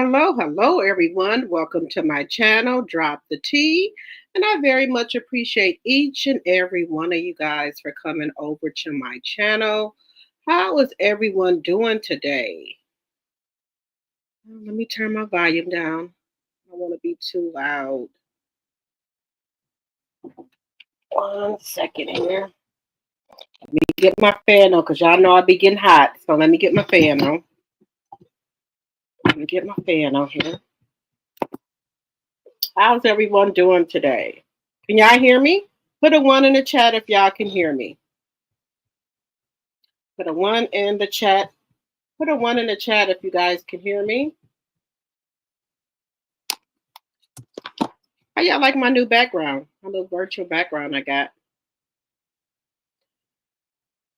Hello, everyone. Welcome to my channel, Drop the Tea. And I very much appreciate each and every one of you guys for coming over to my channel. How is everyone doing today? Let me turn my volume down. I don't want to be too loud. One second here. Let me get my fan on because y'all know I be getting hot. So let me get my fan on. Let me get my fan on here. How's everyone doing today? Can y'all hear me? Put a one in the chat if y'all can hear me. Put a one in the chat. Put a one in the chat if you guys can hear me. How y'all like my new background? My little virtual background I got.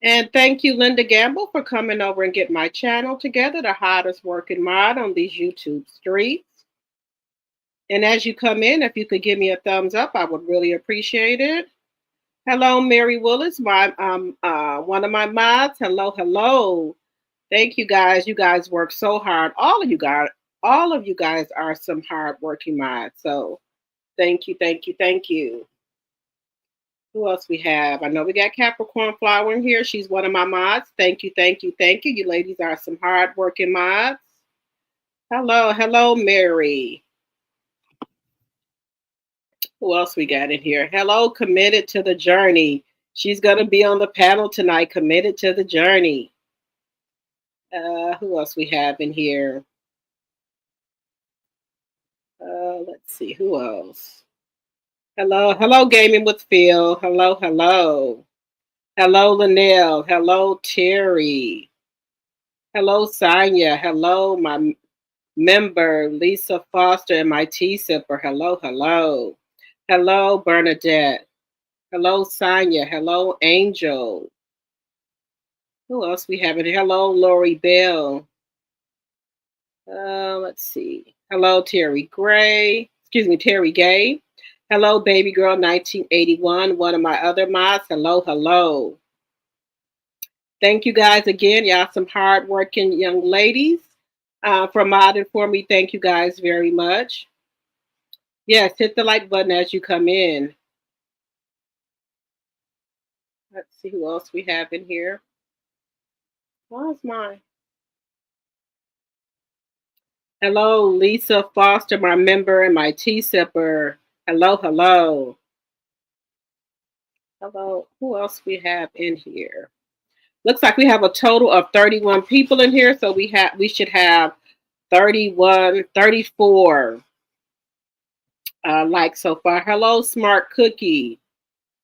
And thank you, Linda Gamble, for coming over and getting my channel together, the hottest working mod on these YouTube streets. And as you come in, if you could give me a thumbs up, I would really appreciate it. Hello, Mary Willis, my one of my mods. Hello. Thank you guys. You guys work so hard. All of you guys are some hard working mods. So thank you. Who else we have? I know we got Capricorn Flower in here. She's one of my mods. Thank you. You ladies are some hard working mods. Hello, Mary. Who else we got in here? Hello, Committed to the Journey. She's going to be on the panel tonight, Committed to the Journey. Who else we have in here? Let's see, who else? Hello, Gaming with Phil. Hello. Hello, Linnell. Hello, Terry. Hello, Sonia. Hello, my member, Lisa Foster, and my tea sipper. Hello. Hello, Bernadette. Hello, Sonia. Hello, Angel. Who else we have in here? Hello, Lori Bell. Let's see. Hello, Terry Gray. Terry Gay. Hello, Baby Girl 1981, one of my other mods. Hello. Thank you guys again. Y'all some hardworking young ladies for modding for me. Thank you guys very much. Yes, hit the like button as you come in. Let's see who else we have in here. Where's mine? Hello, Lisa Foster, my member and my tea sipper. Hello. Who else we have in here? Looks like we have a total of 31 people in here, so we should have 34 likes so far. Hello, Smart Cookie.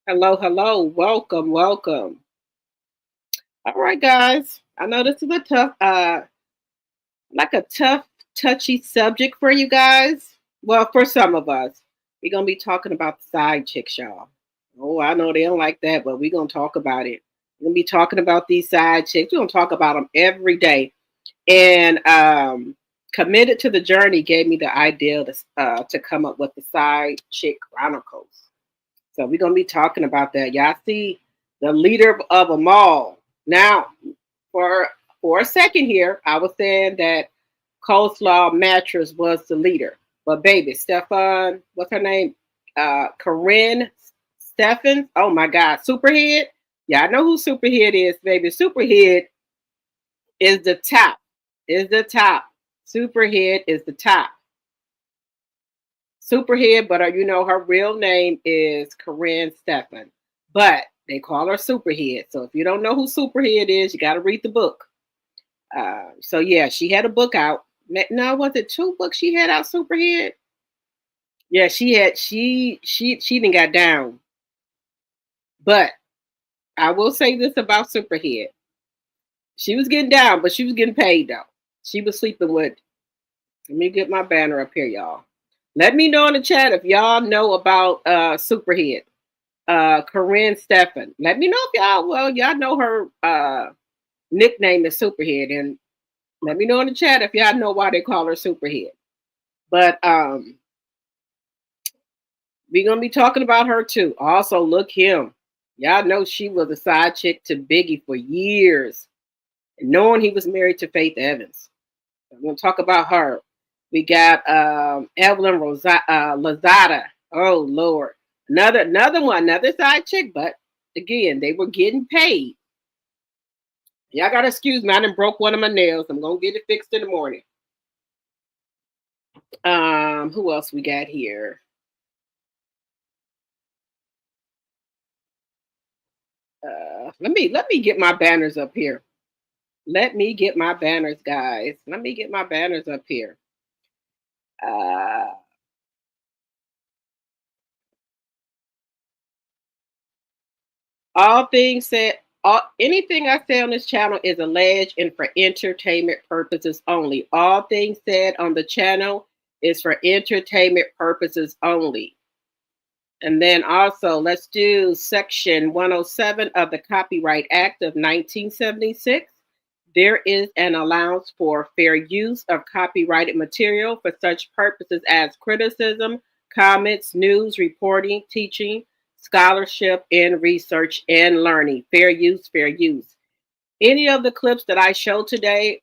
Hello. Welcome. All right, guys. I know this is a tough, touchy subject for you guys. Well, for some of us, we're gonna be talking about the side chicks, y'all. Oh, I know they don't like that, but we're gonna talk about it. We're gonna be talking about these side chicks. We're gonna talk about them every day. And Committed to the Journey gave me the idea to come up with the Side Chick Chronicles. So we're gonna be talking about that. Y'all see the leader of them all. Now, for a second here, I was saying that Coleslaw Mattress was the leader. But baby, Stefan, what's her name? Corinne Steffens. Oh my God, Superhead. Yeah, I know who Superhead is, baby. Superhead is the top. Superhead is the top. Superhead, but her real name is Corinne Steffens. But they call her Superhead. So if you don't know who Superhead is, you got to read the book. So yeah, she had a book out. No, was it 2 books she had out, Superhead? Yeah, she didn't got down. But I will say this about Superhead. She was getting down, but she was getting paid though. She was sleeping with. Let me get my banner up here, y'all. Let me know in the chat if y'all know about Superhead. Corinne Steffens. Let me know if y'all know her nickname is Superhead, and let me know in the chat if y'all know why they call her Superhead. But we're gonna be talking about her too. Also, look him. Y'all know she was a side chick to Biggie for years, and knowing he was married to Faith Evans. I'm gonna talk about her. We got Evelyn Lozada. Oh Lord, another one, another side chick. But again, they were getting paid. Y'all gotta excuse me. I done broke one of my nails. I'm gonna get it fixed in the morning. Who else we got here? Let me get my banners up here. Let me get my banners, guys. Let me get my banners up here. Uh, all things said, anything I say on this channel is alleged and for entertainment purposes only. All things said on the channel is for entertainment purposes only. And then also, let's do Section 107 of the Copyright Act of 1976. There is an allowance for fair use of copyrighted material for such purposes as criticism, comments, news, reporting, teaching, scholarship, and research and learning. Fair use, fair use. Any of the clips that I show today,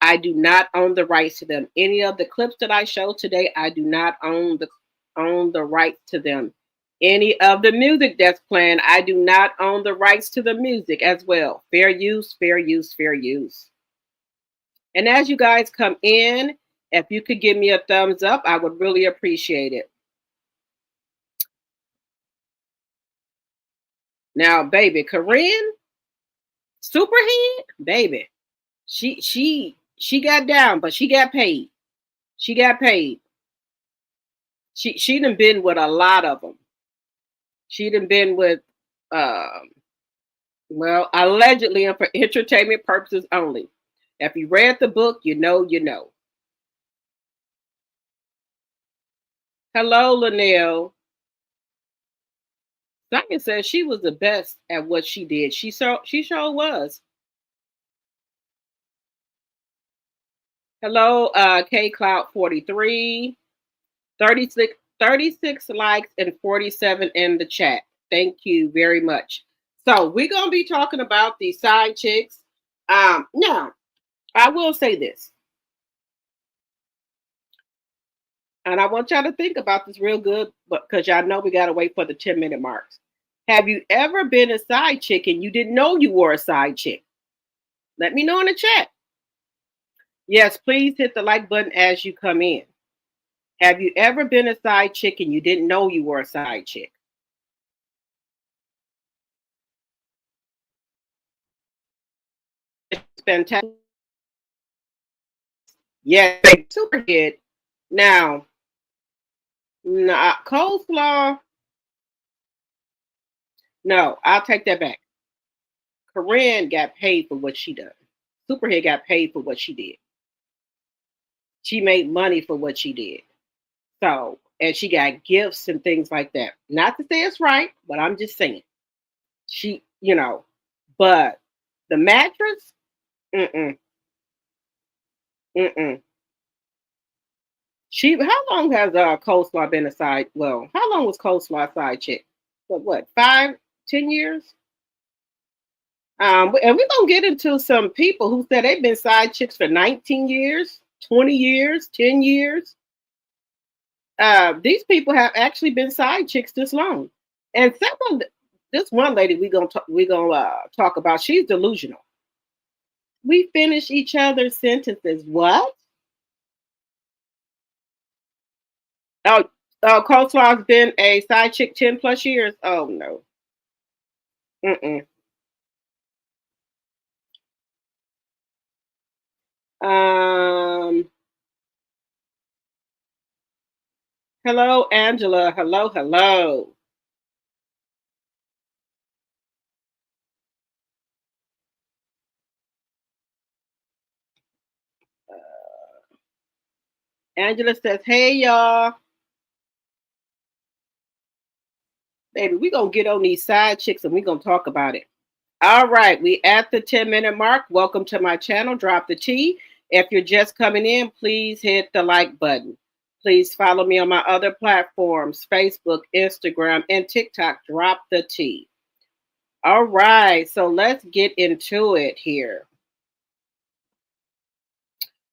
I do not own the rights to them. Any of the clips that I show today, I do not own the rights to them. Any of the music that's playing, I do not own the rights to the music as well. Fair use, fair use, fair use. And as you guys come in, if you could give me a thumbs up, I would really appreciate it. Now, baby, Corinne, Superhead, baby, she got down, but she got paid. She got paid. She done been with a lot of them. She done been with, well, allegedly and for entertainment purposes only. If you read the book, you know, you know. Hello, Linnell. Sonia says she was the best at what she did. She sure was. Hello, K Cloud 43. 36 likes and 47 in the chat. Thank you very much. So we're gonna be talking about the side chicks. Now, I will say this, and I want y'all to think about this real good, but because y'all know we gotta wait for the 10-minute marks. Have you ever been a side chick and you didn't know you were a side chick? Let me know in the chat. Yes, please hit the like button as you come in. Have you ever been a side chick and you didn't know you were a side chick? It's fantastic. Yes, super hit. Now, nah, coleslaw. No, I'll take that back. Corinne got paid for what she done. Superhead got paid for what she did. She made money for what she did. So, and she got gifts and things like that. Not to say it's right, but I'm just saying. She, but the mattress, mm-mm, mm-mm. How long has Coleslaw been a side? Well, how long was Coleslaw a side chick? What, 5, 10 years? And we're gonna get into some people who said they've been side chicks for 19 years, 20 years, 10 years. These people have actually been side chicks this long. And this one lady we're gonna talk about, she's delusional. We finish each other's sentences. What? Oh, Coleslaw's been a side chick 10 plus years. Oh no. Mm-mm. Um. Hello, Angela. Hello, hello. Angela says, "Hey, y'all, baby, we gonna get on these side chicks and we gonna talk about it." All right, we at the 10-minute mark. Welcome to my channel. Drop the T. If you're just coming in, please hit the like button. Please follow me on my other platforms, Facebook, Instagram, and TikTok. Drop the T. All right, so let's get into it here.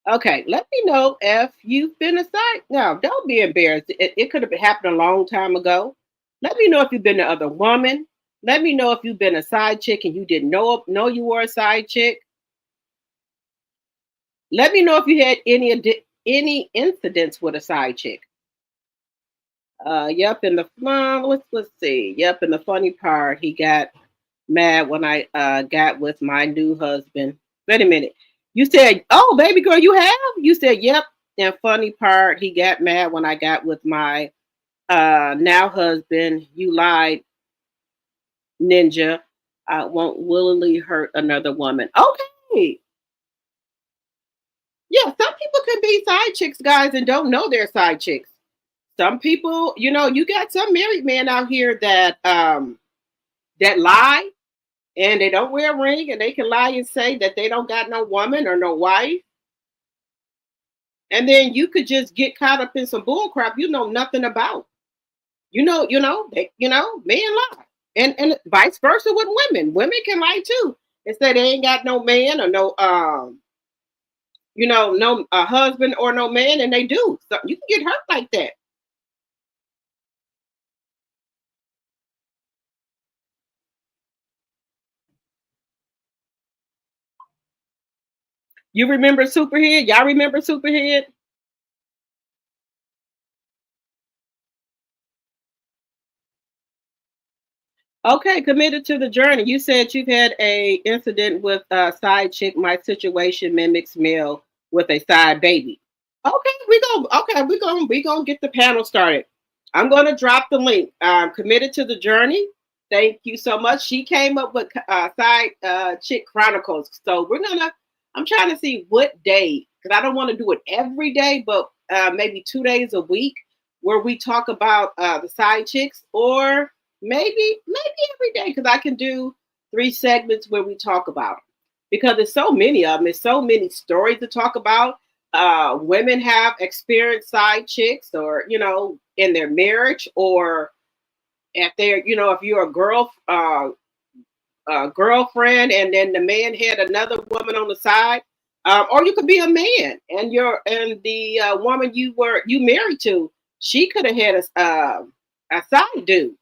Okay, let me know if you've been a side. No, don't be embarrassed. It could have happened a long time ago. Let me know if you've been the other woman. Let me know if you've been a side chick and you didn't know you were a side chick. Let me know if you had any incidents with a side chick. Yep, in the let's see. Yep, in the funny part, he got mad when I got with my new husband. Wait a minute. You said, "Oh, baby girl, you have?" You said, "Yep." And funny part, he got mad when I got with my now husband. You lied, ninja. I won't willingly hurt another woman. Okay. Yeah, some people can be side chicks, guys, and don't know they're side chicks. Some people, you got some married men out here that lie and they don't wear a ring and they can lie and say that they don't got no woman or no wife. And then you could just get caught up in some bull crap you know nothing about. Men lie. And vice versa with women. Women can lie too. And say they ain't got no man or no no husband or no man, and they do. So you can get hurt like that. You remember Superhead? Y'all remember Superhead? Okay, committed to the journey. You said you've had a incident with a side chick. My situation mimics male with a side baby. We gonna get the panel started. I'm gonna drop the link. Committed to the journey. Thank you so much. She came up with side chick chronicles. So we're gonna. I'm trying to see what day because I don't want to do it every day, but maybe 2 days a week where we talk about the side chicks, or maybe every day because I can do 3 segments where we talk about them because there's so many of them. There's so many stories to talk about. Women have experienced side chicks, or in their marriage, or if they're, if you're a girlfriend, and then the man had another woman on the side, or you could be a man and the woman you married to, she could have had a side dude.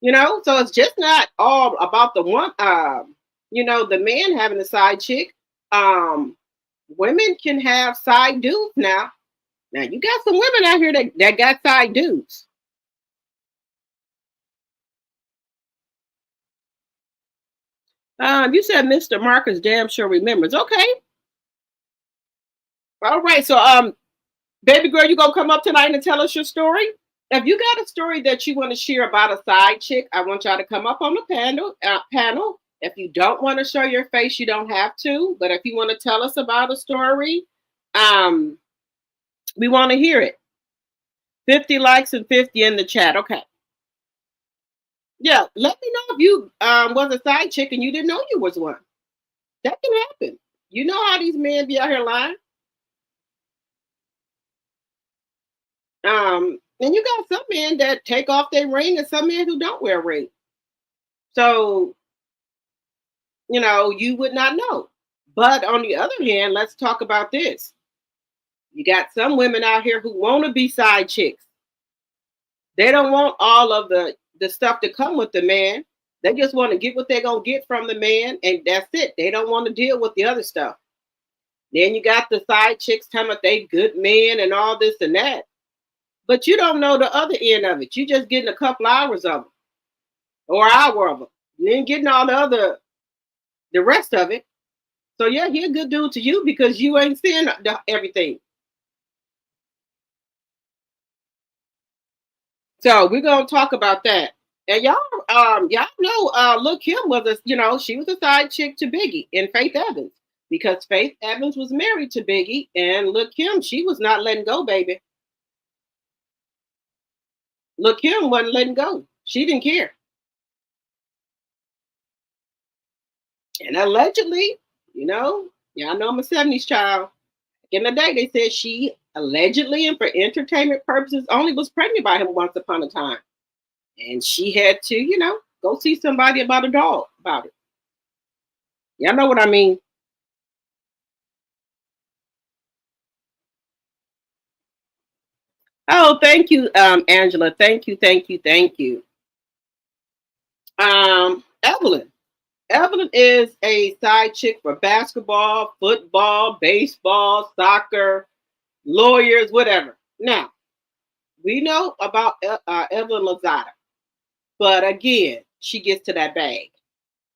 So it's just not all about the one. The man having a side chick. Women can have side dudes now. Now you got some women out here that got side dudes. You said Mr. Marcus damn sure remembers. Okay. All right. So baby girl, you gonna come up tonight and tell us your story? If you got a story that you want to share about a side chick, I want y'all to come up on the panel. If you don't want to show your face, you don't have to. But if you want to tell us about a story, um, we want to hear it. 50 likes and 50 in the chat. Okay. Yeah, let me know if you was a side chick and you didn't know you was one. That can happen. You know how these men be out here lying. And you got some men that take off their ring and some men who don't wear a ring. So, you would not know. But on the other hand, let's talk about this. You got some women out here who want to be side chicks. They don't want all of the stuff to come with the man. They just want to get what they're gonna get from the man, and that's it. They don't want to deal with the other stuff. Then you got the side chicks telling that they good men and all this and that. But you don't know the other end of it. You just getting a couple hours of them or an hour of them. And then getting all the rest of it. So yeah, he a good dude to you because you ain't seeing everything. So we're gonna talk about that. And y'all know, Lil Kim was she was a side chick to Biggie and Faith Evans because Faith Evans was married to Biggie, and Lil Kim, she was not letting go, baby. Lil Kim wasn't letting go. She didn't care. And allegedly, y'all know I'm a 70s child. In the day, they said she allegedly and for entertainment purposes only was pregnant by him once upon a time. And she had to, go see somebody about a dog about it. Y'all know what I mean. Oh, thank you, Angela. Thank you, thank you, thank you. Evelyn. Evelyn is a side chick for basketball, football, baseball, soccer, lawyers, whatever. Now, we know about Evelyn Lozada, but again, she gets to that bag.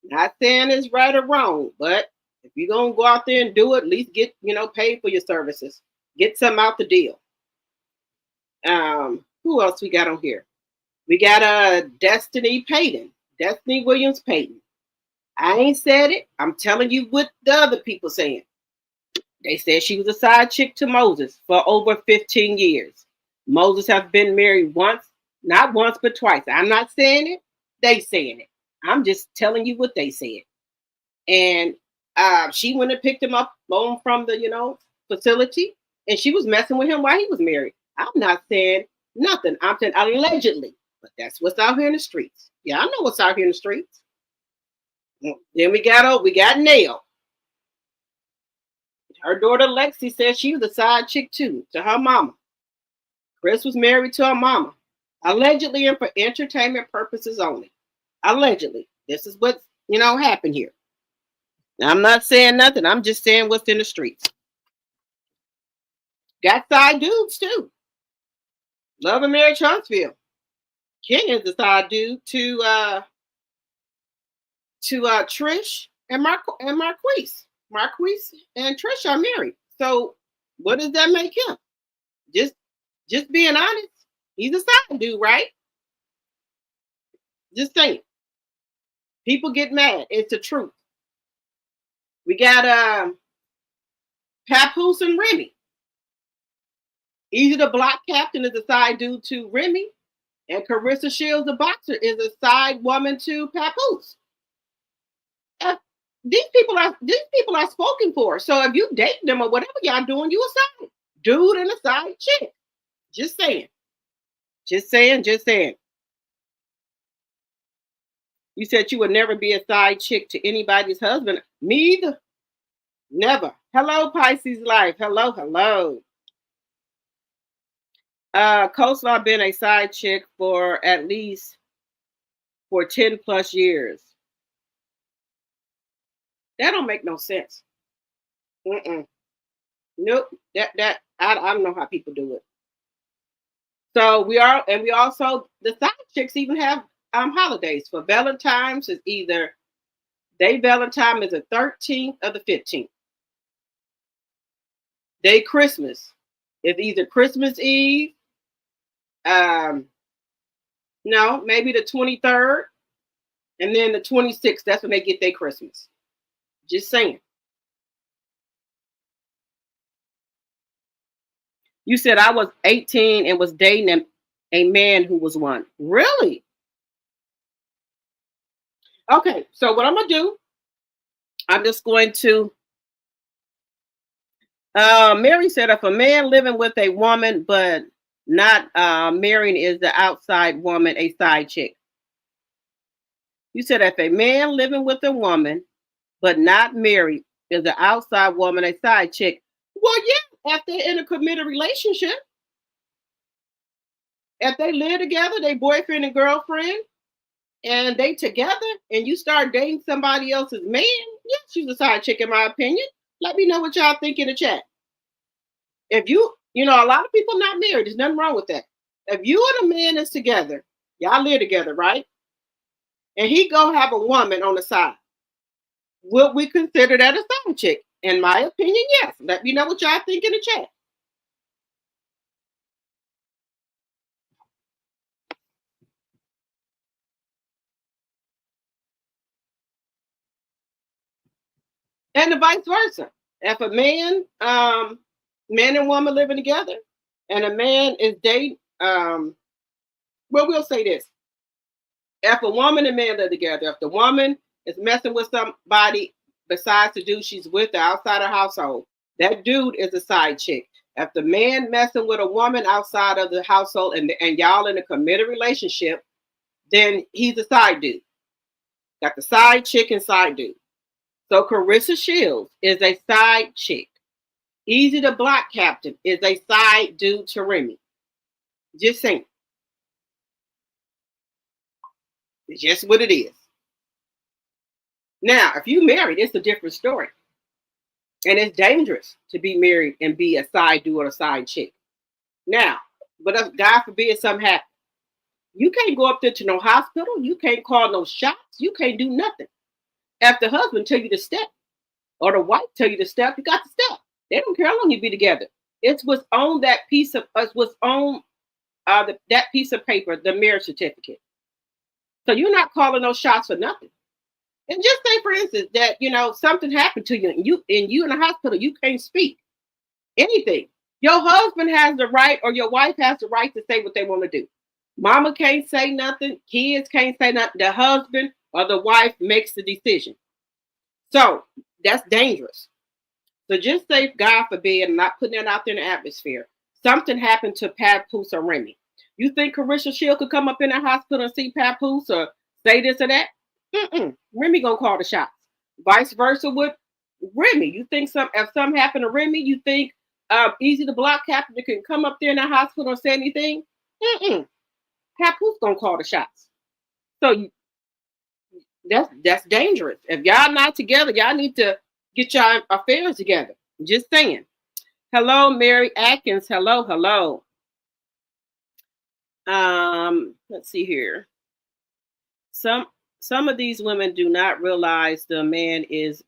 Not saying it's right or wrong, but if you're gonna go out there and do it, at least get paid for your services. Get some out the deal. Who else we got on here? We got Destiny Payton, Destiny Williams Payton. I ain't said it. I'm telling you what the other people saying. They said she was a side chick to Moses for over 15 years. Moses has been married once, not once, but twice. I'm not saying it. They saying it. I'm just telling you what they said. And she went and picked him up from the facility, and she was messing with him while he was married. I'm not saying nothing. I'm saying allegedly, but that's what's out here in the streets. Yeah, I know what's out here in the streets. Then we got Nail. Her daughter Lexi said she was a side chick too to her mama. Chris was married to her mama, allegedly and for entertainment purposes only. Allegedly, this is what happened here. Now, I'm not saying nothing. I'm just saying what's in the streets. Got side dudes too. Love and Marriage Huntsville. King is the side dude to Trish and Marquise. Marquise and Trish are married. So what does that make him? Just being honest. He's a side dude, right? Just saying. People get mad. It's the truth. We got Papoose and Remy. Easy the Block Captain is a side dude to Remy, and Carissa Shields, the boxer, is a side woman to Papoose. These people are spoken for. So if you date them or whatever y'all doing, you a side dude and a side chick. Just saying. Just saying. Just saying. You said you would never be a side chick to anybody's husband. Me either. Never. Hello, Pisces Life. Hello, hello. Coleslaw been a side chick for at least 10 plus years. That don't make no sense. Nope. That I don't know how people do it. So we also the side chicks even have holidays. For Valentine's is either day Valentine is the 13th or the 15th. Day Christmas is either Christmas Eve, no, maybe the 23rd, and then the 26th. That's when they get their Christmas. Just saying. You said I was 18 and was dating a man who was one. Really? Okay, so what I'm going to do, I'm just going to, Mary said if a man living with a woman but not marrying is the outside woman, a side chick. You said if a man living with a woman but not married is the outside woman, a side chick. Well, yeah, if they're in a committed relationship, if they live together, they boyfriend and girlfriend, and they together, and you start dating somebody else's man, yes, she's a side chick in my opinion. Let me know what y'all think in the chat. If a lot of people not married, there's nothing wrong with that. If you and a man is together, y'all live together, right? And he go have a woman on the side, would we consider that a side chick? In my opinion, yes. Let me know what y'all think in the chat. And the vice versa. If a man and woman living together, and a man is dating, we'll say this. If a woman and man live together, if the woman is messing with somebody besides the dude she's with outside her household, that dude is a side chick. If the man messing with a woman outside of the household and y'all in a committed relationship, then he's a side dude. Got the side chick and side dude. So Carissa Shields is a side chick. Easy the Block Captain is a side dude to Remy. Just saying. It's just what it is. Now, if you married, it's a different story. And it's dangerous to be married and be a side dude or a side chick. Now, but if God forbid something happens, you can't go up there to no hospital. You can't call no shots. You can't do nothing. If the husband tell you to step or the wife tell you to step, you got to step. They don't care how long you be together. It's what's on that piece of what's on that piece of paper, the marriage certificate. So you're not calling those shots for nothing. And just say, for instance, that something happened to you, and you in the hospital, you can't speak anything. Your husband has the right, or your wife has the right to say what they want to do. Mama can't say nothing. Kids can't say nothing. The husband or the wife makes the decision. So that's dangerous. So just say, God forbid, and not putting that out there in the atmosphere, something happened to Papoose or Remy. You think Carissa Shield could come up in the hospital and see Papoose or say this or that? Remy gonna call the shots. Vice versa with Remy. You think if something happened to Remy, you think Easy the Block Captain can come up there in the hospital and say anything? Papoose gonna call the shots. So that's dangerous. If y'all not together, y'all need to get your affairs together. Just saying. Hello, Mary Atkins. Hello. Let's see here. Some of these women do not realize the man is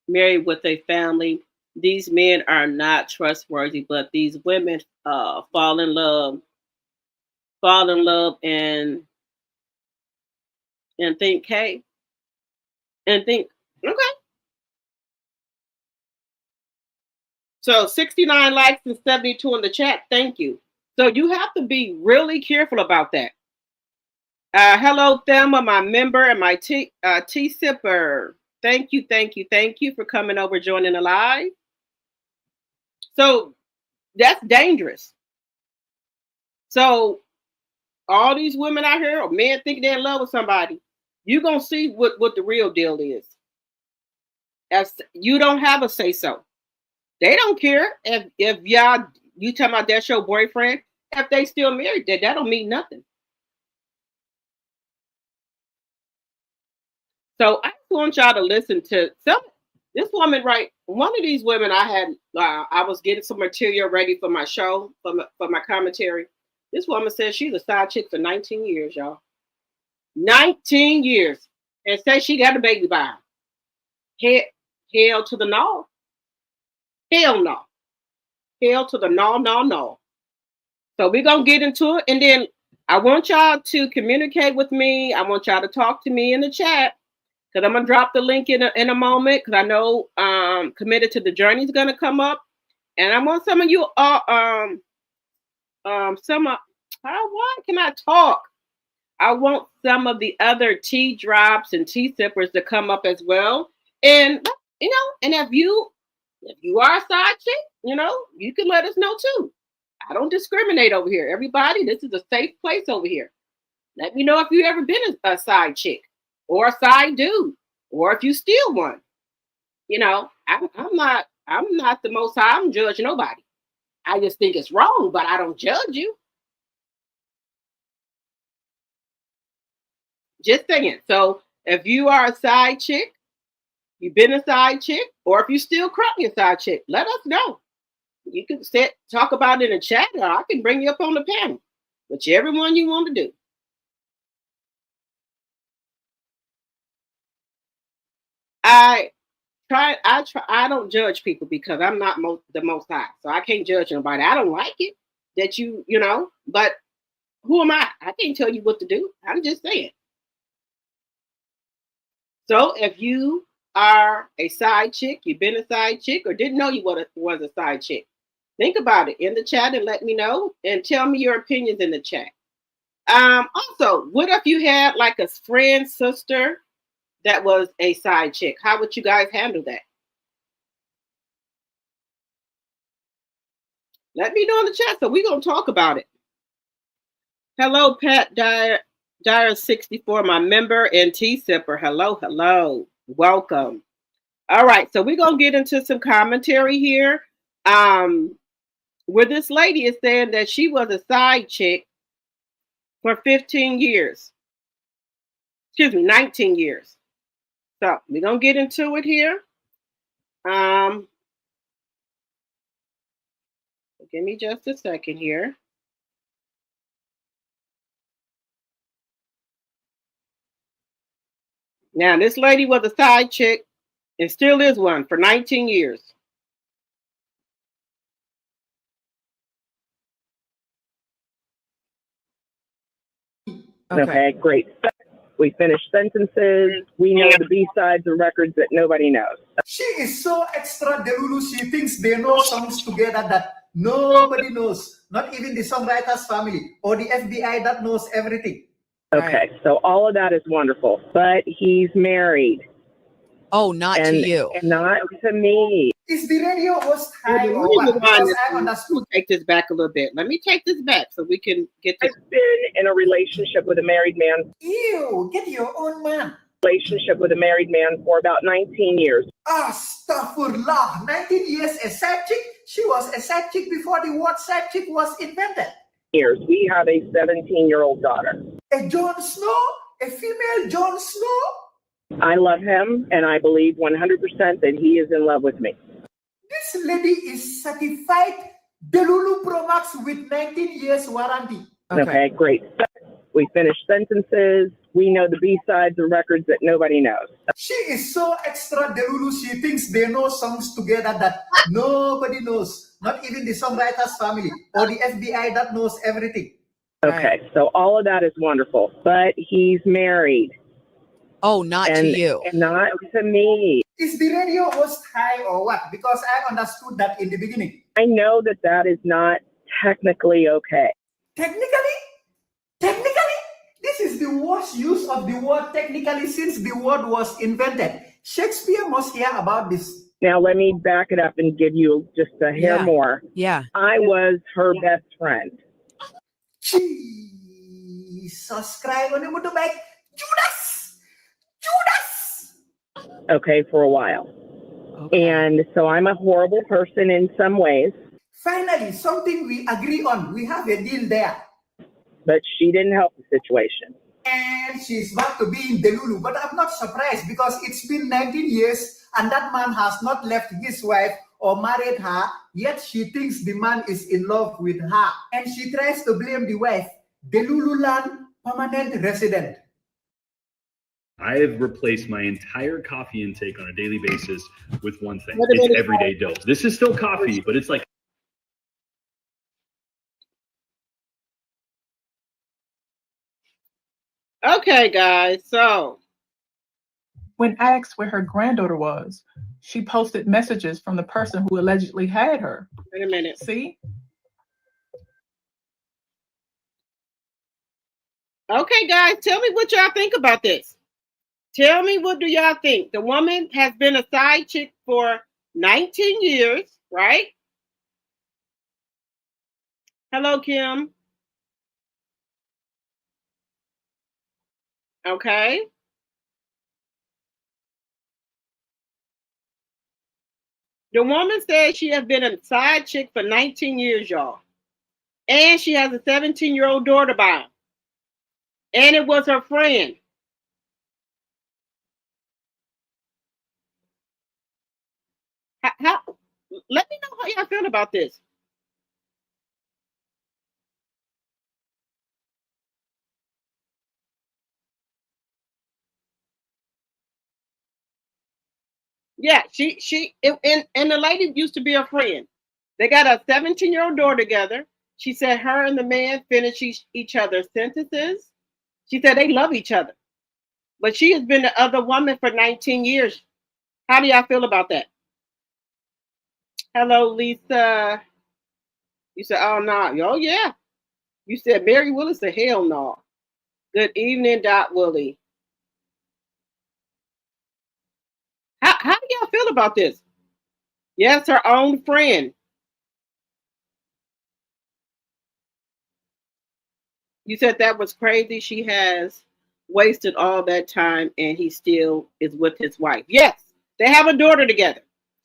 married with a family. These men are not trustworthy, but these women fall in love and think, hey, and think, okay. So 69 likes and 72 in the chat. Thank you. So you have to be really careful about that. Hello, Thelma, my member and my tea sipper. Thank you for coming over, joining the live. So that's dangerous. So all these women out here, or men thinking they're in love with somebody, you're gonna see what the real deal is. As you don't have a say so. They don't care if you talking about that's your boyfriend. If they still married, that don't mean nothing. So I just want y'all to listen to this woman, right? One of these women I had, I was getting some material ready for my show, for my commentary. This woman says she's a side chick for 19 years, y'all. 19 years. And says she got a baby by her. Hell to the no. Hell no. Hell to the no. So we're going to get into it. And then I want y'all to communicate with me. I want y'all to talk to me in the chat. Because I'm going to drop the link in a moment. Because I know Committed to the Journey is going to come up. And I want some of you, why can I talk? I want some of the other tea drops and tea sippers to come up as well. And, and if you are a side chick, you can let us know too. I don't discriminate over here. Everybody, this is a safe place over here. Let me know if you ever been a side chick or a side dude, or if you steal one. I'm not the most high. I don't judge nobody. I just think it's wrong, but I don't judge you. Just saying. So if you are a side chick, you've been a side chick, or if you still currently a side chick, let us know. You can talk about it in the chat, or I can bring you up on the panel. Whichever one you want to do. I don't judge people because I'm not the most high. So I can't judge nobody. I don't like it that but who am I? I can't tell you what to do. I'm just saying. So if you are a side chick, you've been a side chick, or didn't know you was a side chick, think about it in the chat and let me know, and tell me your opinions in the chat. Also, what if you had like a friend, sister that was a side chick? How would you guys handle that? Let me know in the chat. So we're going to talk about it. Hello, Pat Dyer 64, my member and tea sipper. Hello. Welcome. All right. So we're going to get into some commentary here. where this lady is saying that she was a side chick for 15 years. Excuse me, 19 years. So we're going to get into it here. Give me just a second here. Now, this lady was a side chick and still is one for 19 years. Okay, great. We finish sentences. We know the B-sides and records that nobody knows. She is so extra delulu. She thinks they know songs together that nobody knows. Not even the songwriter's family or the FBI that knows everything. Okay, so all of that is wonderful, but he's married. Oh, not to you. Not to me. Is the radio host high or what? Because I understood. Take this back a little bit. Let me take this back so we can get this. I've been in a relationship with a married man. Ew, get your own man. Relationship with a married man for about 19 years. Astaghfirullah. 19 years a side chick? She was a side chick before the word side chick was invented. Years. We have a 17-year-old daughter. A Jon Snow? A female Jon Snow? I love him, and I believe 100% that he is in love with me. This lady is certified Delulu Pro Max with 19 years warranty. Okay, great. We finish sentences. We know the B-sides and records that nobody knows. She is so extra Delulu. She thinks they know songs together that nobody knows. Not even the songwriter's family or the FBI that knows everything. Okay, so all of that is wonderful, but he's married. Oh, not to you. Not to me. Is the radio host high or what? Because I understood that in the beginning. I know that that is not technically okay. Technically? This is the worst use of the word technically since the word was invented. Shakespeare must hear about this. Now, let me back it up and give you just a hair more. Yeah. I was her best friend. Jesus Christ. Judas! Okay, for a while. Okay. And so I'm a horrible person in some ways. Finally, something we agree on. We have a deal there. But she didn't help the situation. And she's back to being Delulu. But I'm not surprised because it's been 19 years and that man has not left his wife or married her, yet she thinks the man is in love with her. And she tries to blame the wife, Delulu land permanent resident. I have replaced my entire coffee intake on a daily basis with one thing. It's everyday dose. This is still coffee, but it's like... Okay, guys, so when asked where her granddaughter was, she posted messages from the person who allegedly had her. Wait a minute. See? Okay, guys, tell me what y'all think about this. Tell me, what do y'all think? The woman has been a side chick for 19 years, right? Hello, Kim. Okay. The woman said she has been a side chick for 19 years, y'all. And she has a 17-year-old daughter by him. And it was her friend. Let me know how y'all feel about this. Yeah, and the lady used to be a friend. They got a 17-year-old daughter together. She said her and the man finish each other's sentences. She said they love each other. But she has been the other woman for 19 years. How do y'all feel about that? Hello, Lisa. You said, oh, no. Oh, yeah. You said Mary Willis said, hell no. Good evening, Dot Willie. How do y'all feel about this? Yes, her own friend. You said that was crazy. She has wasted all that time and he still is with his wife. Yes, they have a daughter together.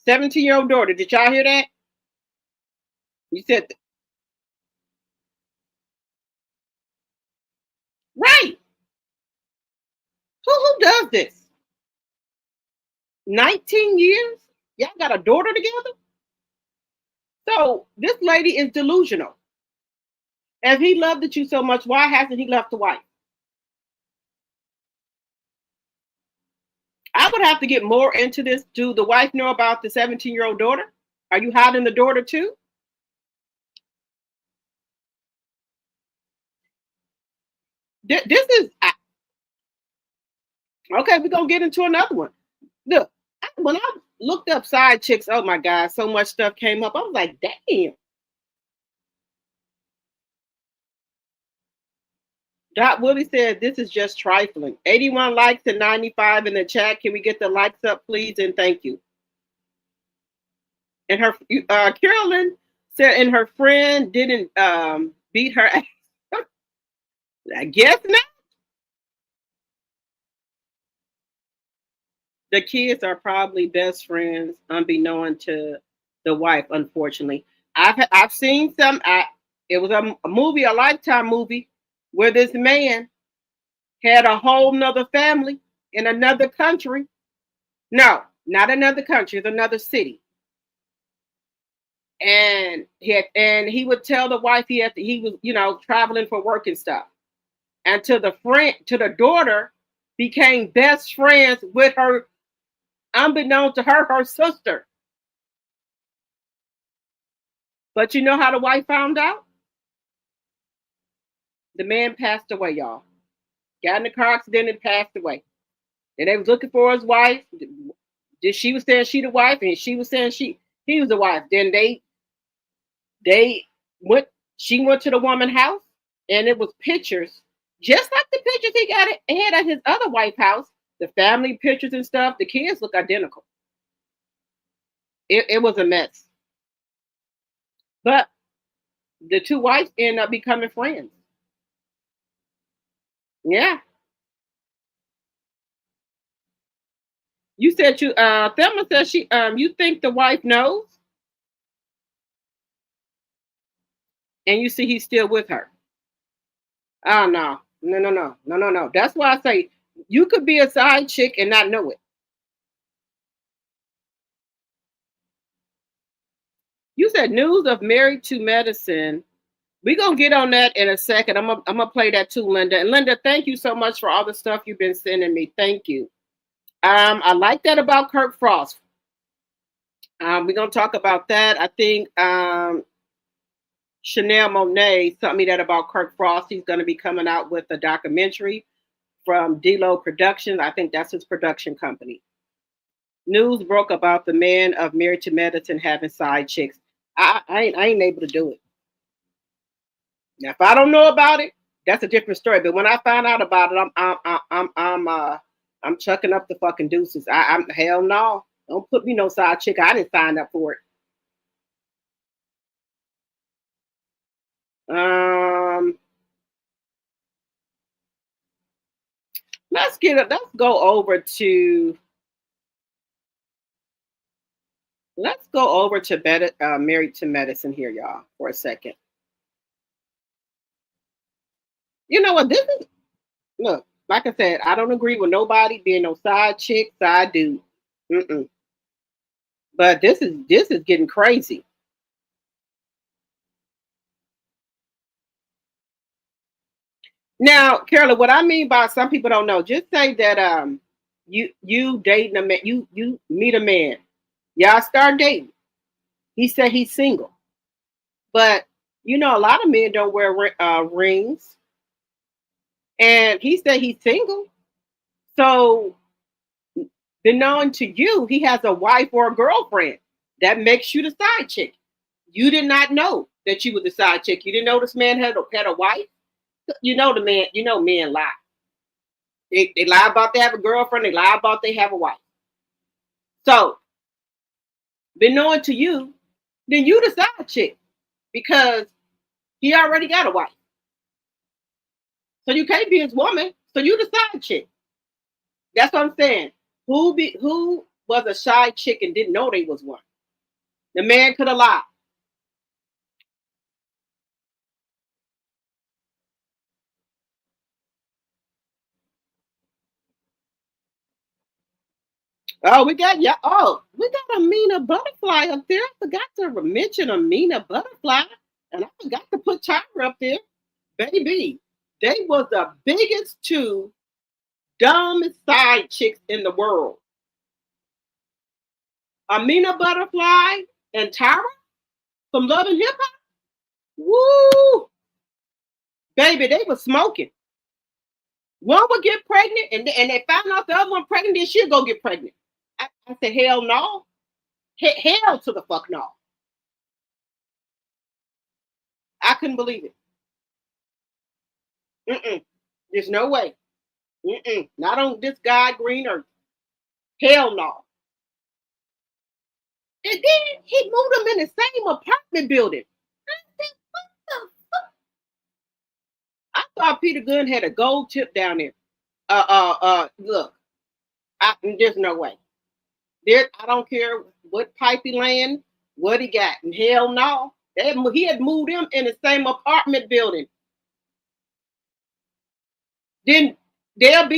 17-year-old daughter. Did y'all hear that? You said right. Who does this? 19 years? Y'all got a daughter together? So this lady is delusional. If he loved you so much, why hasn't he left the wife? I would have to get more into this. Do the wife know about the 17-year-old daughter? Are you hiding the daughter too? This is okay. We're gonna get into another one. Look, when I looked up side chicks, oh my God, so much stuff came up. I was like, damn. Dot Willie said this is just trifling. 81 likes and 95 in the chat. Can we get the likes up, please? And thank you. And her Carolyn said, and her friend didn't beat her ass. I guess not. The kids are probably best friends, unbeknown to the wife. Unfortunately, I've seen some. It was a movie, a Lifetime movie, where this man had a whole nother family in another country. No, not another country, it's another city. And he would tell the wife he was traveling for work and stuff. And to the daughter became best friends with her, unbeknown to her sister. But you know how the wife found out? The man passed away, y'all. Got in the car accident and passed away. And they was looking for his wife. She was saying she the wife, and she was saying he was the wife. Then they went. She went to the woman's house, and it was pictures, just like the pictures he had at his other wife's house. The family pictures and stuff. The kids look identical. It was a mess. But the two wives end up becoming friends. Yeah. You said Thelma said you think the wife knows? And you see he's still with her. Oh no. That's why I say you could be a side chick and not know it. You said news of Married to Medicine. We're gonna get on that in a second. I'm gonna play that too, Linda. And Linda, thank you so much for all the stuff you've been sending me. Thank you. I like that about Kirk Frost. We're gonna talk about that. I think Chanel Monet sent me that about Kirk Frost. He's gonna be coming out with a documentary from D-Lo Productions. I think that's his production company. News broke about the man of Married to Medicine having side chicks. I ain't able to do it. Now, if I don't know about it, that's a different story. But when I find out about it, I'm chucking up the fucking deuces. I'm hell no. Don't put me no side chick. I didn't sign up for it. Let's go over to Married to Medicine here, y'all, for a second. You know what? Look, like I said, I don't agree with nobody being no side chick, side dude. But this is getting crazy. Now, Carla, what I mean by some people don't know, just say that you dating a man, you meet a man, y'all start dating. He said he's single, but a lot of men don't wear rings, and he said he's single. So, known to you, he has a wife or a girlfriend. That makes you the side chick. You did not know that you were the side chick. You didn't know this man had a wife. Men lie. They lie about they have a girlfriend. They lie about they have a wife. So, been known to you, then you the side chick because he already got a wife. So you can't be his woman. So you the side chick. That's what I'm saying. Who was a shy chick and didn't know they was one? The man could have lied. Oh, we got yeah. Oh, we got Amina Butterfly up there. I forgot to mention Amina Butterfly, and I forgot to put Tyra up there. Baby, they was the biggest two dumbest side chicks in the world. Amina Butterfly and Tyra from Love and Hip Hop. Woo! Baby, they was smoking. One would get pregnant, and they found out the other one pregnant, then she'll go get pregnant. I said, hell no. Hell to the fuck no. I couldn't believe it. There's no way. Not on this guy green earth. Hell no. And then he moved them in the same apartment building. I said, what the fuck? I thought Peter Gunn had a gold tip down there. Look, there's no way. I don't care what pipe he laying, what he got. And hell no. He had moved them in the same apartment building. Then y'all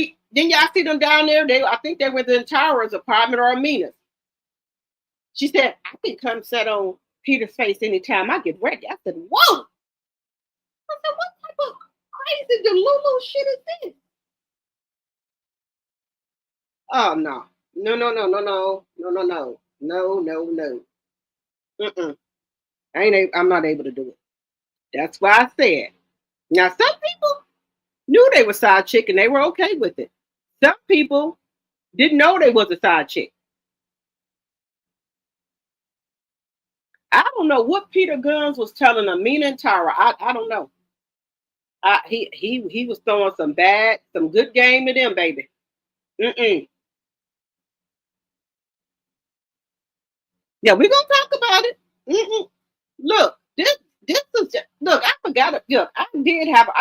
see them down there. I think they were in Tyra's apartment or Amina's. She said, I can come sit on Peter's face anytime I get ready. I said, whoa. I said, what type of crazy Delulu shit is this? Oh no. No. I'm not able to do it. That's why I said. Now some people knew they were side chick and they were okay with it. Some people didn't know they was a side chick. I don't know what Peter Guns was telling Amina and Tyra. I don't know. He was throwing some good game to them, baby. Yeah, we're gonna talk about it. Look, this is just, look. I forgot it. Look, I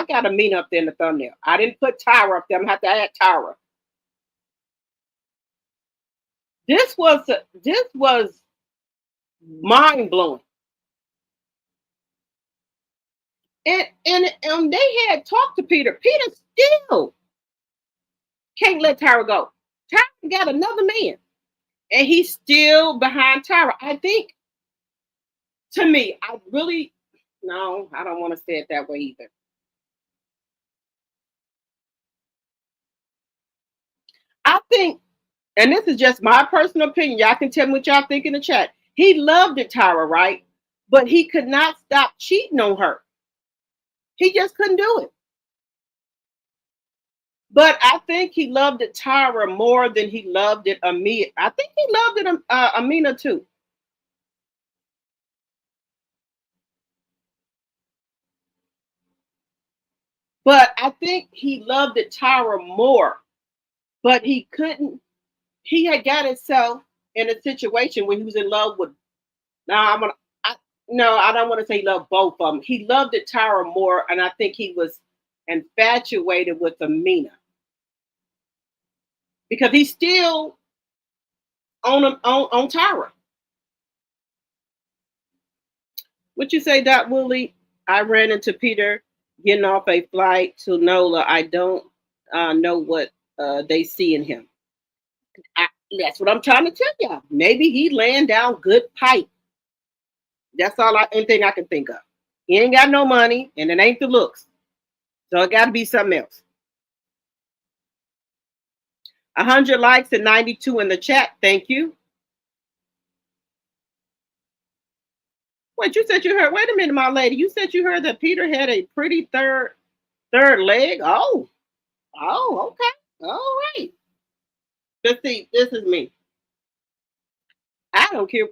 got Amina up there in the thumbnail. I didn't put Tyra up there. I'm gonna have to add Tyra. This was mind blowing. And they had talked to Peter. Peter still can't let Tyra go. Tyra got another man, and he's still behind Tyra. I think, to me, I don't want to say it that way either. I think, and this is just my personal opinion. Y'all can tell me what y'all think in the chat. He loved it, Tyra, right? But he could not stop cheating on her. He just couldn't do it. But I think he loved it Tyra more than he loved it Amina. I think he loved it Amina too. But I think he loved it Tyra more. But he couldn't. He had got himself in a situation where he was in love with. Now I don't want to say he loved both of them. He loved it Tyra more, and I think he was infatuated with Amina because he's still on Tyra. What you say, Doc Woolley? I ran into Peter getting off a flight to NOLA. I don't know what they see in him. That's what I'm trying to tell y'all. Maybe he laying down good pipe. That's anything I can think of. He ain't got no money, and it ain't the looks. So it got to be something else. 100 likes and 92 in the chat. Thank you. Wait, you said you heard? Wait a minute, my lady. You said you heard that Peter had a pretty third leg. Oh, okay, all right. Let's see. This is me. I don't care.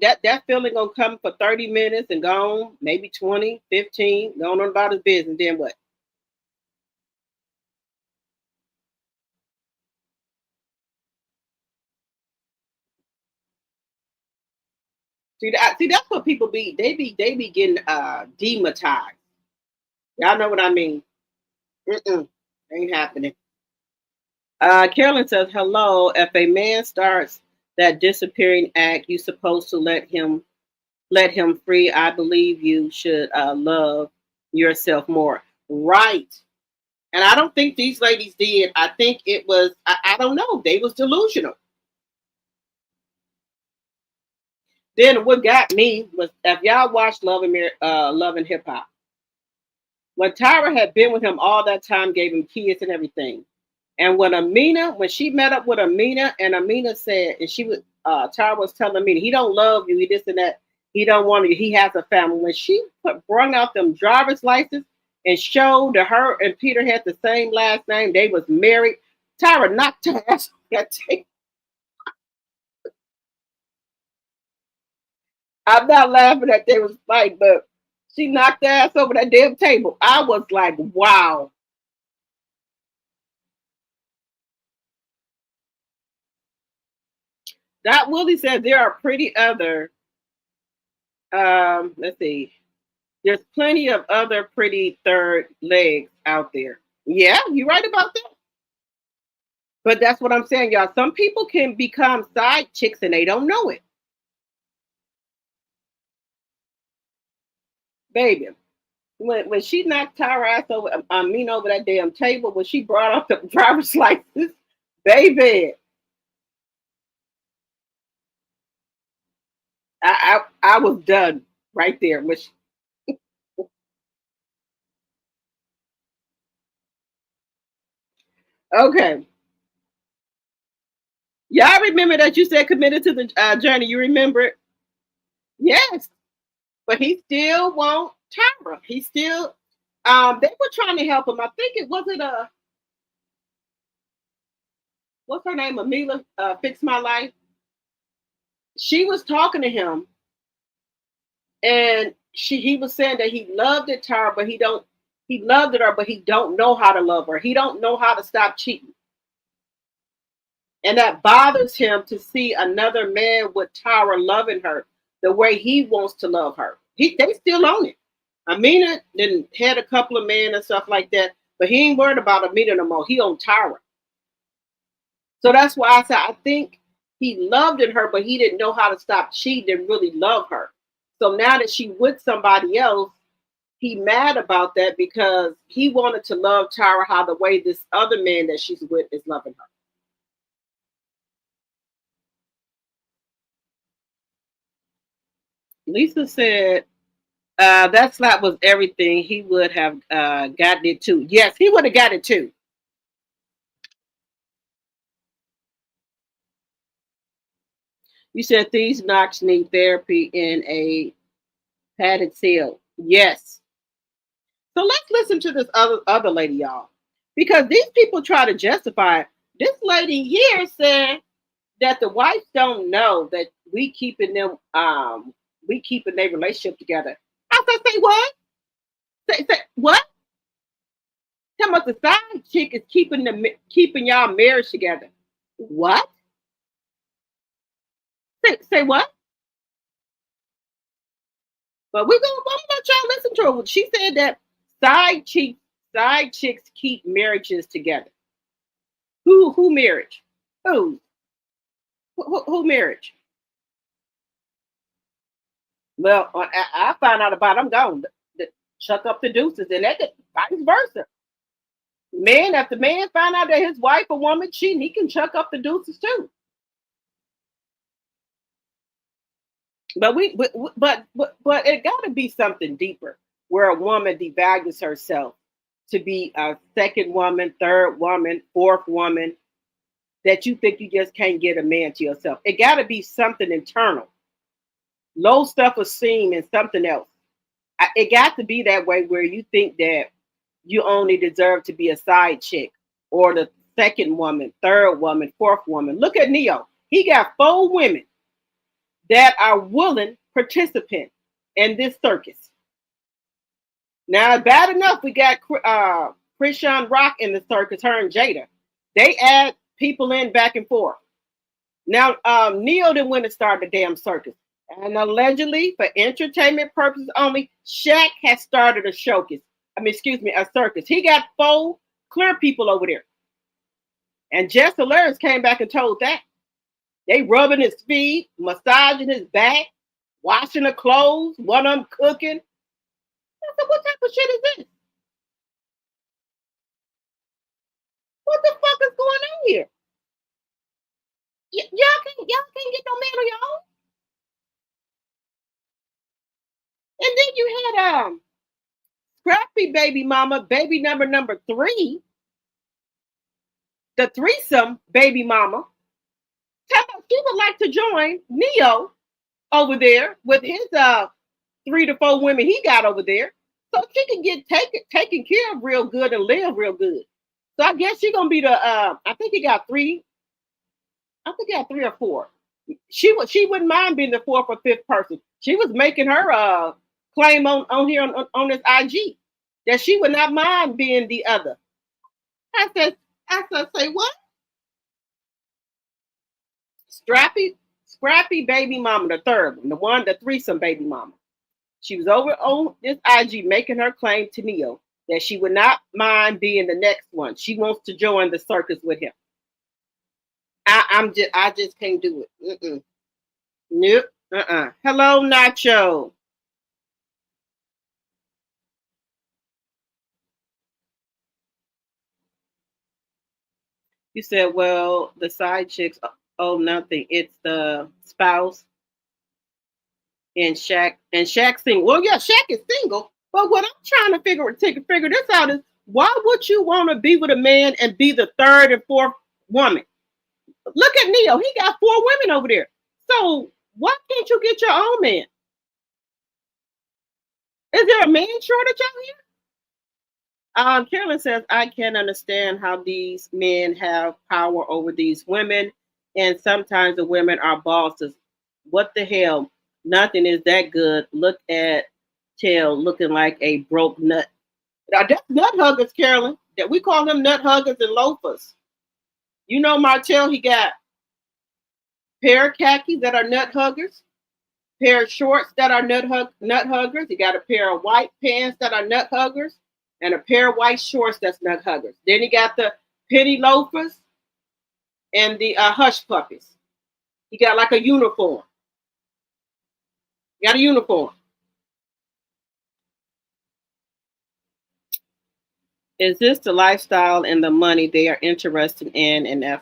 That feeling gonna come for 30 minutes and gone, maybe 20, 15, going on about his business. Then what? See, that's what people be. They be getting demonetized. Y'all know what I mean? Ain't happening. Carolyn says, hello. If a man starts that disappearing act, you supposed to let him free. I believe you should love yourself more. Right. And I don't think these ladies did. I think it was, I don't know. They was delusional. Then what got me was if y'all watched Love and Hip Hop, when Tyra had been with him all that time, gave him kids and everything. And when she met up with Amina, and Amina said, and she was, Tyra was telling Amina, he don't love you, he this and that, he don't want you, he has a family. When she brung out them driver's license and showed that her and Peter had the same last name, they was married, Tyra knocked her ass on that table. I'm not laughing that they was fighting, but she knocked her ass over that damn table. I was like, wow. That Willie said there are pretty other, let's see, there's plenty of other pretty third legs out there. Yeah, you're right about that. But that's what I'm saying, y'all. Some people can become side chicks and they don't know it. Baby, when she knocked Tyra ass over, over that damn table, when she brought up the driver's license, baby, I was done right there. Okay. Y'all remember that you said committed to the journey. You remember it? Yes. But he still won't Tyra. He still, they were trying to help him. I think it wasn't what's her name? Amila, Fix My Life. She was talking to him and he was saying that he loved it, Tyra, but he loved it her, but he don't know how to love her. He don't know how to stop cheating. And that bothers him to see another man with Tyra loving her the way he wants to love her. They still own it. Amina then had a couple of men and stuff like that, but he ain't worried about Amina no more. He on Tyra. So that's why I said I think he loved in her, but he didn't know how to stop cheating and really love her. So now that she with somebody else, he mad about that because he wanted to love Tyra how the way this other man that she's with is loving her. Lisa said that slap was everything. He would have gotten it too. Yes, he would have got it too. You said these knocks need therapy in a padded cell. Yes. So let's listen to this other lady, y'all, because these people try to justify it. This lady here said that the wives don't know that we keeping their relationship together. I said, say what? Say what? Tell me the side chick is keeping y'all marriage together. What? Say what? But I'm gonna let y'all listen to her. She said that side chicks keep marriages together. Who marriage? Who? Who marriage? Well, I find out about I'm gone. Chuck up the deuces, and that vice versa. Man, after man find out that his wife or woman cheating, he can chuck up the deuces too. But it got to be something deeper where a woman devalues herself to be a second woman, third woman, fourth woman, that you think you just can't get a man to yourself. It got to be something internal. Low self esteem and something else. It got to be that way where you think that you only deserve to be a side chick or the second woman, third woman, fourth woman. Look at Neo. He got 4 women that are willing participants in this circus. Now, bad enough, we got Krishan Rock in the circus, her and Jada. They add people in back and forth. Now, Neo didn't want to start the damn circus. And allegedly, for entertainment purposes only, Shaq has started a showcase. A circus. He got 4 clear people over there. And Jess Hilarious came back and told that. They rubbing his feet, massaging his back, washing the clothes, one of them cooking. I said, what type of shit is this? What the fuck is going on here? Y'all can't get no man on your own. then you had Scrappy baby mama, baby number 3, the threesome baby mama. Tell her she would like to join Neo over there with his 3 to 4 women he got over there, so she can get taken care of real good and live real good. So I guess she's gonna be the I think he got 3. I think he got 3 or 4. She wouldn't mind being the 4th or 5th person. She was making her claim on here on this IG that she would not mind being the other. I said, say what? Scrappy baby mama, the 3rd one, the threesome baby mama. She was over on this IG making her claim to Neo that she would not mind being the next one. She wants to join the circus with him. I just can't do it. Nope. Hello, Nacho. You said, well, the side chicks owe nothing. It's the spouse. And Shaq single. Well, yeah, Shaq is single. But what I'm trying to figure this out is, why would you want to be with a man and be the 3rd and 4th woman? Look at Neo. He got 4 women over there. So why can't you get your own man? Is there a man shortage out here? Carolyn says, I can't understand how these men have power over these women, and sometimes the women are bosses. What the hell? Nothing is that good. Look at Tail looking like a broke nut. Now, that's nut huggers, Carolyn. That we call them nut huggers and loafers. You know, Martell, he got pair of khakis that are nut huggers, pair of shorts that are nut huggers. He got a pair of white pants that are nut huggers, and a pair of white shorts that's nut huggers. Then he got the penny loafers and the hush puppies. He got like a uniform. Got a uniform. Is this the lifestyle and the money they are interested in? And if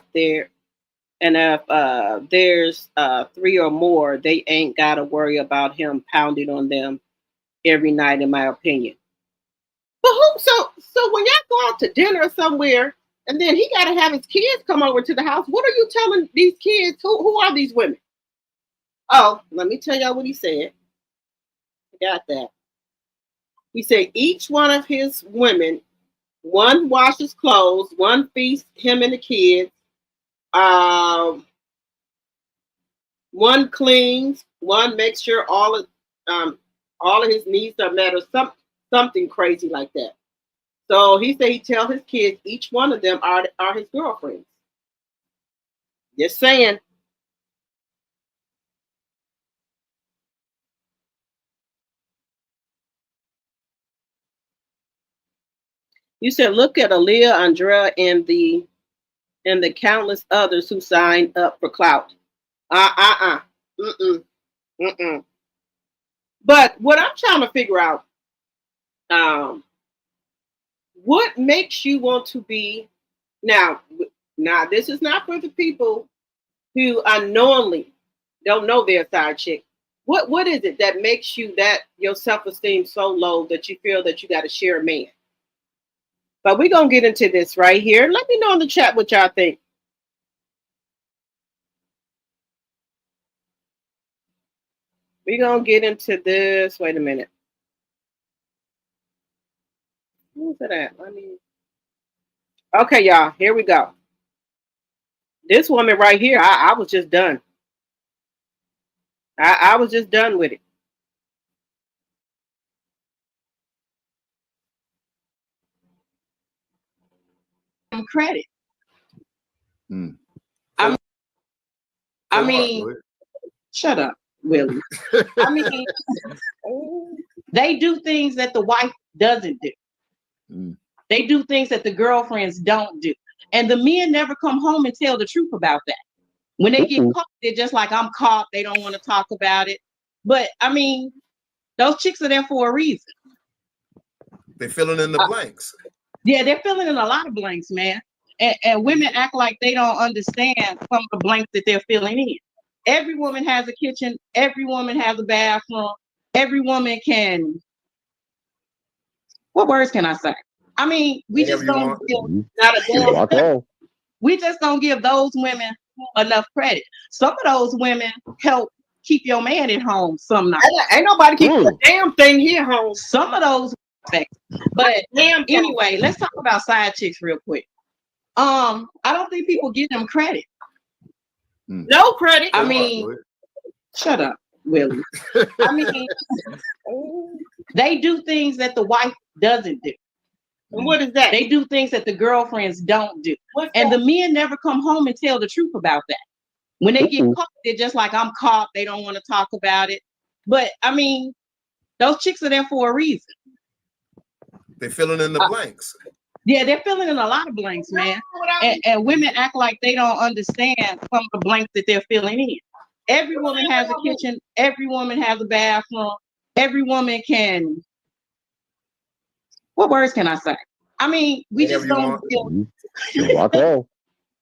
there's 3 or more, they ain't got to worry about him pounding on them every night, in my opinion. But so when y'all go out to dinner somewhere, and then he got to have his kids come over to the house, what are you telling these kids? Who are these women? Oh, let me tell y'all what he said. I got that. He said each one of his women, one washes clothes, one feeds him and the kids, one cleans, one makes sure all of his needs are met, or something crazy like that. So he said he tells his kids each one of them are his girlfriends. Just saying. You said, look at Aaliyah, Andrea, and the countless others who signed up for clout. But what I'm trying to figure out, what makes you want to be now? This is not for the people who unknowingly don't know their side chick. What is it that makes you that your self-esteem so low that you feel that you got to share a man? But we're going to get into this right here. Let me know in the chat what y'all think. We're going to get into this. Wait a minute. Who's it at? Okay, y'all. Here we go. This woman right here, I was just done. I was just done with it. Credit. I mean, shut up, Willie. I mean, they do things that the wife doesn't do. They do things that the girlfriends don't do. And the men never come home and tell the truth about that. When they get caught, they're just like, I'm caught. They don't want to talk about it. But I mean, those chicks are there for a reason. They're filling in the blanks. Yeah, they're filling in a lot of blanks, man. And women act like they don't understand some of the blanks that they're filling in. Every woman has a kitchen. Every woman has a bathroom. every woman can, what words can I say? I mean, we just don't give, not a damn, we just don't give those women enough credit. Some of those women help keep your man at home some nights. Ain't nobody keeping a damn thing here home. Some of those, but anyway, let's talk about side chicks real quick. I don't think people give them credit. No credit. I mean, shut up, Willie. I mean, they do things that the wife doesn't do. And what is that? They do things that the girlfriends don't do. And the men never come home and tell the truth about that. When they get caught, they're just like, I'm caught. They don't want to talk about it. But I mean, those chicks are there for a reason. They're filling in the blanks. Yeah, they're filling in a lot of blanks, man. And women act like they don't understand some of the blanks that they're filling in. Every woman has a kitchen. Every woman has a bathroom. Every woman can. What words can I say? I mean, we just don't give,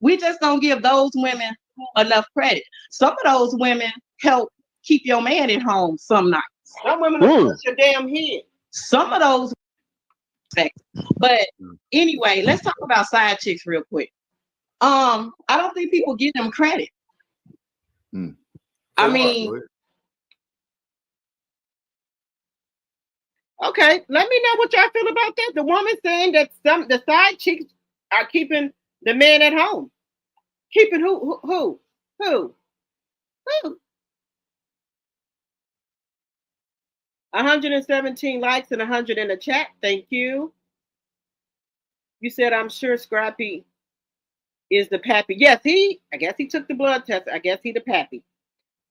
we just don't give those women enough credit. Some of those women help keep your man at home some nights. Some women don't put your damn head. Some of those, but anyway, let's talk about side chicks real quick. I don't think people give them credit. I mean, okay, let me know what y'all feel about that. The woman saying that the side chicks are keeping the man at home. Keeping who? 117 likes and 100 in the chat. Thank you. You said, I'm sure Scrappy is the pappy. Yes, I guess he took the blood test. I guess he the pappy.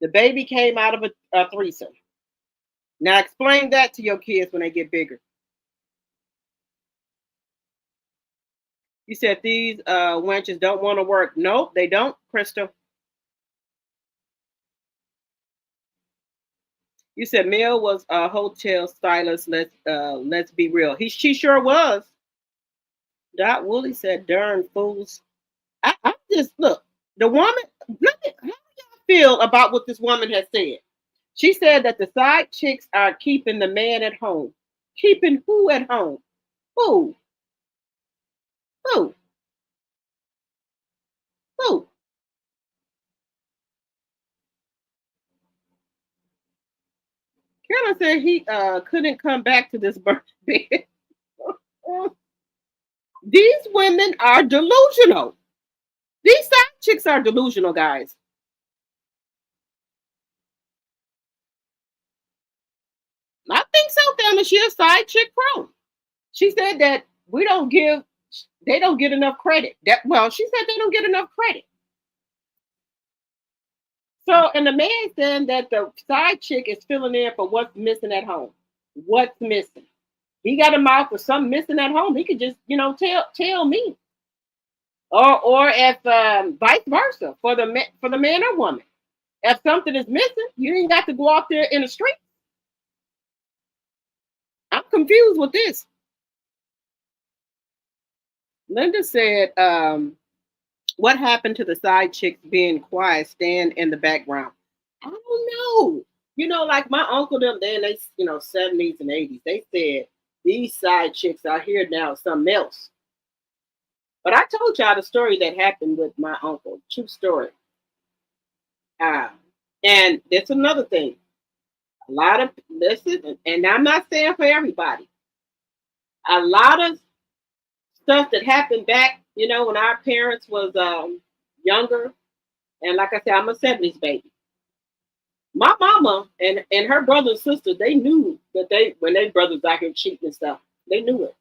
The baby came out of a threesome. Now explain that to your kids when they get bigger. You said these wenches don't want to work. Nope, they don't, Crystal. You said Mel was a hotel stylist. Let's be real. She sure was. Dot Woolley said, darn fools. I just look, the woman, how do y'all feel about what this woman has said? She said that the side chicks are keeping the man at home. Keeping who at home? Who? Carolyn said he couldn't come back to this birthday. These women are delusional. These side chicks are delusional, guys. I think so, Thelma. She's a side chick pro. She said that they don't get enough credit. She said they don't get enough credit. So, and the man said that the side chick is filling in for what's missing at home. What's missing? He got a mouth for something missing at home. He could just, tell me. Or if vice versa for the man or woman. If something is missing, you ain't got to go out there in the street. I'm confused with this. Linda said, what happened to the side chicks being quiet, stand in the background? I don't know. Like my uncle, they 70s and 80s, they said these side chicks out here now something else. But I told y'all the story that happened with my uncle. True story. And that's another thing. A lot of listen, and I'm not saying for everybody. A lot of stuff that happened back, when our parents was younger, and like I said, I'm a 70s baby. My mama and her brother and sister, they knew that when their brothers out here cheating and stuff, they knew it.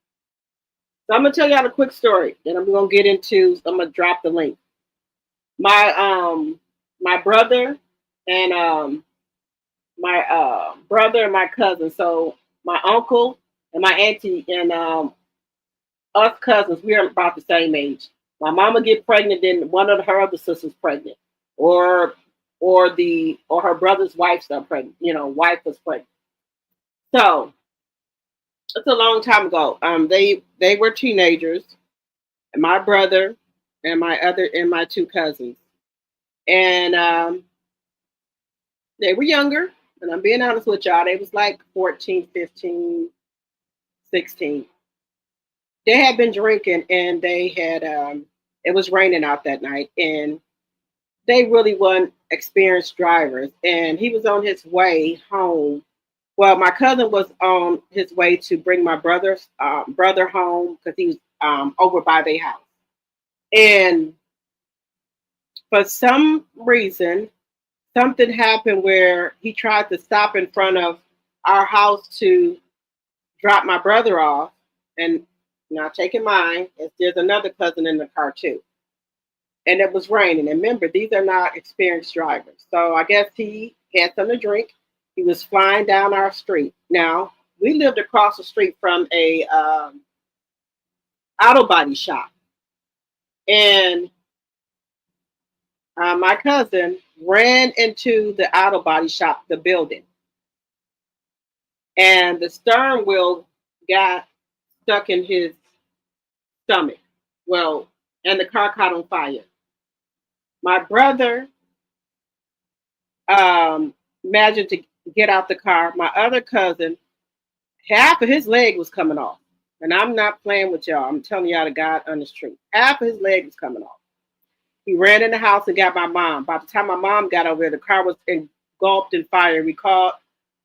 So I'm gonna tell y'all a quick story. Then I'm gonna get into. I'm gonna drop the link. My brother and my brother and my cousin. So my uncle and my auntie and us cousins, we're about the same age. My mama get pregnant, then one of her other sisters pregnant, or her brother's wife's pregnant. Wife was pregnant. So it's a long time ago. They were teenagers, and my brother and my two cousins, and they were younger. And I'm being honest with y'all, they was like 14, 15, 16. They had been drinking and they had it was raining out that night and they really weren't experienced drivers. And he was on his way home. Well, my cousin was on his way to bring my brother home because he was over by their house. And for some reason, something happened where he tried to stop in front of our house to drop my brother off. And now take in mind, there's another cousin in the car too. And it was raining. And remember, these are not experienced drivers. So I guess he had something to drink. He was flying down our street. Now, we lived across the street from a auto body shop. And my cousin ran into the auto body shop, the building. And the steering wheel got stuck in his stomach. Well, and the car caught on fire. My brother imagined to get out the car. My other cousin, half of his leg was coming off. And I'm not playing with y'all. I'm telling y'all the God honest truth. Half of his leg was coming off. He ran in the house and got my mom. By the time my mom got over there, the car was engulfed in fire. They called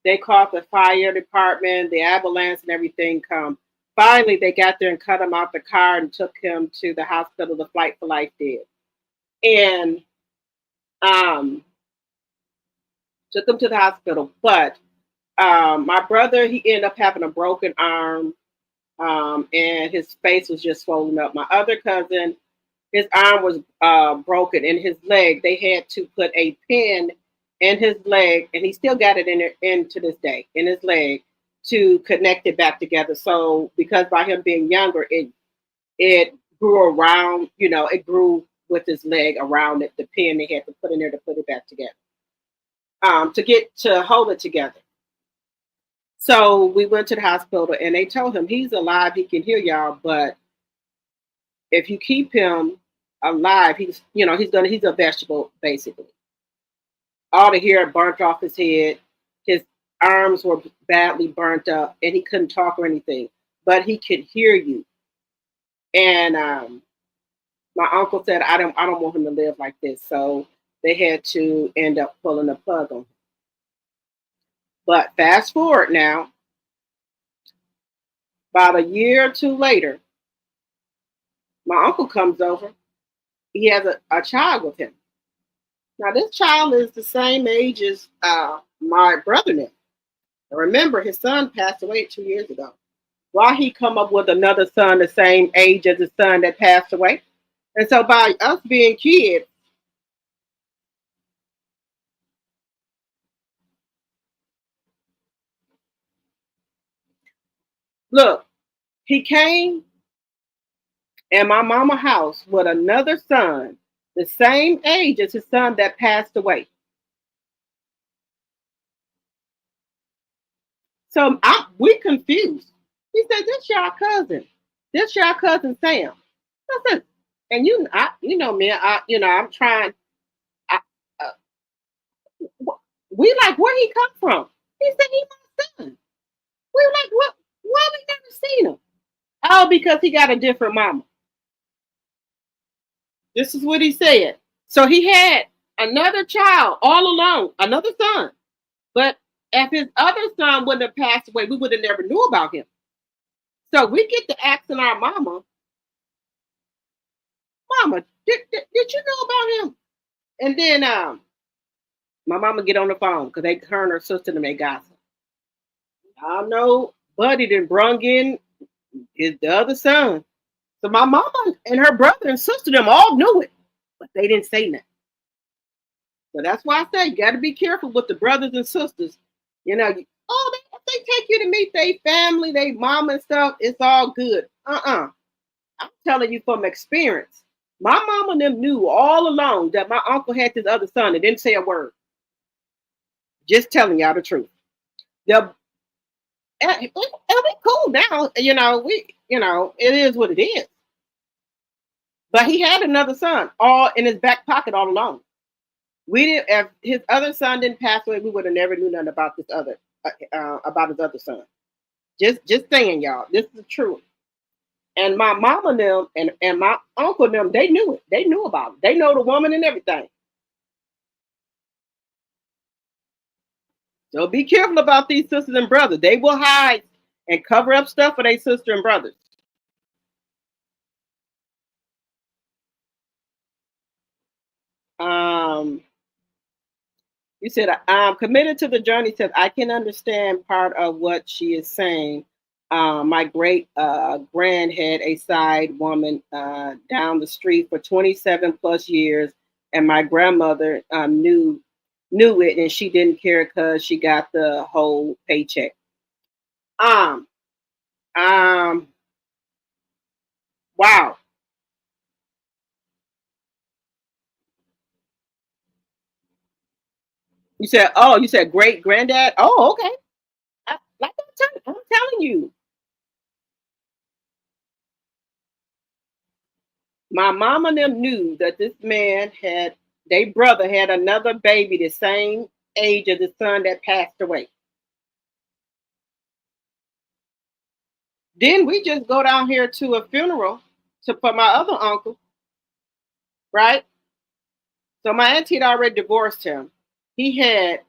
the fire department, the ambulance and everything come. Finally, they got there and cut him out the car and took him to the hospital. The Flight for Life did. And took him to the hospital. But my brother, he ended up having a broken arm and his face was just swollen up. My other cousin, his arm was broken in his leg. They had to put a pin in his leg, and he still got it in to this day, in his leg, to connect it back together. So because by him being younger, it grew around, it grew with his leg around it, the pin they had to put in there to put it back together. To hold it together. So we went to the hospital and they told him he's alive, he can hear y'all, but if you keep him alive, he's a vegetable basically. All the hair burnt off his head, his arms were badly burnt up, and he couldn't talk or anything, but he could hear you. And my uncle said, I don't want him to live like this. So they had to end up pulling the plug on him. But fast forward now, about a year or two later, my uncle comes over. He has a child with him. Now, this child is the same age as my brother now. Remember, his son passed away 2 years ago. Why he come up with another son the same age as the son that passed away? And so by us being kids, look, he came in my mama's house with another son, the same age as his son that passed away. So we confused. He said, "This your cousin. This your cousin Sam." I said, "And you know me. I'm trying. We like, where he come from?" He said, "He my son." We were like, "What? Why we never seen him?" Oh, because he got a different mama. This is what he said. So he had another child all alone, another son. But if his other son wouldn't have passed away, we would have never knew about him. So we get to asking our mama, did you know about him? And then my mama get on the phone because her and her sister and they gossip. I know Buddy done brung in the other son. So my mama and her brother and sister, them all knew it, but they didn't say nothing. So that's why I say you got to be careful with the brothers and sisters. They take you to meet their family, their mama and stuff, it's all good. I'm telling you from experience. My mama and them knew all along that my uncle had this other son and didn't say a word. Just telling y'all the truth. It'll be cool now. It is what it is. But he had another son all in his back pocket all along. We didn't. If his other son didn't pass away, we would have never knew nothing about this other about his other son. Just saying, y'all. This is the truth. And my mama and them and my uncle and them, they knew it. They knew about it. They know the woman and everything. So be careful about these sisters and brothers. They will hide and cover up stuff for their sister and brothers. You said, I'm committed to the journey. Said, I can understand part of what she is saying. My great grand had a side woman down the street for 27 plus years, and my grandmother knew it, and she didn't care because she got the whole paycheck. Wow. You said great granddad. Oh, okay. Like I'm telling you, my mom and them knew that this man had, their brother had another baby the same age as the son that passed away. Then we just go down here to a funeral for my other uncle, right? So my auntie had already divorced him. She had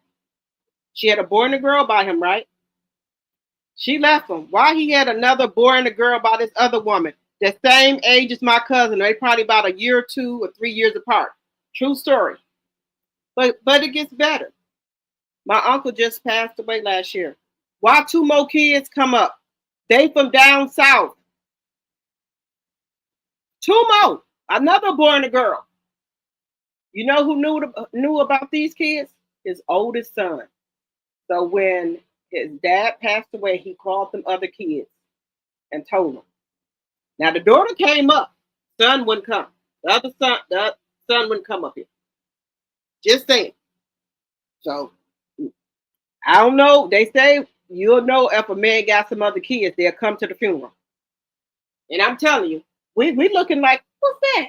a boy and a girl by him, right? She left him. Why he had another boy and a girl by this other woman, the same age as my cousin. They probably about a year or 2 or 3 years apart. True story. But it gets better. My uncle just passed away last year. Why 2 more kids come up? They from down south. 2 more. Another boy and a girl. You know who knew about these kids? His oldest son. So when his dad passed away, he called them other kids and told them. Now the daughter came up, son wouldn't come. The son wouldn't come up here. Just saying. So I don't know. They say you'll know if a man got some other kids, they'll come to the funeral. And I'm telling you, we looking like, what's that?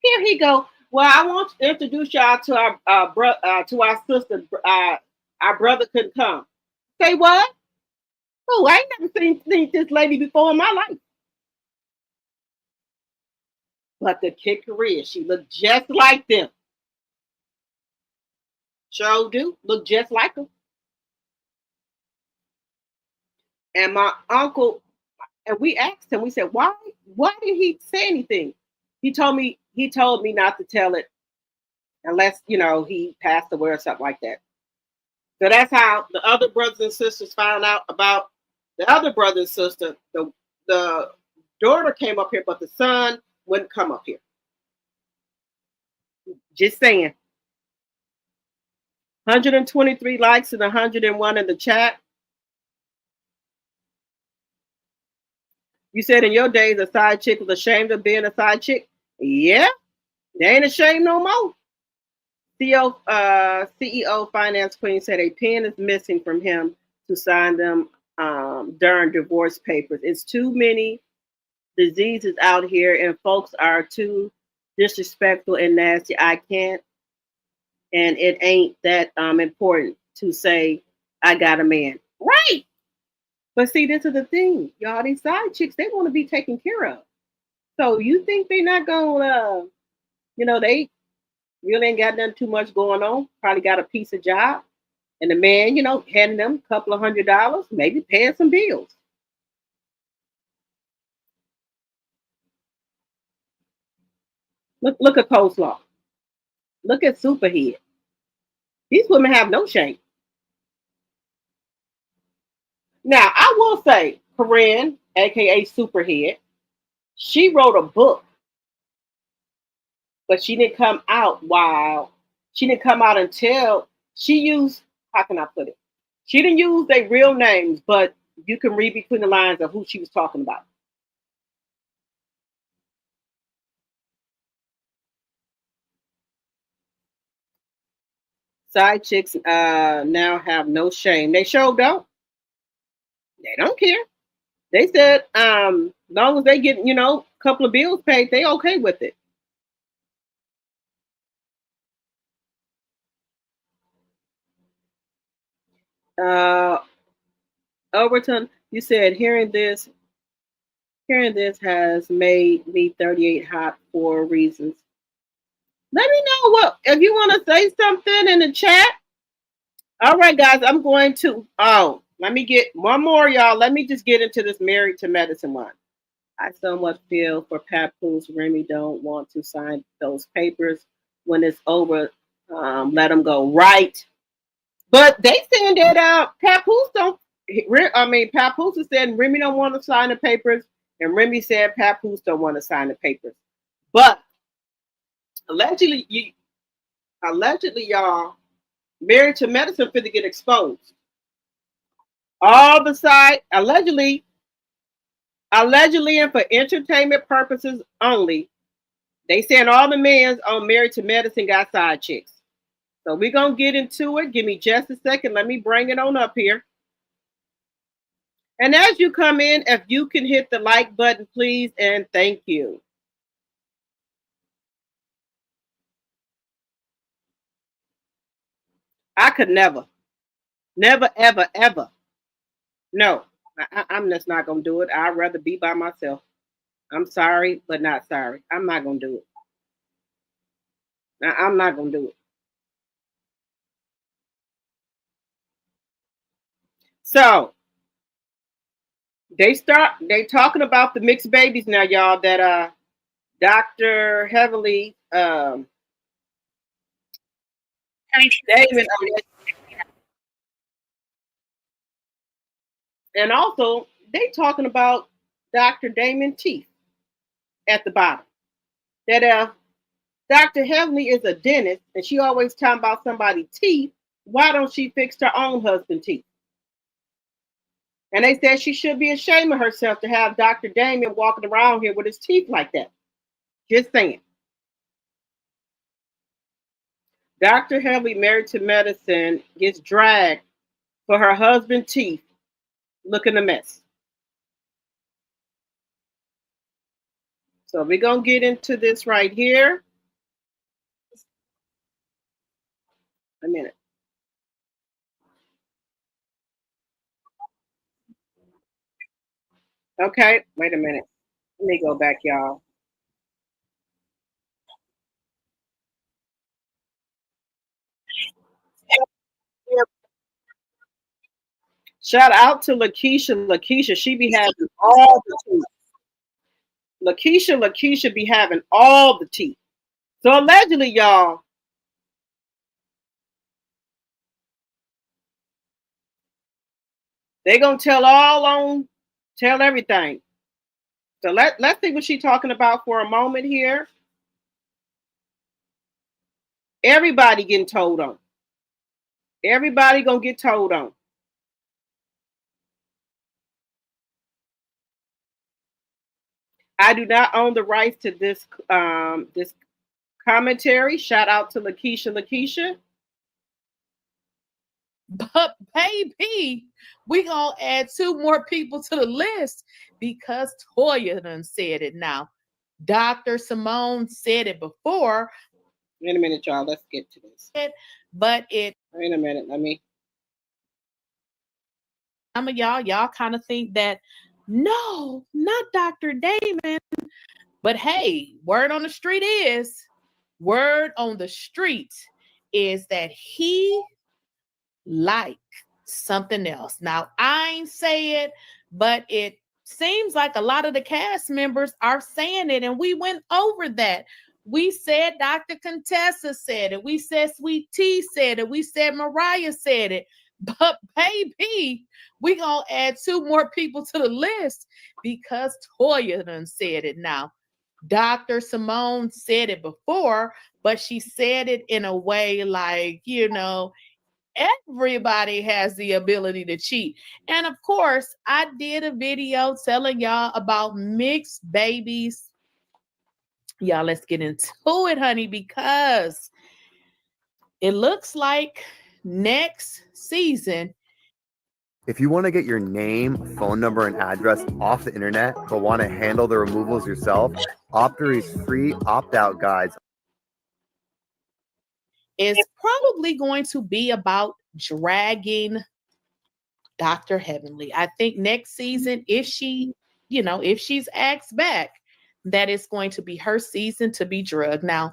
Here he go. Well, I want to introduce y'all to our sister. Our brother couldn't come. Say what? Oh, I ain't never seen this lady before in my life. But the kicker is, she looked just like them. Sure do. Look just like them. And my uncle, and we asked him, we said, why did he say anything? He told me not to tell it unless, he passed away or something like that. So that's how the other brothers and sisters found out about the other brother and sister. The daughter came up here, but the son wouldn't come up here. Just saying. 123 likes and 101 in the chat. You said in your days a side chick was ashamed of being a side chick. Yeah, they ain't ashamed no more. CEO Finance Queen said a pen is missing from him to sign them during divorce papers. It's too many diseases out here and folks are too disrespectful and nasty. I can't, and it ain't that important to say I got a man. Right. But see, this is the thing. Y'all, these side chicks, they want to be taken care of. So you think they're not gonna, they really ain't got nothing too much going on. Probably got a piece of job. And the man, handing them a couple of $100, maybe paying some bills. Look at Coleslaw. Look at Superhead. These women have no shame. Now, I will say, Corinne, aka Superhead, she wrote a book, but she didn't come out until she used, how can I put it? She didn't use their real names, but you can read between the lines of who she was talking about. Side chicks now have no shame. They sure don't. They don't care. They said, long as they get, a couple of bills paid, they okay with it. Overton, you said hearing this has made me 38 hot for reasons. Let me know what if you want to say something in the chat. All right, guys, I'm going to. Oh, let me get one more, y'all. Let me just get into this Married to Medicine one. I somewhat feel for Papoose. Remy don't want to sign those papers when it's over. Let them go. Right. But they saying that Papoose don't. Papoose is saying Remy don't want to sign the papers, and Remy said Papoose don't want to sign the papers. But allegedly, y'all, Married to Medicine finna get exposed. All the side allegedly, and for entertainment purposes only. They saying all the men on Married to Medicine got side chicks. So we're gonna get into it. Give me just a second. Let me bring it on up here. And as you come in, if you can hit the like button, please, and thank you. I could never, ever, ever. No, I'm just not gonna do it. I'd rather be by myself. I'm sorry, but not sorry. I'm not gonna do it. I'm not gonna do it. So they talking about the mixed babies now, y'all. That Dr. Heavily David, and also they talking about Dr. Damon Teeth at the bottom. That Dr. Heavenly is a dentist, and she always talking about somebody's teeth. Why don't she fix her own husband's teeth? And they said she should be ashamed of herself to have Dr. Damon walking around here with his teeth like that. Just saying. Dr. Heavily, Married to Medicine, gets dragged for her husband's teeth. Looking a mess. So we're going to get into this right here. A minute. Okay, wait a minute. Let me go back, y'all. Shout out to Lakeisha. Lakeisha, she be having all the teeth. Lakeisha be having all the teeth. So allegedly, y'all, they gonna tell everything. So let's see what she's talking about for a moment here. Everybody getting told on. Everybody gonna get told on. I do not own the rights to this this commentary. Shout out to Lakeisha. But baby, we gonna add 2 more people to the list because Toya done said it now. Dr. Simone said it before. Wait a minute, y'all. Let's get to this. But it. Wait a minute. Let me. Some of y'all kind of think that no, not Dr. Damon. But hey, word on the street is that he like something else. Now, I ain't say it, but it seems like a lot of the cast members are saying it, and we went over that. We said Dr. Contessa said it. We said Sweet Tea said it. We said Mariah said it. But baby, we gonna add 2 more people to the list because Toya done said it now. Dr. Simone said it before, but she said it in a way like, everybody has the ability to cheat. And of course, I did a video telling y'all about mixed babies. Y'all, let's get into it, honey, because it looks like next season. If you want to get your name, phone number, and address off the internet, but want to handle the removals yourself, Optory's free opt-out guides is probably going to be about dragging Dr. Heavenly. I think next season, if she, if she's asked back, that it's going to be her season to be drugged. Now,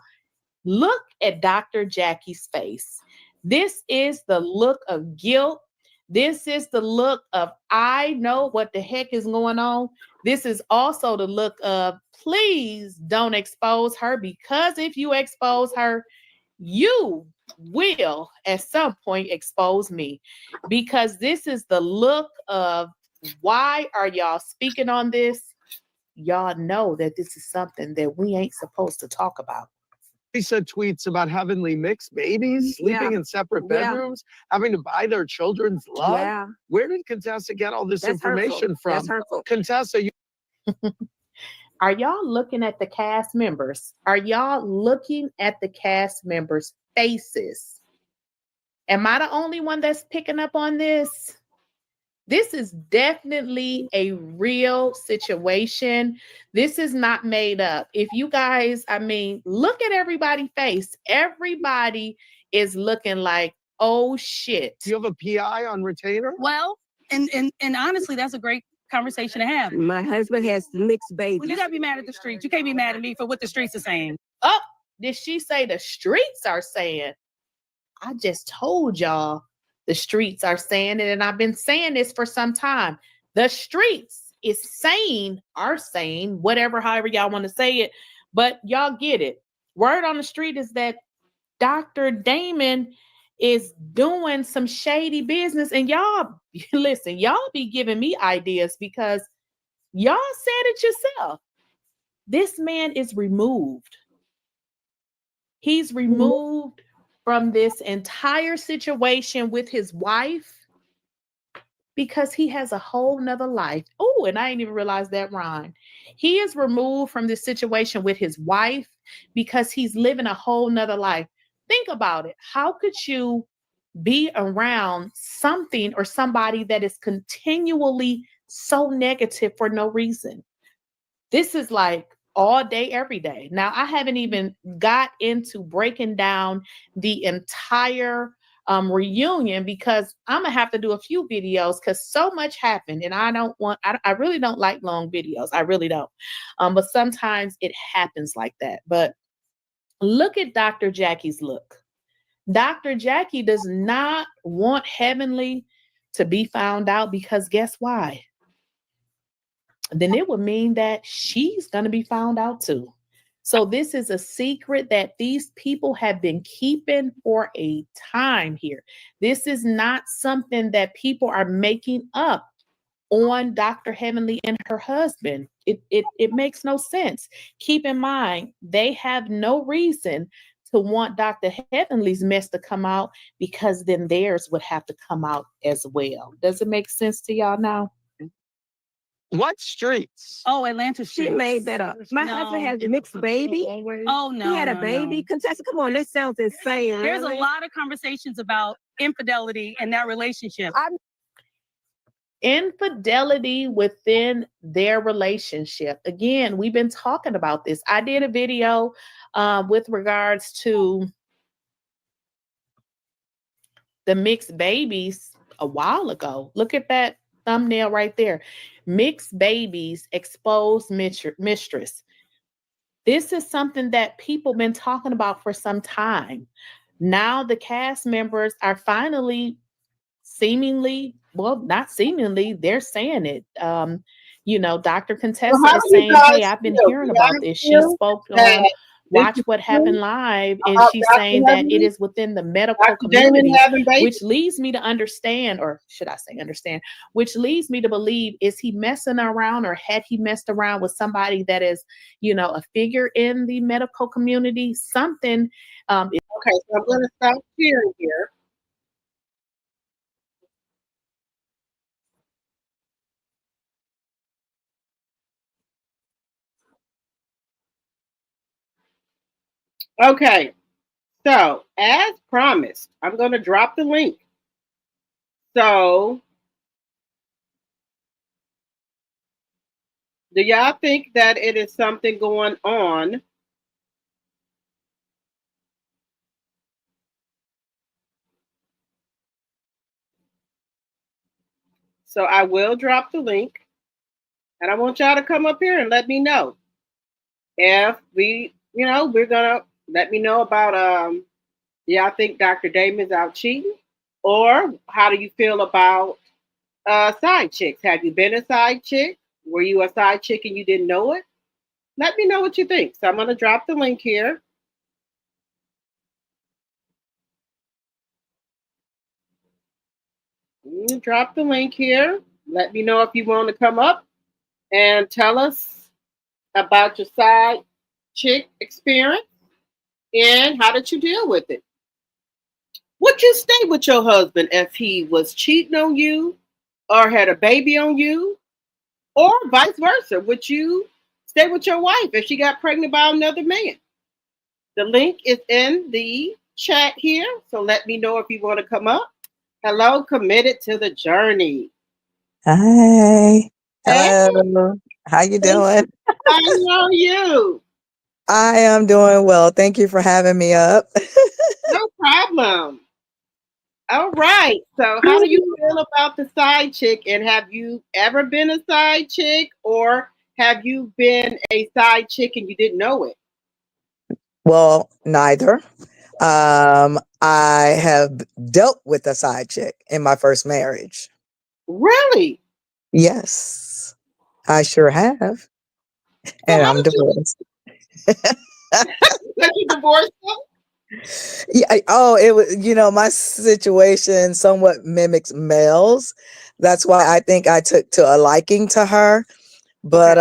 look at Dr. Jackie's face. This is the look of guilt. This is the look of, I know what the heck is going on. This is also the look of, please don't expose her, because if you expose her, you will at some point expose me, because this is the look of, why are y'all speaking on this? Y'all know that this is something that we ain't supposed to talk about. Lisa tweets about Heavenly mixed babies, sleeping in separate bedrooms, having to buy their children's love. Yeah. Where did Contessa get all this That's information hurtful. from? That's hurtful. Contessa, you Are y'all looking at the cast members? Are y'all looking at the cast members' faces? Am I the only one that's picking up on this? This is definitely a real situation. This is not made up. If you guys, look at everybody's face. Everybody is looking like, oh shit. Do you have a PI on retainer? Well, and honestly, that's a great conversation to have. My husband has mixed babies. Well, you gotta be mad at the streets. You can't be mad at me for what the streets are saying. Oh, did she say the streets are saying? I just told y'all the streets are saying it, and I've been saying this for some time. The streets are saying, whatever, however y'all want to say it, but y'all get it. Word on the street is that Dr. Damon is doing some shady business, and y'all, listen, y'all be giving me ideas because y'all said it yourself. This man is removed. He's removed from this entire situation with his wife because he has a whole nother life. Oh, and I didn't even realize that rhyme. He is removed from this situation with his wife because he's living a whole nother life. Think about it. How could you be around something or somebody that is continually so negative for no reason? This is like all day, every day. Now, I haven't even got into breaking down the entire reunion because I'm gonna have to do a few videos because so much happened, and I really don't like long videos. I really don't. But sometimes it happens like that. But look at Dr. Jackie's look. Dr. Jackie does not want Heavenly to be found out because guess why? Then it would mean that she's going to be found out too. So this is a secret that these people have been keeping for a time here. This is not something that people are making up on Dr. Heavenly and her husband. It makes no sense. Keep in mind, they have no reason to want Dr. Heavenly's mess to come out because then theirs would have to come out as well. Does it make sense to y'all now? What streets? Oh, Atlanta Street. She made that up. My husband has a mixed baby. Oh, no. He had a baby. No. Contessa, come on, this sounds insane. There's a lot of conversations about infidelity in that relationship. Infidelity within their relationship. Again, we've been talking about this. I did a video with regards to the mixed babies a while ago. Look at that thumbnail right there. Mixed babies expose mistress. This is something that people been talking about for some time. Now the cast members are finally not seemingly, they're saying it. Dr. Contessa is saying, hey, I've been hearing about this. She spoke on Watch What Happened Live, and she's saying that it is within the medical community, which leads me to understand, or should I say understand, which leads me to believe, is he messing around or had he messed around with somebody that is, a figure in the medical community? Something. Okay, so I'm going to stop sharing here. Okay, so as promised, I'm going to drop the link. So, do y'all think that it is something going on So I will drop the link, and I want y'all to come up here and let me know if we're gonna let me know about yeah, I think Dr. Damon's out cheating, or how do you feel about side chicks? Have you been a side chick? Were you a side chick and you didn't know it? Let me know what you think. So I'm gonna drop the link here. Drop the link here. Let me know if you want to come up and tell us about your side chick experience and how did you deal with it. Would you stay with your husband if he was cheating on you or had a baby on you, or vice versa? Would you stay with your wife if she got pregnant by another man? The link is in the chat here, so let me know if you want to come up. Hello, committed to the journey. Hi. Hey, Hello. How you doing? how are you? I am doing well. Thank you for having me up. No problem. All right. So, how do you feel about the side chick? And have you ever been a side chick, or have you been a side chick and you didn't know it? Well, neither. I have dealt with a side chick in my first marriage. Really? Yes, I sure have. So And how I'm did you divorced. Did you divorce them? Yeah, it was, my situation somewhat mimics males. That's why I think I took to a liking to her. But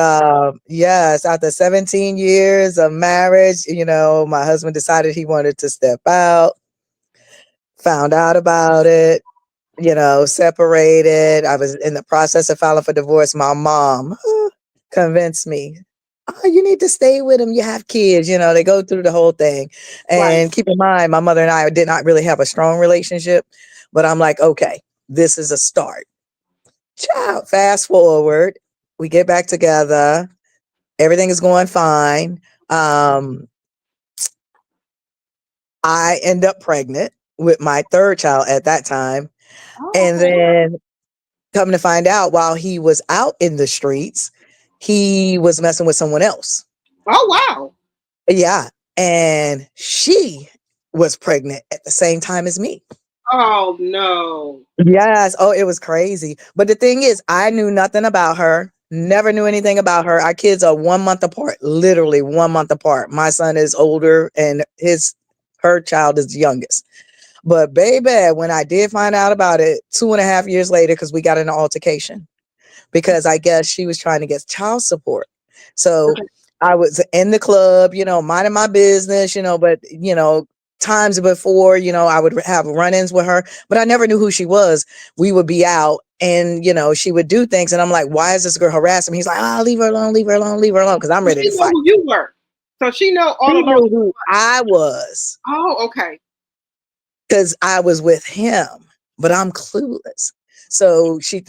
yes, after 17 years of marriage, my husband decided he wanted to step out, found out about it, separated. I was in the process of filing for divorce. My mom convinced me, oh, you need to stay with him. You have kids, they go through the whole thing. Right. And keep in mind, my mother and I did not really have a strong relationship, but I'm like, okay, this is a start. Child, fast forward, we get back together. Everything is going fine. I end up pregnant with my third child at that time. Oh, And okay. then coming to find out, while he was out in the streets, he was messing with someone else. Oh, wow. Yeah. And she was pregnant at the same time as me. Oh, no. Yes. Oh, it was crazy. But the thing is, I knew nothing about her. Never knew anything about her. Our kids are 1 month apart, literally 1 month apart. My son is older and her child is the youngest. But baby, when I did find out about it 2.5 years later, because we got in an altercation, because I guess she was trying to get child support. So Okay. I was in the club, minding my business, but times before, I would have run-ins with her, but I never knew who she was. We would be out and, she would do things. And I'm like, why is this girl harassing me? He's like, oh, leave her alone, leave her alone, leave her alone. Cause I'm ready She to know fight. who you were. So she know all She along. knew who I was. Oh, okay. Cause I was with him, but I'm clueless. So she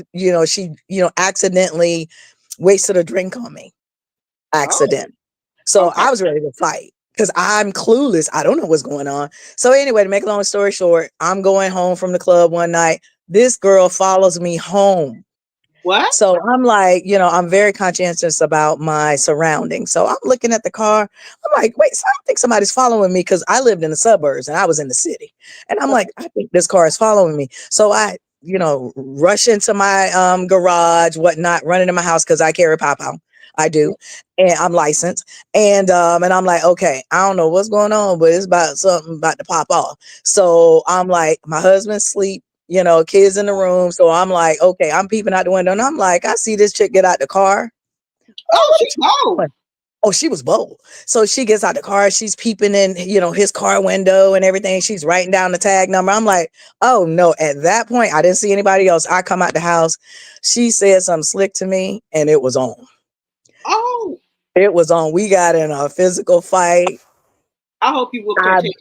accidentally wasted a drink on me. Oh, Accident. So okay. I was ready to fight because I'm clueless. I don't know what's going on. So anyway, to make a long story short, I'm going home from the club one night. This girl follows me home. What? So I'm like, I'm very conscientious about my surroundings. So I'm looking at the car. I'm like, wait, so I think somebody's following me because I lived in the suburbs and I was in the city. And I'm like, I think this car is following me. So I, rush into my garage, whatnot, running to my house because I carry pop-out. I do. And I'm licensed. And I'm like, okay, I don't know what's going on, but it's about something about to pop off. So I'm like, my husband's asleep, kids in the room. So I'm like, okay, I'm peeping out the window and I'm like, I see this chick get out the car. Oh, she's bold. Oh, she was bold. So she gets out the car. She's peeping in, his car window and everything. She's writing down the tag number. I'm like, oh no. At that point, I didn't see anybody else. I come out the house. She said something slick to me and it was on. Oh. It was on. We got in a physical fight. I hope you will continue.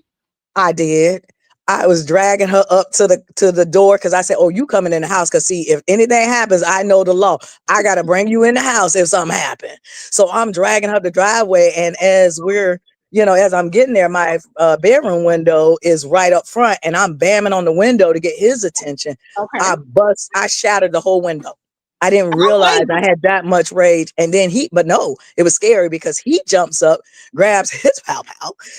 I did. I was dragging her up to the door because I said, oh, you coming in the house. Because see, if anything happens, I know the law. I got to bring you in the house if something happened. So I'm dragging her up the driveway. And as we're, as I'm getting there, my bedroom window is right up front, and I'm bamming on the window to get his attention. Okay. I shattered the whole window. I didn't realize I had that much rage. And then but no, it was scary because he jumps up, grabs his pow,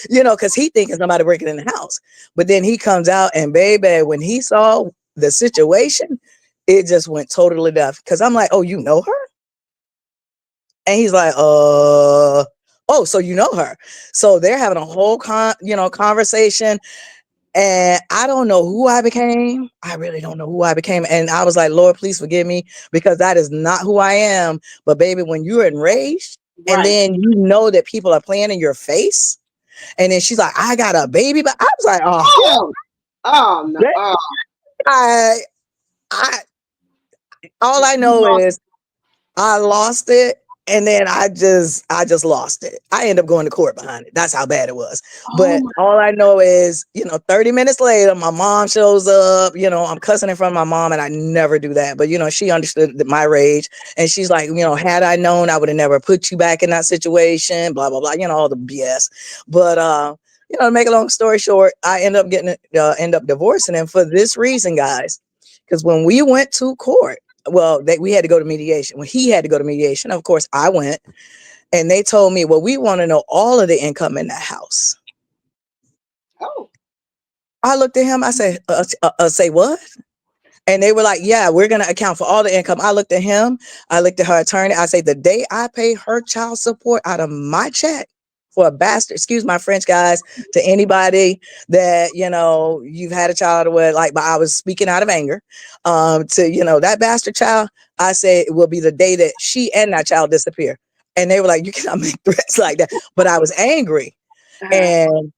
because he thinking somebody breaking in the house. But then he comes out, and baby, when he saw the situation, it just went totally deaf. Because I'm like, oh, you know her? And he's like, oh, so you know her. So they're having a whole conversation. And I don't know who I became. I really don't know who I became. And I was like, Lord, please forgive me, because that is not who I am. But baby, when you're enraged, and then you know that people are playing in your face, and then she's like, I got a baby. But I was like, no. All I know is I lost it. And then I just lost it. I ended up going to court behind it. That's how bad it was. But all I know is, 30 minutes later, my mom shows up, I'm cussing in front of my mom, and I never do that. But, she understood my rage, and she's like, had I known, I would have never put you back in that situation, blah, blah, blah, all the BS. But, to make a long story short, I end up divorcing him for this reason, guys, because when we went to court, we had to go to mediation. When he had to go to mediation, of course, I went, and they told me, well, we want to know all of the income in that house. Oh. I looked at him. I said, say what? And they were like, yeah, we're going to account for all the income. I looked at him. I looked at her attorney. I say, the day I pay her child support out of my check for a bastard, excuse my French, guys, to anybody that, you've had a child with, but I was speaking out of anger, to, that bastard child, I say it will be the day that she and that child disappear. And they were like, you cannot make threats like that. But I was angry. And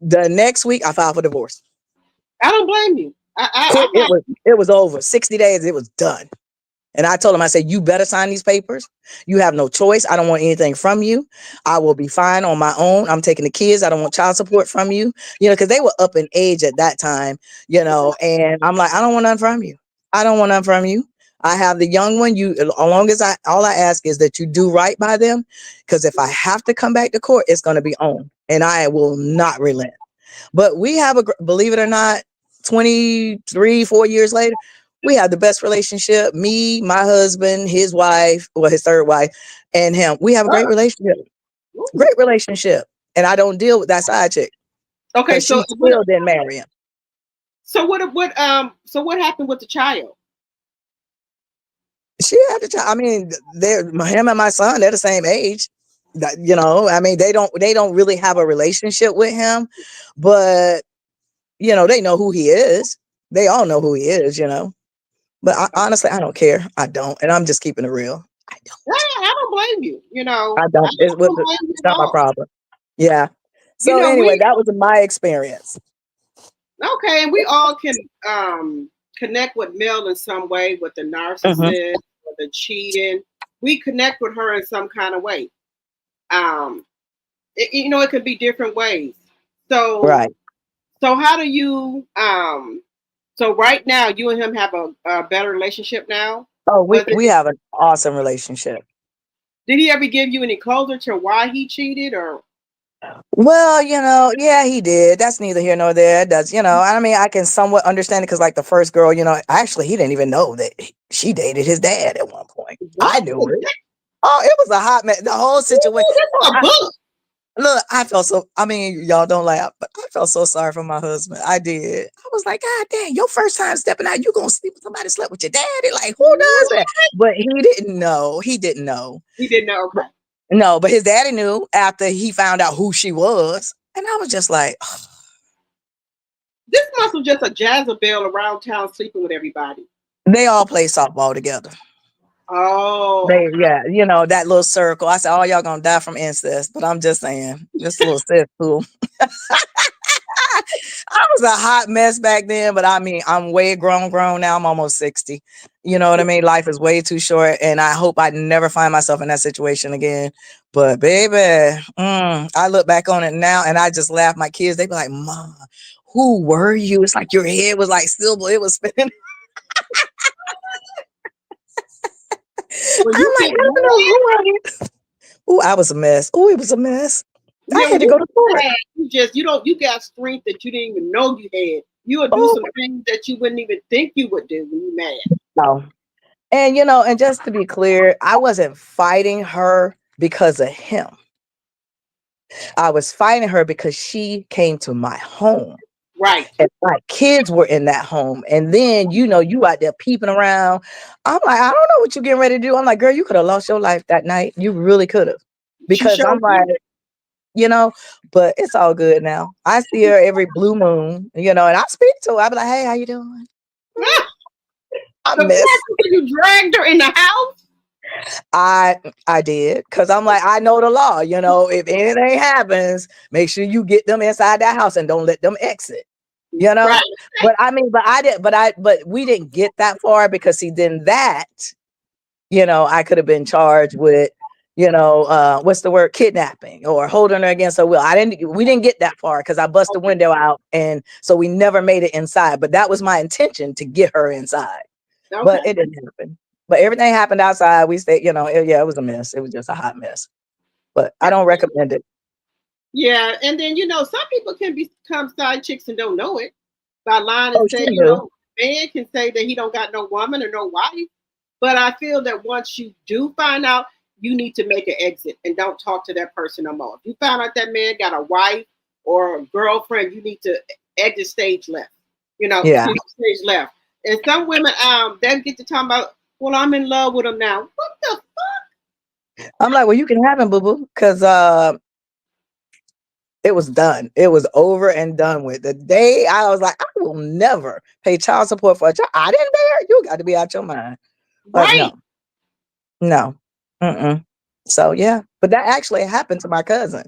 the next week I filed for divorce. I don't blame you. It was over 60 days. It was done. And I told him, I said, you better sign these papers. You have no choice. I don't want anything from you. I will be fine on my own. I'm taking the kids. I don't want child support from you, because they were up in age at that time, and I'm like, I don't want nothing from you. I don't want nothing from you. I have the young one. All I ask is that you do right by them. Because if I have to come back to court, it's going to be on, and I will not relent. But we have believe it or not, 4 years later, we have the best relationship. Me, my husband, his wife, his third wife, and him. We have a great relationship. Great relationship. And I don't deal with that side chick. Okay, so she still didn't marry him. So what happened with the child? She had the child. I mean, him and my son, they're the same age. I mean, they don't really have a relationship with him, but they know who he is. They all know who he is, But honestly, I don't care. I don't. And I'm just keeping it real. I don't. I don't blame you. I don't. It's not my problem. Yeah. So anyway, that was my experience. Okay. And we all can connect with Mel in some way, with the narcissist or the cheating. We connect with her in some kind of way. It could be different ways. So, right. So how do you, so right now you and him have a better relationship now? Oh, we have an awesome relationship. Did he ever give you any closure to why he cheated or? Well, yeah, he did. That's neither here nor there. That's, I mean, I can somewhat understand it because like the first girl, actually he didn't even know that she dated his dad at one point. What? I knew it. Oh, it was a hot mess. The whole situation. Look, y'all don't laugh, but I felt so sorry for my husband. I did. I was like, God damn, your first time stepping out, you gonna sleep with somebody slept with your daddy? Like, who does that? But he didn't know. He didn't know. Okay. No, but his daddy knew after he found out who she was. And I was just like, oh. This must have just a Jezebel around town sleeping with everybody. They all play softball together. Oh, that little circle. I said, "Oh, y'all gonna die from incest," but I'm just saying, just a little cesspool. I was a hot mess back then, but I mean, I'm way grown now. I'm almost 60. You know what I mean? Life is way too short, and I hope I never find myself in that situation again. But baby, I look back on it now, and I just laugh. My kids, they be like, "Mom, who were you?" It's like your head was like still, it was spinning. I'm like, I don't know who I am. Oh, I was a mess. Oh, it was a mess. I had to go to court. You got strength that you didn't even know you had. You would do some things that you wouldn't even think you would do when you mad. No. And and just to be clear, I wasn't fighting her because of him. I was fighting her because she came to my home. Right. And my kids were in that home. And then, you out there peeping around. I'm like, I don't know what you're getting ready to do. I'm like, girl, you could have lost your life that night. You really could have. Because I'm like, but it's all good now. I see her every blue moon, and I speak to her. I be like, hey, how you doing? I miss. You dragged her in the house? I did, because I'm like, I know the law. If anything happens, make sure you get them inside that house and don't let them exit. Right. But I mean, but we didn't get that far, because then that, I could have been charged with, what's the word, kidnapping or holding her against her will. We didn't get that far, because I bust the window out, and so we never made it inside. But that was my intention, to get her inside. Okay. But it didn't happen. But everything happened outside. We stayed, it was a mess. It was just a hot mess. But I don't recommend it. Yeah, and then some people can become side chicks and don't know it. By lying and say, man can say that he don't got no woman or no wife. But I feel that once you do find out, you need to make an exit and don't talk to that person no more. If you found out that man got a wife or a girlfriend, you need to exit stage left. Stage left. And some women, they get to talk about, well, I'm in love with him now. What the fuck? I'm like, well, you can have him, boo-boo, because it was done. It was over and done with. The day I was like, I will never pay child support for a child I didn't bear. You got to be out your mind. Right. No. So, yeah. But that actually happened to my cousin,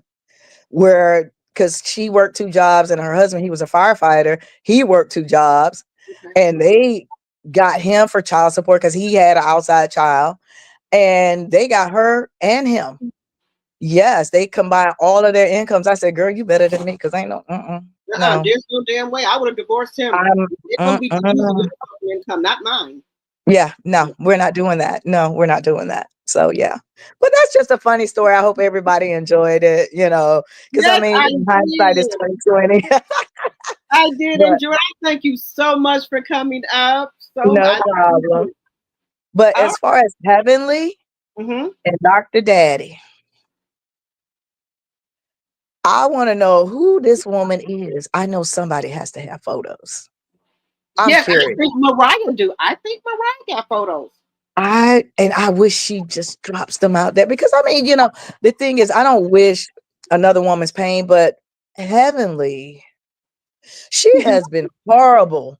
because she worked 2 jobs, and her husband, he was a firefighter. He worked 2 jobs, and they got him for child support because he had an outside child, and they got her and him. Yes, they combined all of their incomes. I said, girl, you better than me, because ain't no, no. There's no damn way. I would have divorced him. It's going to be your income, not mine. Yeah, no, we're not doing that. No, we're not doing that. So, yeah. But that's just a funny story. I hope everybody enjoyed it, because hindsight is 2020. I did enjoy it. Thank you so much for coming up. No problem. But as far as Heavenly and Dr. Daddy, I want to know who this woman is. I know somebody has to have photos. Yes, I think Mariah do. I think Mariah got photos. I wish she just drops them out there, because the thing is, I don't wish another woman's pain, but Heavenly, she has been horrible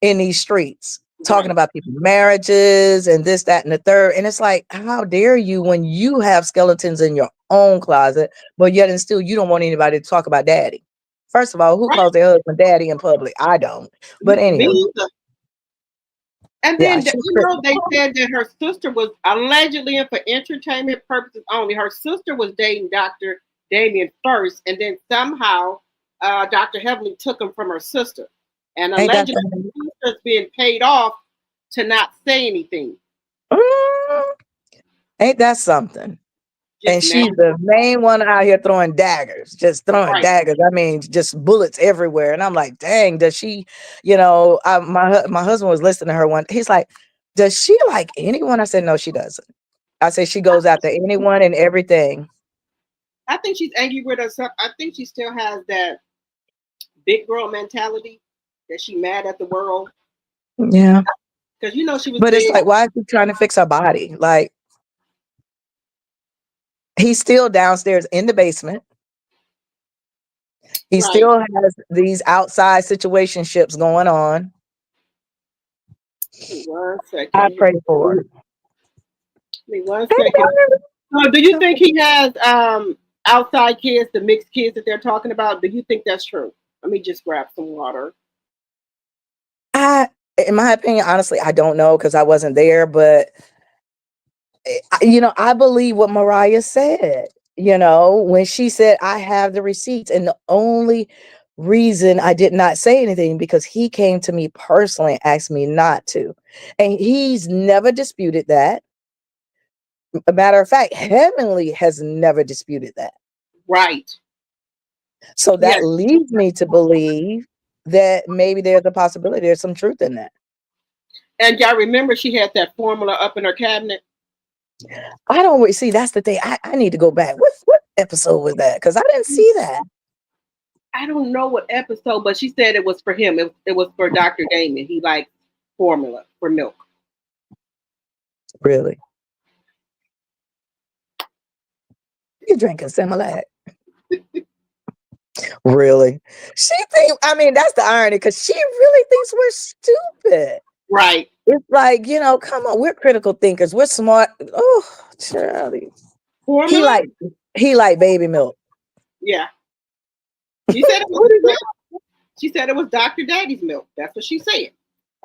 in these streets, talking about people's marriages and this, that, and the third. And it's like, how dare you, when you have skeletons in your own closet, but yet and still you don't want anybody to talk about daddy. First of all, who calls their husband daddy in public? I don't. But anyway. And then, they said that her sister was allegedly, and for entertainment purposes only, her sister was dating Dr. Damien first, and then somehow Dr. Heavenly took him from her sister. And allegedly, her sister's being paid off to not say anything. Ain't that something? And she's the main one out here throwing daggers, just throwing daggers. I mean, just bullets everywhere. And I'm like, dang, does she, my husband was listening to her one. He's like, does she like anyone? I said, no, she doesn't. I said, she goes after anyone and everything. I think she's angry with herself. I think she still has that big girl mentality, that she mad at the world. Yeah. Because, she was But it's like, why is she trying to fix her body? Like, he's still downstairs in the basement. He still has these outside situationships going on. 1 second. I pray for her. 1 second. So do you think he has outside kids, the mixed kids that they're talking about? Do you think that's true? Let me just grab some water. In my opinion, honestly, I don't know, because I wasn't there, but I believe what Mariah said, when she said, I have the receipts. And the only reason I did not say anything, because he came to me personally and asked me not to. And he's never disputed that. A matter of fact, Heavenly has never disputed that. Right. So that leads me to believe that maybe there's a possibility, there's some truth in that. And y'all remember she had that formula up in her cabinet? I don't see, that's the thing. I need to go back. What episode was that? Because I didn't see that. I don't know what episode, but she said it was for him. It was for Dr. Damon. He likes formula for milk. Really? You're drinking Similac. Really? I mean, that's the irony, because she really thinks we're stupid. Right. It's like, come on, we're critical thinkers. We're smart. Oh, Charlie. Formula? He like baby milk. Yeah. She said it was She said it was Dr. Daddy's milk. That's what she said.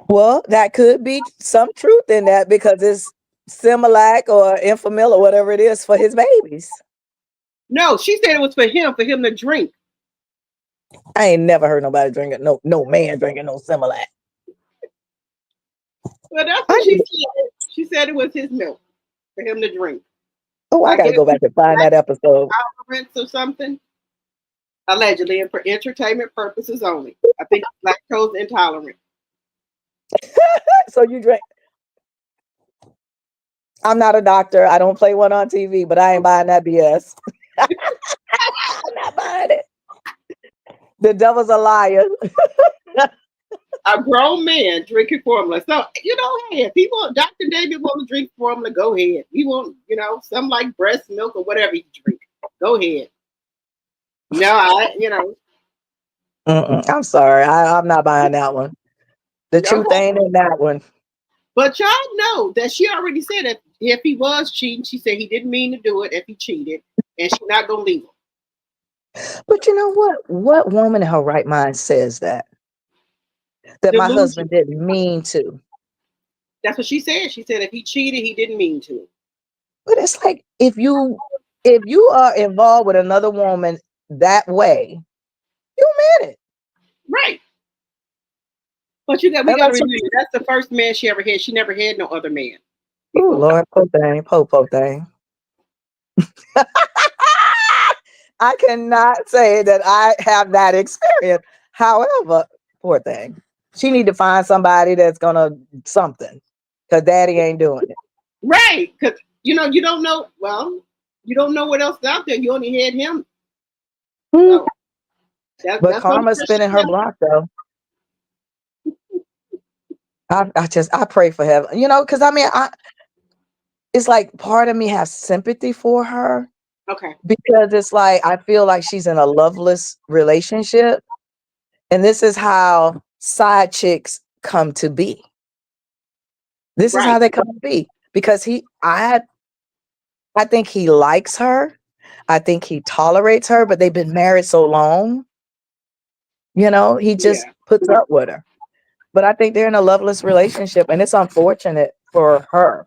Well, that could be some truth in that, because it's Similac or Enfamil or whatever it is for his babies. No, she said it was for him to drink. I ain't never heard nobody drinking, no man drinking no Similac. Well, that's what she said. She said it was his milk for him to drink. Oh, I gotta go back and find that episode. Tolerance or something. Allegedly, and for entertainment purposes only. I think lactose intolerant. So you drink. I'm not a doctor. I don't play one on TV, but I ain't buying that BS. I'm not buying it. The devil's a liar. A grown man drinking formula. So, hey, if people, Dr. David want to drink formula, go ahead. He want, some like breast milk or whatever you drink. Go ahead. No, I'm sorry. I'm not buying that one. The truth ain't in that one. But y'all know that she already said that if he was cheating, she said he didn't mean to do it if he cheated, and she's not going to leave him. But you know what? What woman in her right mind says that? That my husband didn't mean to. That's what she said. She said if he cheated, he didn't mean to. But it's like, if you are involved with another woman that way, you meant it. Right. But we got to remember, that's the first man she ever had. She never had no other man. Oh, Lord, po thing. I cannot say that I have that experience. However, poor thing. She need to find somebody that's gonna something, because daddy ain't doing it. Right. Because you don't know. Well, you don't know what else is out there. You only had him. So, but karma's spinning her block, though. I pray for heaven, because it's like part of me has sympathy for her. Okay. Because it's like, I feel like she's in a loveless relationship. And this is how side chicks come to be. This is how they come to be. Because I think he likes her. I think he tolerates her, but they've been married so long. He just puts up with her. But I think they're in a loveless relationship, and it's unfortunate for her.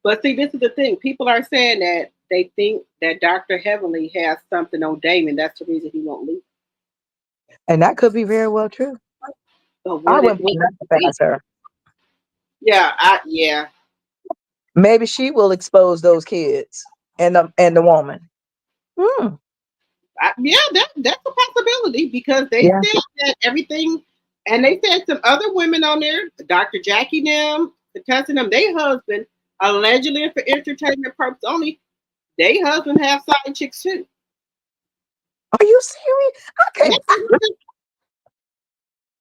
But see, this is the thing. People are saying that they think that Dr. Heavenly has something on Damon. That's the reason he won't leave. And that could be very well true. I wouldn't put that past her. Yeah. Maybe she will expose those kids and the woman. That's a possibility, because they said that everything, and they said some other women on there, Dr. Jackie them, contesting them, they husband, allegedly for entertainment purpose only, they husband have side chicks too. Are you serious? Okay.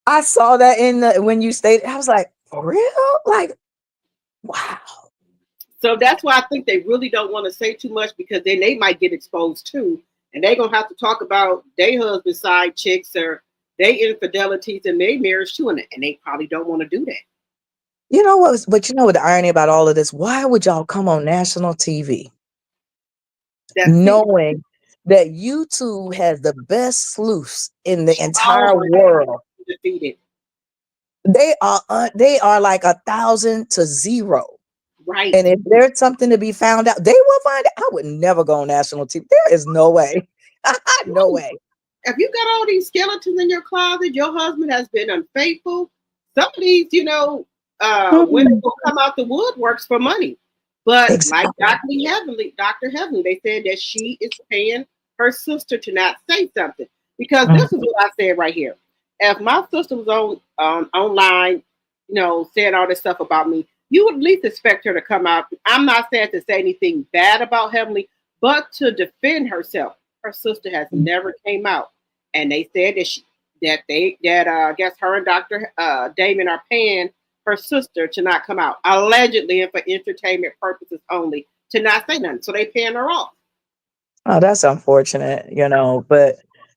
I saw that when you stated, I was like, for real? Like, wow. So that's why I think they really don't want to say too much, because then they might get exposed too. And they're going to have to talk about their husband side chicks or their infidelities and their marriage too. And they probably don't want to do that. You know what? But the irony about all of this, why would y'all come on national TV knowing that YouTube has the best sleuths in the entire world? Defeated. They are like 1,000 to 0. Right. And if there's something to be found out, they will find it. I would never go on national TV. There is no way. No way. If you got all these skeletons in your closet, your husband has been unfaithful. Some of these, women will come out the woodworks for money. But like Dr. Heavenly, they said that she is paying her sister to not say something. Because this is what I said right here. If my sister was on online, saying all this stuff about me, you would at least expect her to come out. I'm not saying to say anything bad about Heavenly, but to defend herself. Her sister has never came out, and they said that I guess her and Dr. Damon are paying her sister to not come out, allegedly, and for entertainment purposes only, to not say nothing. So they paying her off. Oh, that's unfortunate, but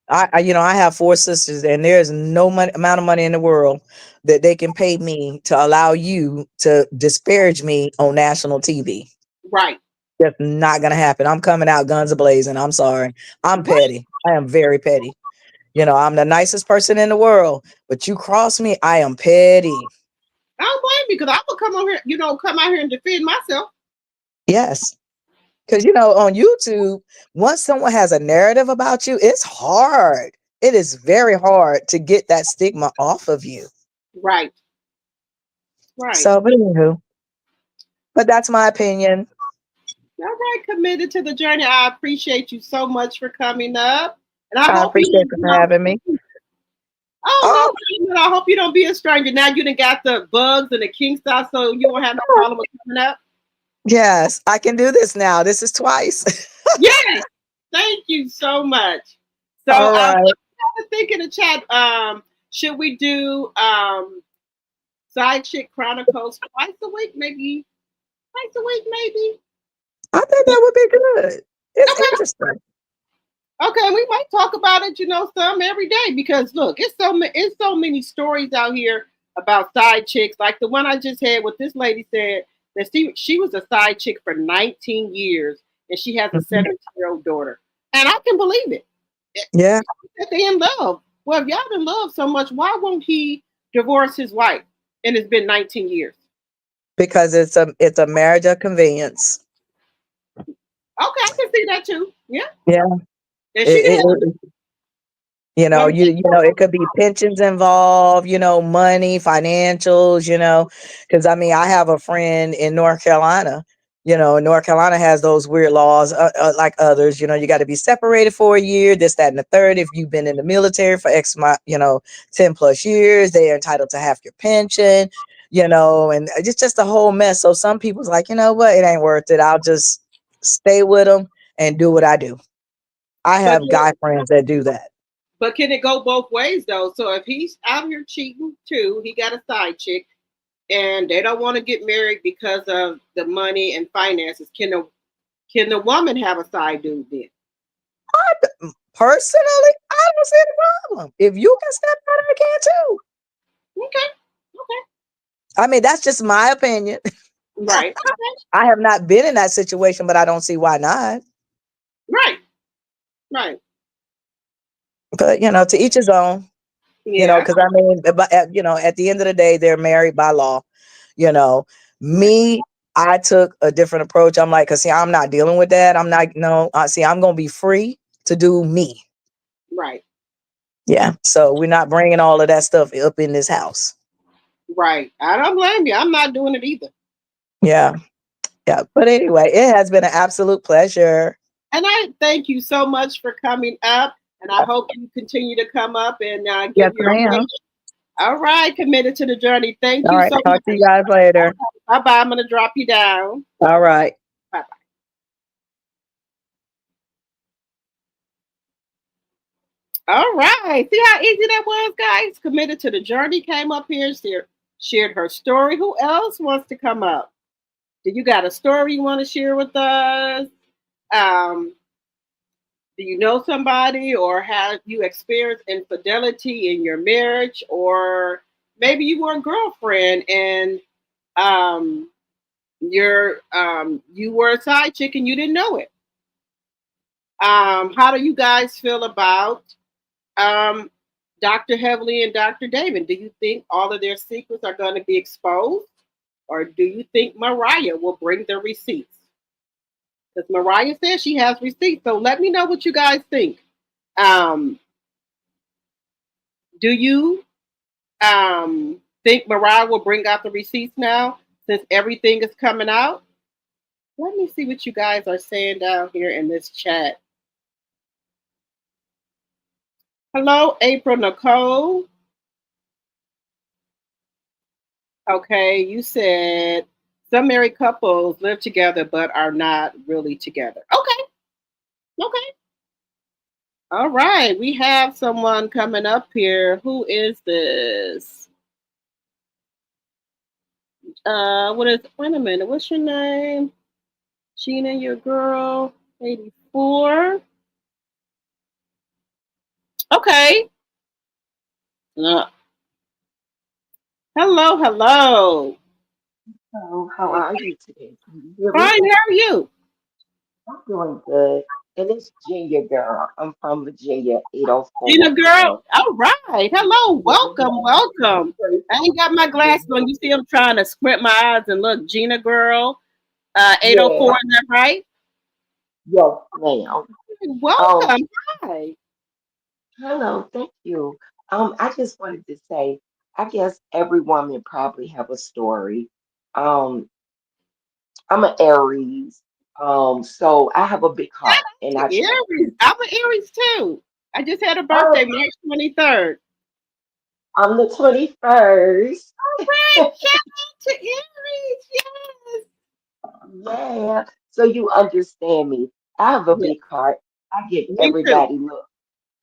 I have 4 sisters, and there's no amount of money in the world that they can pay me to allow you to disparage me on national TV. Right. That's not going to happen. I'm coming out guns a-blazing. I'm sorry. I'm petty. I am very petty. I'm the nicest person in the world, but you cross me, I am petty. I don't blame you, because I would come out here and defend myself. Yes. Because, on YouTube, once someone has a narrative about you, it's hard. It is very hard to get that stigma off of you. Right. Right. So, but that's my opinion. All right, committed to the journey. I appreciate you so much for coming up. And I appreciate you for having me. Oh, no, I hope you don't be a stranger. Now you done got the bugs and the king style, so you don't have no problem with coming up. Yes, I can do this now. This is twice. Yes. Thank you so much. So all right. I think in the chat, should we do Side Chick Chronicles twice a week, maybe? I think that would be good. It's interesting. Okay, we might talk about it, some every day, because look, it's so many stories out here about side chicks. Like the one I just had with this lady said that she was a side chick for 19 years and she has a 17-year-old daughter. And I can believe it. Yeah. They in love. Well, if y'all in love so much, why won't he divorce his wife? And it's been 19 years. Because it's a marriage of convenience. Okay, I can see that too. Yeah. Yeah. And it could be pensions involved, money, financials, because I have a friend in North Carolina. North Carolina has those weird laws like others. You got to be separated for a year, this, that, and the third. If you've been in the military for 10 plus years, they are entitled to half your pension, and it's just a whole mess. So some people's like, you know what, it ain't worth it. I'll just stay with them and do what I do. I have guy friends that do that. But can it go both ways though? So if he's out here cheating too, he got a side chick, and they don't want to get married because of the money and finances. Can the woman have a side dude then? Personally, I don't see the problem. If you can step out, I can too. Okay. That's just my opinion. Right. I have not been in that situation, but I don't see why not. Right. But to each his own. Because at the end of the day, they're married by law. Me, I took a different approach. I'm like, cause see, I'm not dealing with that. I'm not, I'm gonna be free to do me. Right. Yeah. So we're not bringing all of that stuff up in this house. Right. I don't blame you. I'm not doing it either. Yeah. Yeah. But anyway, it has been an absolute pleasure. And I thank you so much for coming up. And I hope you continue to come up and give your opinion. All right, committed to the journey. Thank you so much. Talk to you guys later. Bye-bye. I'm going to drop you down. All right. Bye-bye. All right. See how easy that was, guys? Committed to the journey came up here, shared her story. Who else wants to come up? Do you got a story you want to share with us? Do you know somebody, or have you experienced infidelity in your marriage, or maybe you were a girlfriend and you were a side chick and you didn't know it? How do you guys feel about Dr. Heavenly and Dr. David? Do you think all of their secrets are going to be exposed, or do you think Mariah will bring the receipts? Because Mariah says she has receipts. So let me know what you guys think. Do you think Mariah will bring out the receipts now, since everything is coming out? Let me see what you guys are saying down here in this chat. Hello, April Nicole. Okay, you said some married couples live together but are not really together. Okay, okay. All right, we have someone coming up here. Who is this? What is? Wait a minute. What's your name? Gina, your girl, 84. Okay. Uh, hello, hello. So, how are you today? Can you hear me? Fine. How are you? I'm doing good. And it's Ginger Girl. I'm from Virginia, Gina, 804. girl. So, All right. Hello. yeah, Welcome. Welcome. I ain't got my glasses on. You see, I'm trying to squint my eyes and look. Gina, girl. 804. yeah, Is that right? yes, ma'am. Um, Welcome. Hi. Hello, thank you. I just wanted to say, I guess every woman probably have a story. Um, I'm an Aries. So I have a big heart, and I try. Aries. I'm an Aries too. I just had a birthday, Oh, March 23rd. I'm the 21st. All right. Shout out to Aries. Yes. Yeah. So you understand me. I have a Yeah. big heart. I give Me too. everybody look.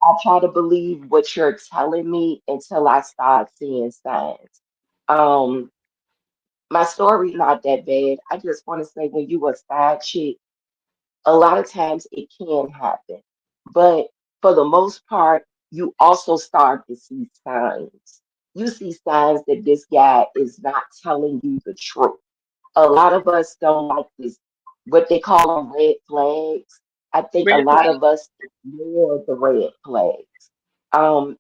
I try to believe what you're telling me until I start seeing signs. Um, my story's not that bad. I just want to say when you a side chick, a lot of times it can happen. But for the most part, you also start to see signs. You see signs that this guy is not telling you the truth. A lot of us don't like this, what they call them red flags. I think a Red lot flag. of us ignore the red flags.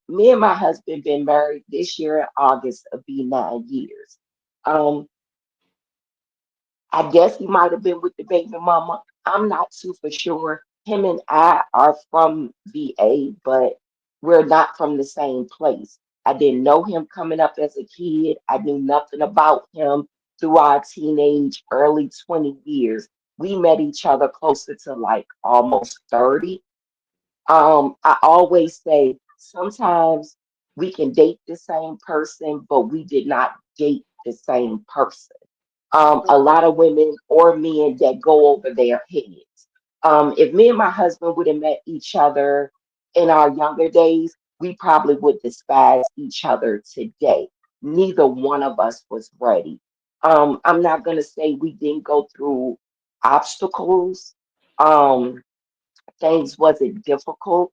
Me and my husband been married this year in August will be 9 years. Um, I guess he might have been with the baby mama. I'm not too for sure. Him and I are from VA, but we're not from the same place. I didn't know him coming up as a kid. I knew nothing about him through our teenage, early 20 years. We met each other closer to like almost 30. I always say sometimes we can date the same person, but we did not date the same person. A lot of women or men that go over their heads. If me and my husband would have met each other in our younger days, we probably would despise each other today. Neither one of us was ready. I'm not going to say we didn't go through obstacles. Um, things wasn't difficult,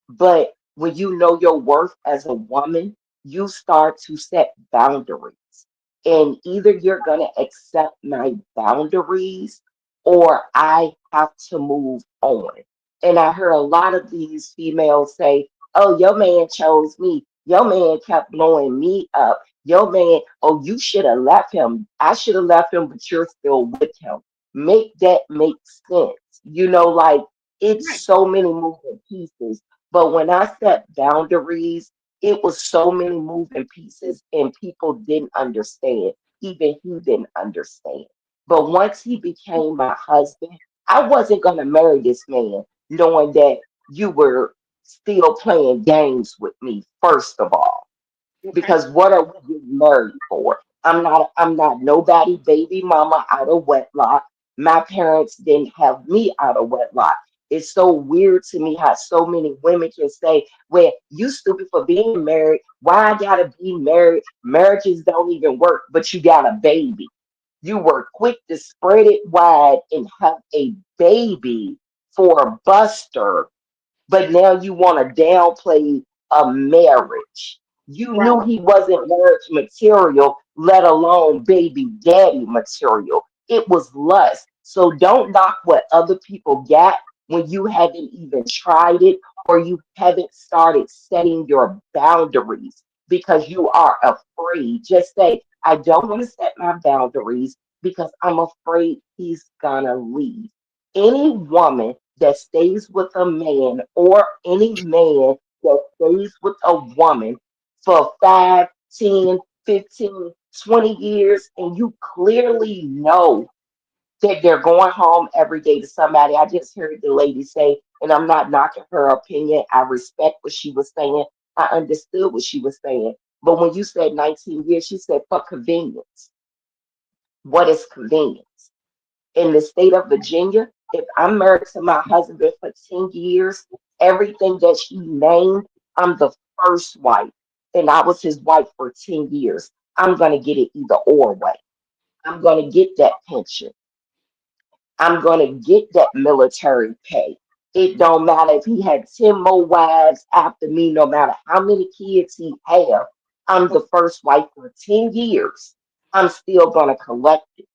but when you know your worth as a woman, you start to set boundaries. And either you're going to accept my boundaries or I have to move on. And I heard a lot of these females say, oh, your man chose me. Your man kept blowing me up. Your man, oh, you should have left him. I should have left him, but you're still with him. Make that make sense. Like it's Right. so many moving pieces. But when I set boundaries, it was so many moving pieces and people didn't understand. Even he didn't understand. But once he became my husband, I wasn't going to marry this man knowing that you were still playing games with me, first of all, Okay. because what are we getting married for? I'm not nobody baby mama out of wedlock. My parents didn't have me out of wedlock. It's so weird to me how so many women can say, well, you stupid for being married. Why I gotta be married? Marriages don't even work, but you got a baby. You were quick to spread it wide and have a baby for a buster, but now you want to downplay a marriage. You Right. knew he wasn't marriage material, let alone baby daddy material. It was lust. So don't knock what other people got when you haven't even tried it or you haven't started setting your boundaries because you are afraid. Just say, I don't want to set my boundaries because I'm afraid he's gonna leave. Any woman that stays with a man or any man that stays with a woman for 5, 10, 15, 20 years, and you clearly know that they're going home every day to somebody. I just heard the lady say, and I'm not knocking her opinion. I respect what she was saying. I understood what she was saying. But when you said 19 years, she said, for convenience. What is convenience? In the state of Virginia, if I'm married to my husband for 10 years, everything that she named, I'm the first wife. And I was his wife for 10 years. I'm going to get it either or way. I'm going to get that pension. I'm going to get that military pay. It don't matter if he had 10 more wives after me, no matter how many kids he have. I'm the first wife for 10 years. I'm still going to collect it.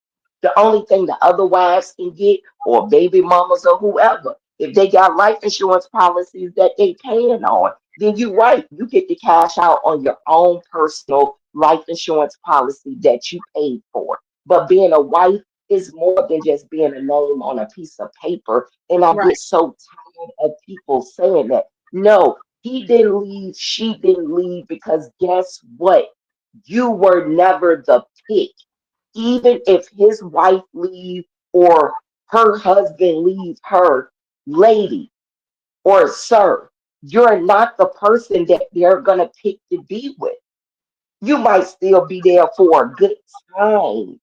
The only thing the other wives can get, or baby mamas or whoever, if they got life insurance policies that they paying on, then you're right. You get to cash out on your own personal life insurance policy that you paid for. But being a wife is more than just being a name on a piece of paper. And I Right. get so tired of people saying that. No, he didn't leave, she didn't leave, because guess what? You were never the pick. Even if his wife leave or her husband leave her, lady or sir, you're not the person that they're going to pick to be with. You might still be there for a good time,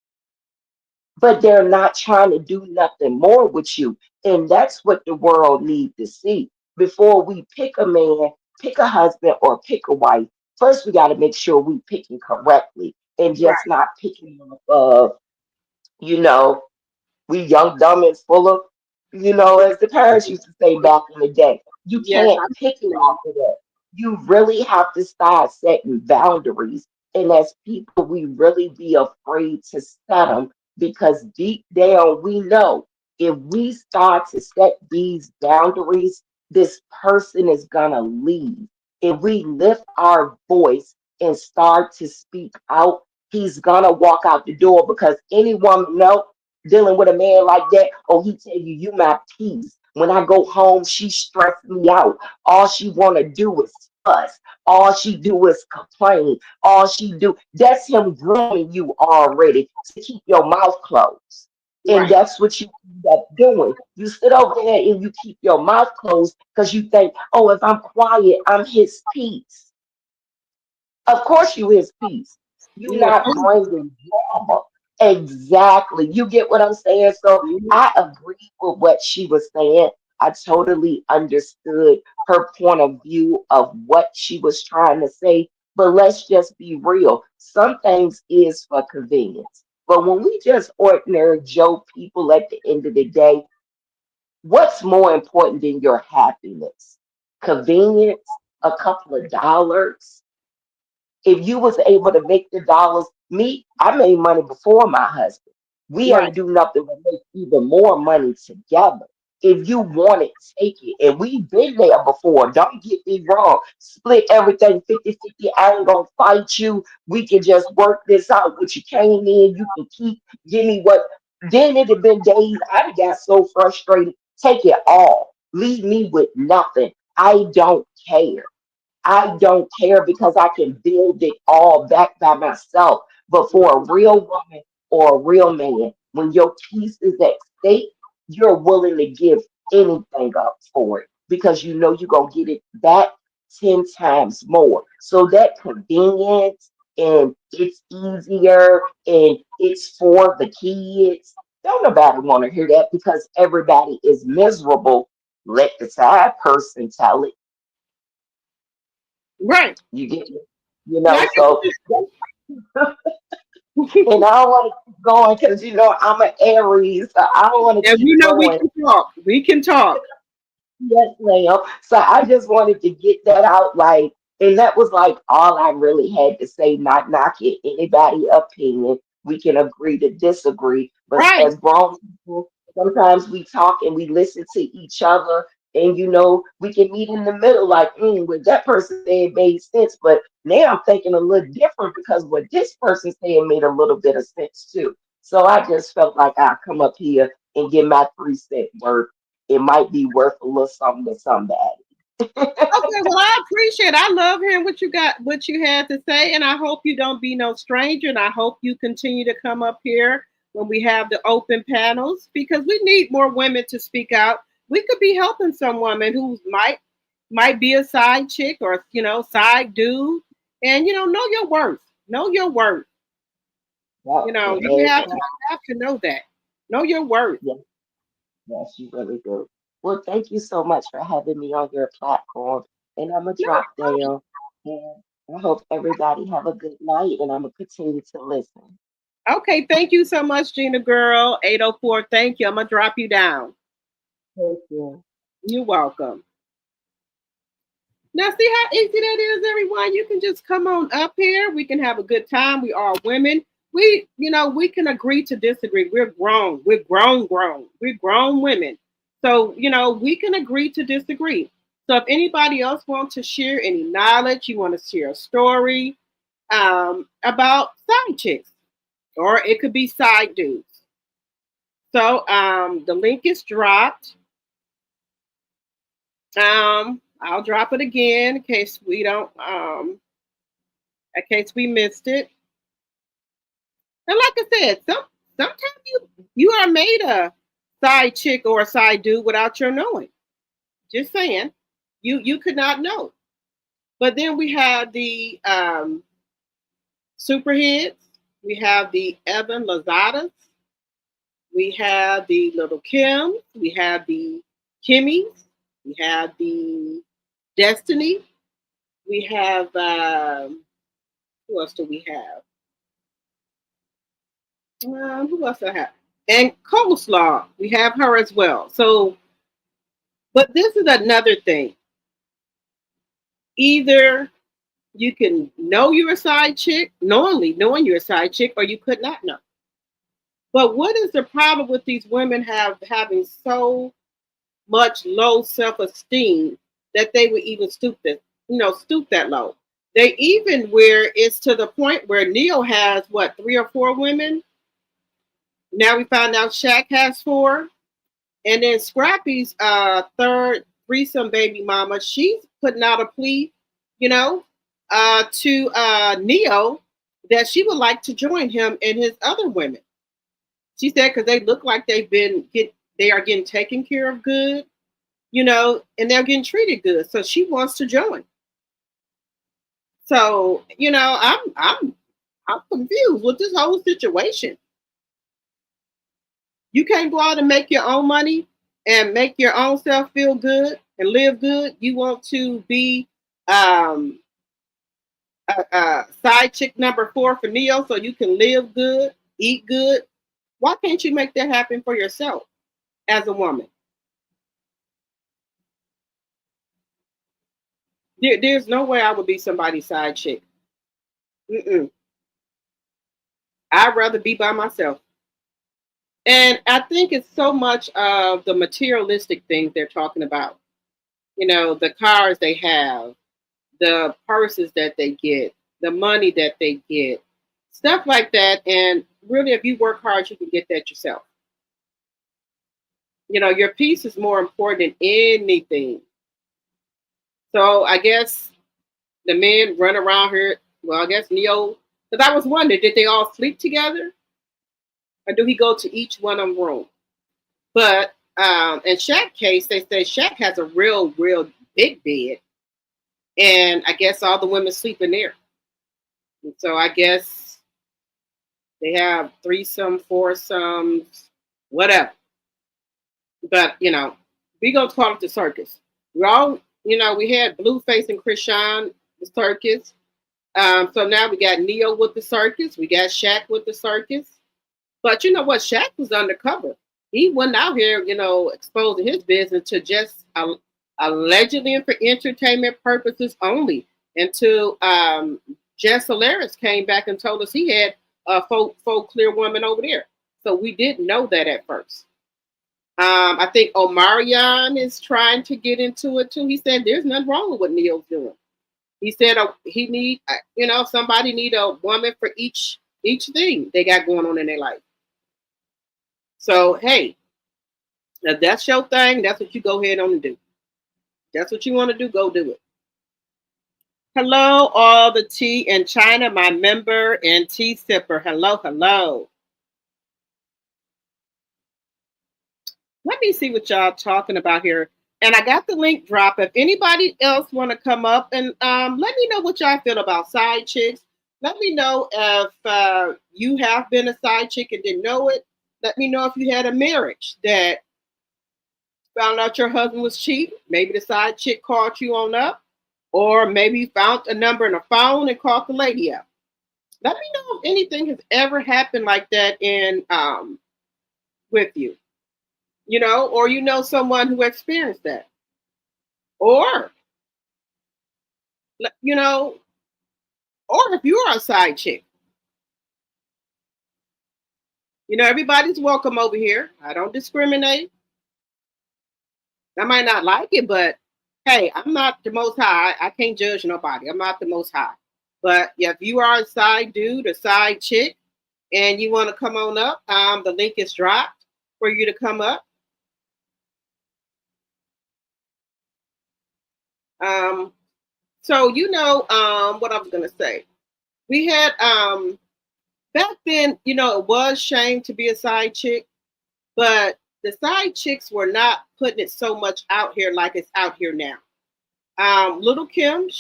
but they're not trying to do nothing more with you. And that's what the world needs to see. Before we pick a man, pick a husband, or pick a wife, first we got to make sure we picking correctly and Right. just not picking you know, we young, dumb, and full of, as the parents used to say back in the day. You Yes, can't I pick it off of that. You really have to start setting boundaries. And as people, we really be afraid to set them, because deep down we know if we start to set these boundaries, this person is going to leave. If we lift our voice and start to speak out, he's going to walk out the door, because any woman knows dealing with a man like that, oh, he tell you, you my peace. When I go home, she stressed me out. All she want to do is fuss. All she do is complain. All she do, that's him grooming you already to keep your mouth closed. And Right. that's what you end up doing. You sit over there and you keep your mouth closed because you think, oh, if I'm quiet, I'm his peace. Of course, you his peace. You're You not bringing drama. Exactly. You get what I'm saying? So Mhm. I agree with what she was saying. I totally understood her point of view of what she was trying to say. But let's just be real. Some things is for convenience. But when we just ordinary Joe people at the end of the day, what's more important than your happiness? Convenience? A couple of dollars? If you was able to make the dollars, me, I made money before my husband. We Right. ain't do nothing but make even more money together. If you want it, take it. And we've been there before. Don't get me wrong. Split everything 50-50. I ain't gonna fight you. We can just work this out. What you came in, you can keep. Give me what. Then it'd have been days I got so frustrated. Take it all. Leave me with nothing. I don't care. I don't care, because I can build it all back by myself. But for a real woman or a real man, when your peace is at stake, you're willing to give anything up for it, because you know you're going to get it back 10 times more. So that convenience, and it's easier, and it's for the kids. Don't nobody want to hear that, because everybody is miserable. Let the side person tell it. Right. You get it? Yeah, I So, and I don't want to keep going because, I'm an Aries, so I don't want to and keep we know we going. can talk. We can talk. Yes, ma'am. So I just wanted to get that out, like, and that was like all I really had to say, not knocking anybody' opinion. We can agree to disagree, but Right. as grown people, sometimes we talk and we listen to each other, and we can meet in the middle, like, what that person said made sense, but now I'm thinking a little different, because what this person said made a little bit of sense too. So I just felt like I'd come up here and get my 3 cent worth. It might be worth a little something to somebody. Okay, well, I appreciate it. I love hearing what you had to say, and I hope you don't be no stranger, and I hope you continue to come up here when we have the open panels, because we need more women to speak out. We could be helping some woman who might be a side chick or side dude, and know your worth. Know your worth. Yeah, You have to know that. Know your worth. yes, you really do. Well, thank you so much for having me on your platform. And I'm gonna No drop problem. down. And I hope everybody have a good night. And I'm gonna continue to listen. Okay, thank you so much, Gina Girl. 804. Thank you. I'm gonna drop you down. Thank you. You're welcome. Now, see how easy that is, everyone? You can just come on up here. We can have a good time. We are women. We can agree to disagree. We're grown. We're grown. We're grown women. So, we can agree to disagree. So, if anybody else wants to share any knowledge, you want to share a story about side chicks, or it could be side dudes. So, the link is dropped. I'll drop it again in case we don't in case we missed it. And like I said, sometimes you are made a side chick or a side dude without your knowing. Just saying. You could not know. But then we have the superheads, we have the Evan Lazadas, we have the Little Kims, we have the Kimmies, we have the Destiny, we have who else do we have? Who else do I have? And Coleslaw, we have her as well. So, but this is another thing. Either you can know you're a side chick, knowing you're a side chick, or you could not know. But what is the problem with these women having so much low self-esteem that they would even stoop that low? They even where it's to the point where Neo has what, 3 or 4 women. Now we found out Shaq has 4, and then Scrappy's third threesome baby mama, she's putting out a plea, to Neo that she would like to join him and his other women. She said because they look like they are getting taken care of good, and they're getting treated good. So she wants to join. So I'm confused with this whole situation. You can't go out and make your own money and make your own self feel good and live good. You want to be a side chick number 4 for Neo so you can live good, eat good. Why can't you make that happen for yourself as a woman? There's no way I would be somebody's side chick. Mm-mm. I'd rather be by myself. And I think it's so much of the materialistic things they're talking about. The cars they have, the purses that they get, the money that they get, stuff like that. And really, if you work hard, you can get that yourself. Your peace is more important than anything. So I guess the men run around here. Well, I guess Neo, because I was wondering, did they all sleep together? Or do he go to each one of them room? But in Shaq's case, they say Shaq has a real big bed. And I guess all the women sleep in there. And so I guess they have threesome, foursomes, whatever. But, we're going to call it the circus. We're all, we had Blueface and Krishan, the circus. So now we got Neo with the circus. We got Shaq with the circus. But you know what? Shaq was undercover. He wasn't out here, exposing his business to just allegedly and for entertainment purposes only. Until Jess Solaris came back and told us he had a full clear woman over there. So we didn't know that at first. I think Omarion is trying to get into it too. He said there's nothing wrong with what Neo's doing. He said he need, somebody need a woman for each thing they got going on in their life. So, hey, if that's your thing, that's what you go ahead on and do. That's what you want to do, go do it. Hello, all the tea in China, my member and tea sipper. Hello. Let me see what y'all talking about here. And I got the link drop. If anybody else want to come up and let me know what y'all feel about side chicks. Let me know if you have been a side chick and didn't know it. Let me know if you had a marriage that found out your husband was cheating. Maybe the side chick called you on up, or maybe you found a number in a phone and called the lady up. Let me know if anything has ever happened like that in with you, or someone who experienced that, or or if you are a side chick. Everybody's welcome over here. I don't discriminate. I might not like it, but hey, I'm not the most high. I can't judge nobody. I'm not the most high. But if you are a side dude, a side chick, and you want to come on up, the link is dropped for you to come up. So what I was gonna say. We had back then, it was shame to be a side chick, but the side chicks were not putting it so much out here like it's out here now. Little Kim,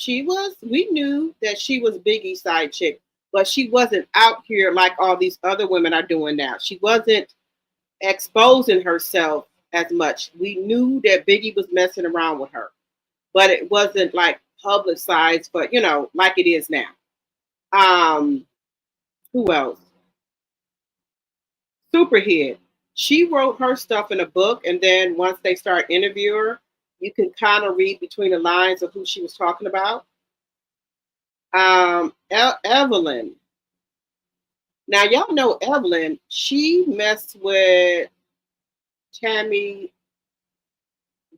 we knew that she was Biggie's side chick, but she wasn't out here like all these other women are doing now. She wasn't exposing herself as much. We knew that Biggie was messing around with her, but it wasn't like publicized, but like it is now. Who else? Superhead. She wrote her stuff in a book, and then once they start interviewing her, you can kind of read between the lines of who she was talking about. Evelyn. Now, y'all know Evelyn. She messed with Tammy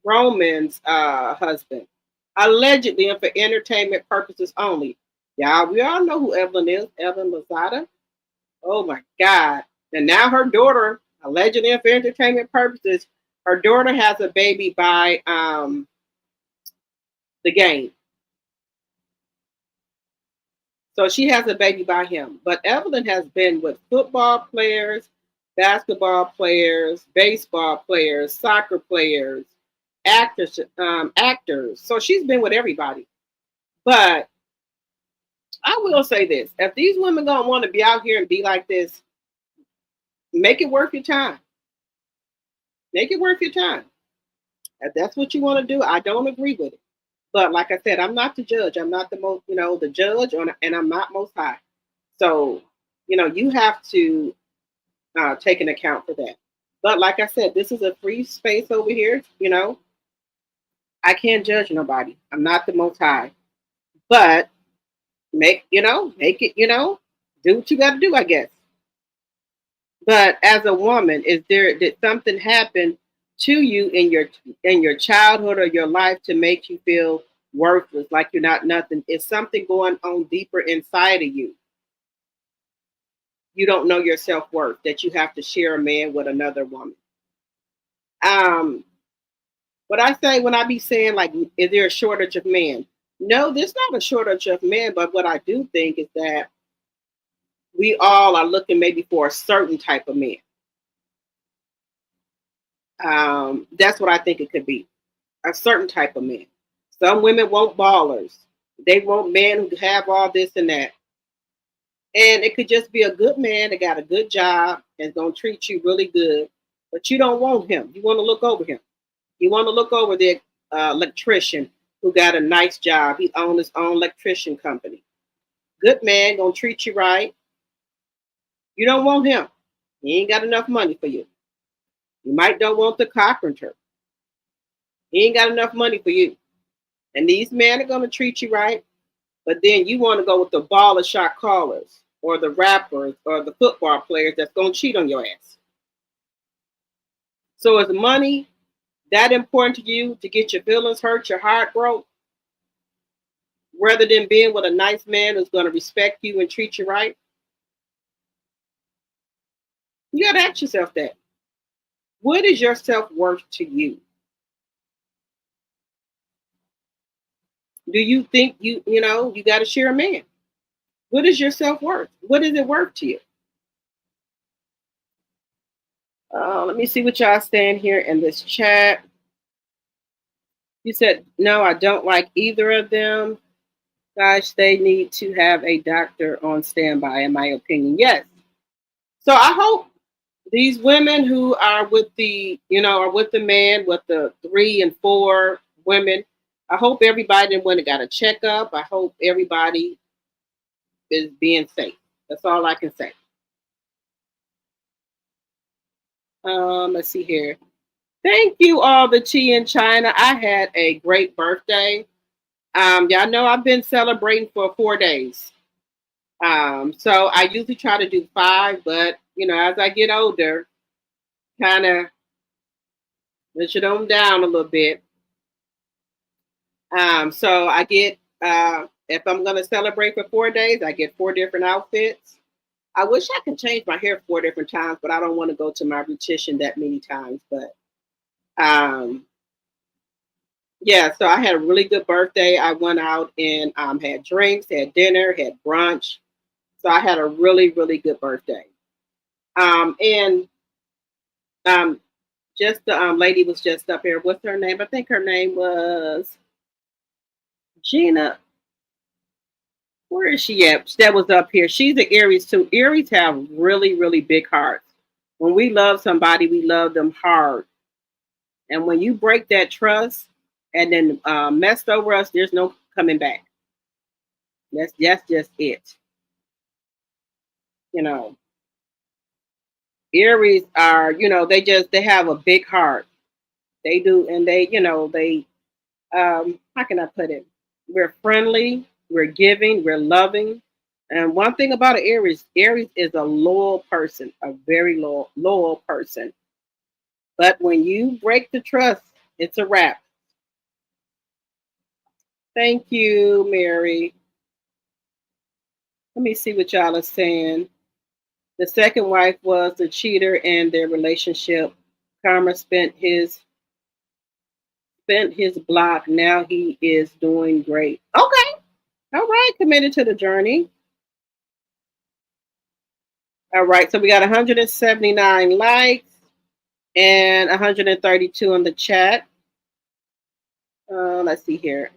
Roman's husband, allegedly and for entertainment purposes only. Y'all, we all know who Evelyn is. Evelyn Lozada. Oh my God. And now her daughter, allegedly and for entertainment purposes, her daughter has a baby by the Game. So she has a baby by him. But Evelyn has been with football players, basketball players, baseball players, soccer players, actors. So she's been with everybody. But I will say this. If these women don't want to be out here and be like this, make it worth your time. Make it worth your time. If that's what you want to do, I don't agree with it. But like I said, I'm not the judge. I'm not the most, the judge, and I'm not most high. So, you have to take an account for that. But like I said, this is a free space over here. I can't judge nobody. I'm not the most high. But make it, do what you got to do, I guess. But as a woman, did something happen to you in your childhood or your life to make you feel worthless, like you're not nothing? Is something going on deeper inside of you? You don't know your self-worth, that you have to share a man with another woman. What I say when I be saying, like, is there a shortage of men? No, there's not a shortage of men, but what I do think is that we all are looking maybe for a certain type of man. That's what I think it could be. A certain type of man. Some women want ballers. They want men who have all this and that. And it could just be a good man that got a good job and is going to treat you really good. But you don't want him. You want to look over him. You want to look over the electrician who got a nice job. He owns his own electrician company. Good man, going to treat you right. You don't want him. He ain't got enough money for you. You might don't want the carpenter. He ain't got enough money for you. And these men are going to treat you right. But then you want to go with the baller shot callers or the rappers or the football players that's going to cheat on your ass. So is money that important to you to get your feelings hurt, your heart broke, rather than being with a nice man who's going to respect you and treat you right? You got to ask yourself that. What is your self-worth to you? Do you think you got to share a man? What is your self-worth? What is it worth to you? Let me see what y'all saying here in this chat. You said, no, I don't like either of them. Gosh, they need to have a doctor on standby, in my opinion. Yes. So I hope these women who are with the, are with the man, with the 3 and 4 women, I hope everybody went and got a checkup. I hope everybody is being safe. That's all I can say. Let's see here. Thank you all the tea in China. I had a great birthday. Y'all know I've been celebrating for 4 days. So I usually try to do 5, but as I get older, kind of let it on down a little bit. So I get if I'm gonna celebrate for 4 days, I get 4 different outfits. I wish I could change my hair 4 different times, but I don't want to go to my beautician that many times. But yeah, so I had a really good birthday. I went out and had drinks, had dinner, had brunch. So I had a really, really good birthday. And just the lady was just up here. What's her name? I think her name was Gina. Where is she at? That was up here. She's an Aries too. Aries have really, really big hearts. When we love somebody, we love them hard. And when you break that trust and then messed over us, there's no coming back. That's just it. Aries are, they have a big heart. They do, and they how can I put it? We're friendly, we're giving, we're loving. And one thing about an Aries is a loyal person, a very loyal person. But when you break the trust, it's a wrap. Thank you, Mary. Let me see what y'all are saying. The second wife was the cheater in their relationship. Karma spent his block. Now he is doing great. Okay. All right. Committed to the journey. All right. So we got 179 likes and 132 in the chat. Let's see here.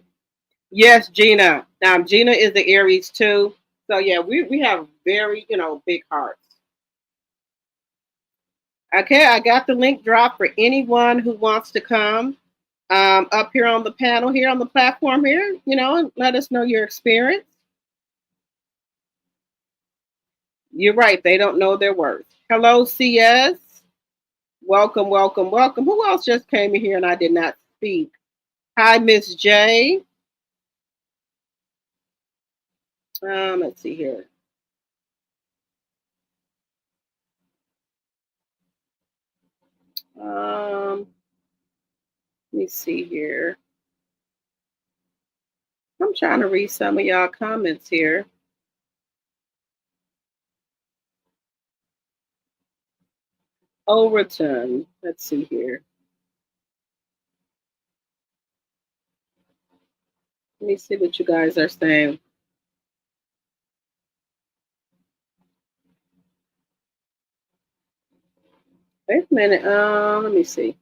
Yes, Gina. Gina is the Aries too. So yeah, we have very, big hearts. Okay, I got the link dropped for anyone who wants to come up here on the panel, here on the platform here, and let us know your experience. You're right. They don't know their worth. Hello, CS. Welcome, welcome, welcome. Who else just came in here and I did not speak? Hi, Miss J. Let's see here. Let me see here. I'm trying to read some of y'all comments here. Overton. Let's see here. Let me see what you guys are saying. Wait a minute. Let me see.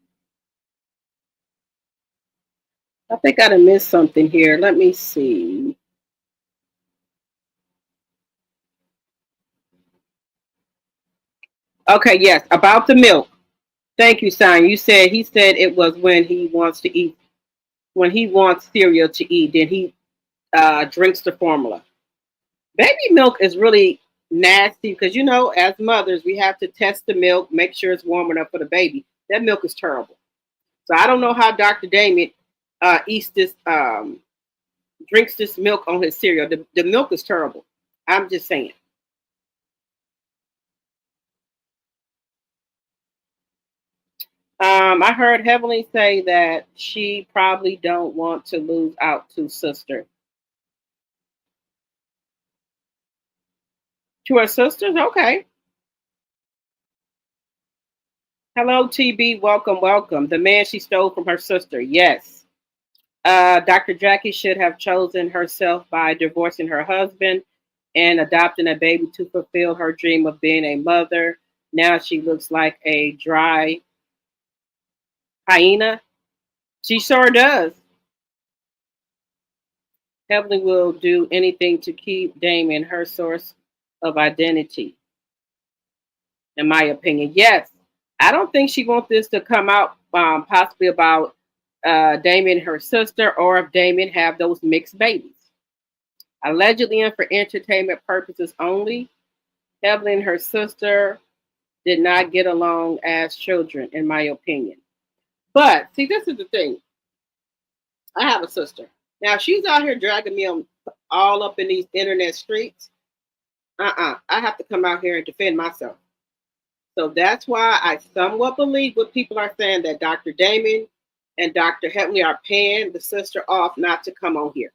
I think I missed something here. Let me see. Okay, yes, about the milk. Thank you, Sign. You said he said it was when he wants to eat, when he wants cereal to eat, then he drinks the formula. Baby milk is really nasty because as mothers, we have to test the milk, make sure it's warm enough for the baby. That milk is terrible. So I don't know how Dr. Damien eats this, drinks this milk on his cereal. The milk is terrible. I'm just saying. I heard Heavenly say that she probably don't want to lose out to sister. To her sisters? Okay. Hello, TB. Welcome, welcome. The man she stole from her sister. Yes. Dr. Jackie should have chosen herself by divorcing her husband and adopting a baby to fulfill her dream of being a mother. Now she looks like a dry hyena. She sure does. Heavenly will do anything to keep Damon her source of identity, in my opinion. Yes. I don't think she wants this to come out possibly about Damon and her sister, or if Damon have those mixed babies. Allegedly and for entertainment purposes only, Heavenly and her sister did not get along as children, in my opinion. But see, this is the thing. I have a sister. Now she's out here dragging me on all up in these internet streets. I have to come out here and defend myself. So that's why I somewhat believe what people are saying, that Dr. Damon and Dr. Heavenly are paying the sister off not to come on here.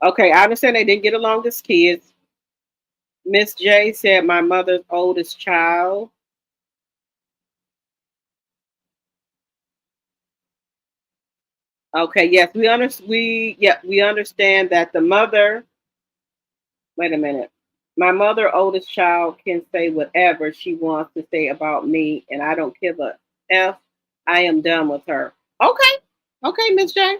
Okay, I understand they didn't get along as kids. Miss J said my mother's oldest child. Okay, yes, we understand that the mother. Wait a minute. My mother, oldest child, can say whatever she wants to say about me, and I don't give a F. I am done with her. Okay, okay, Miss J.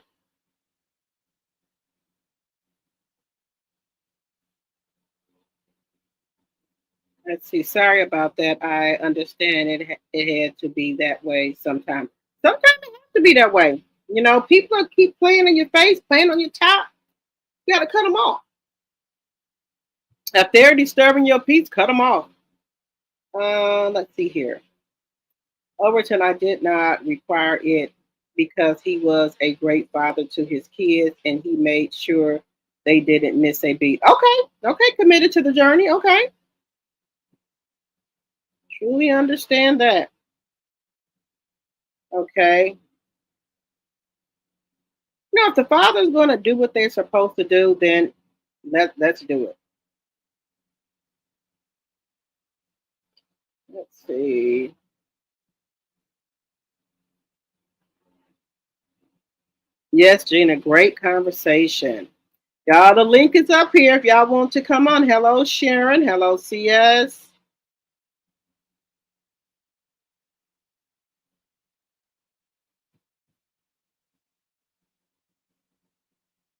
Let's see. Sorry about that. I understand it had to be that way sometimes. Sometimes it has to be that way. You know, people keep playing in your face, playing on your top. You got to cut them off. If they're disturbing your peace, cut them off. Let's see here. Overton, I did not require it because he was a great father to his kids and he made sure they didn't miss a beat. Okay, okay, committed to the journey. Okay. Truly understand that. Okay. Now, if the father's going to do what they're supposed to do, then let's do it. Let's see. Yes, Gina, great conversation. Y'all, the link is up here if y'all want to come on. Hello, Sharon. Hello, CS.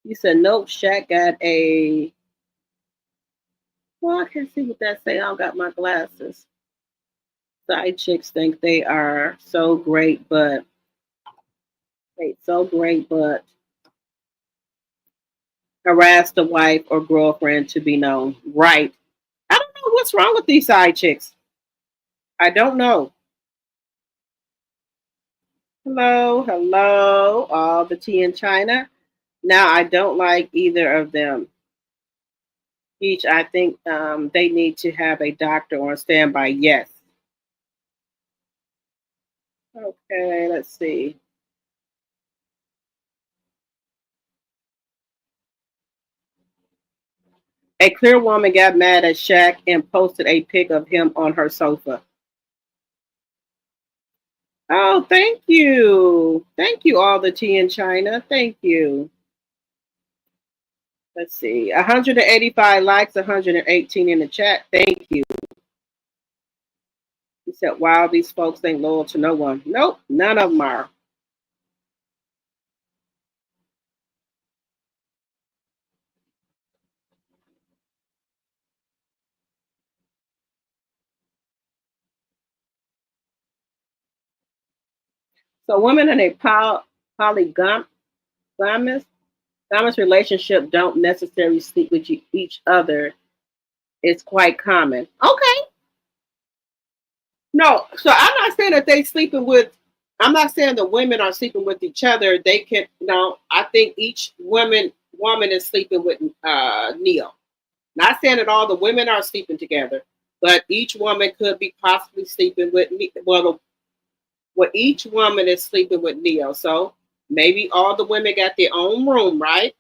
You said, nope, Shaq got a. Well, I can't see what that say. I don't got my glasses. Side chicks think they are so great, but harass the wife or girlfriend to be known. Right. I don't know what's wrong with these side chicks. I don't know. Hello, hello, all the tea in China. Now, I don't like either of them. Each, I think they need to have a doctor on standby. Yes. Okay, let's see. A clear woman got mad at Shaq and posted a pic of him on her sofa. Oh, thank you. Thank you, all the tea in China. Thank you. Let's see. 185 likes, 118 in the chat. Thank you. He said, wow, these folks ain't loyal to no one. Nope, none of them are. So women in a polygamous relationship don't necessarily sleep with each other. It's quite common. Okay. No, so I'm not saying that they sleeping with. I'm not saying the women are sleeping with each other. They can. No, I think each woman is sleeping with Neil. Not saying that all the women are sleeping together, but each woman could be possibly sleeping with. Well, each woman is sleeping with Neo. So maybe all the women got their own room, right?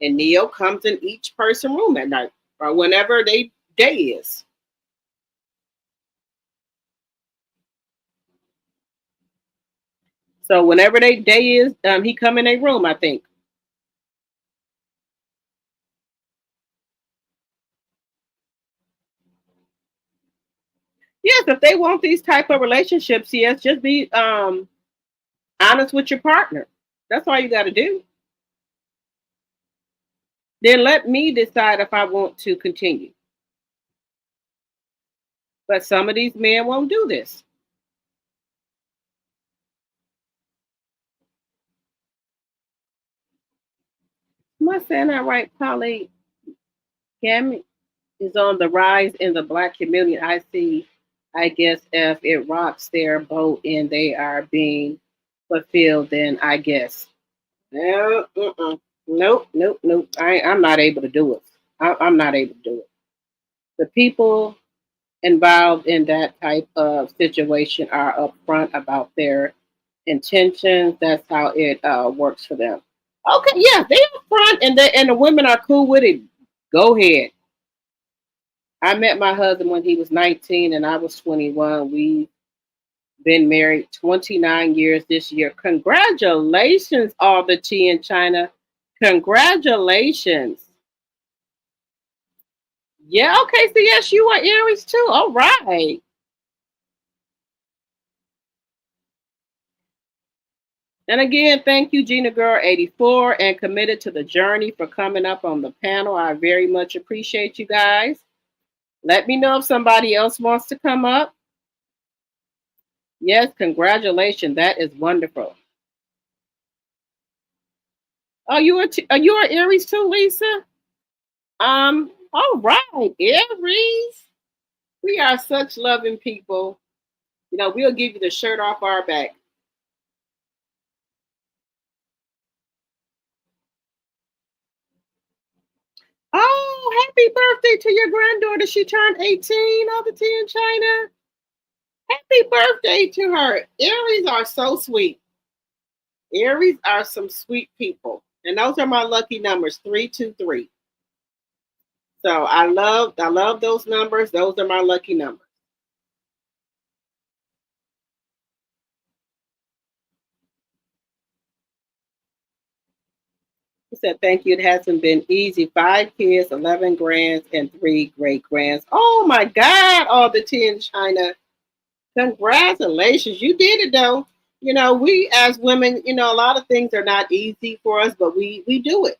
And Neo comes in each person's room at night or whenever they day is. So whenever they day is, he come in a room, I think. Yes, if they want these type of relationships, yes, just be honest with your partner. That's all you got to do. Then let me decide if I want to continue. But some of these men won't do this. Am I saying that right? Polygamy is on the rise in the black community. I guess if it rocks their boat and they are being fulfilled, then I guess. No, nope, nope, nope. I'm not able to do it. I'm not able to do it. The people involved in that type of situation are upfront about their intentions. That's how it works for them. Okay, yeah, they upfront and the women are cool with it. Go ahead. I met my husband when he was 19 and I was 21. We've been married 29 years this year. Congratulations, all the tea in China. Congratulations. Yeah, okay, so yes, you are Aries too. All right. And again, thank you, Gina Girl 84, and Committed to the Journey for coming up on the panel. I very much appreciate you guys. Let me know if somebody else wants to come up. Yes, congratulations. That is wonderful. Oh, are you are Aries too, Lisa? All right, Aries. We are such loving people. You know, we'll give you the shirt off our back. Oh, happy birthday to your granddaughter. She turned 18, all the tea in China. Happy birthday to her. Aries are so sweet. Aries are some sweet people. And those are my lucky numbers, 323. So I love those numbers. Those are my lucky numbers. He said, thank you. It hasn't been easy. 5 kids, 11 grands, and 3 great grands. Oh my God, all the tea in China. Congratulations. You did it though. You know, we as women, you know, a lot of things are not easy for us, but we do it.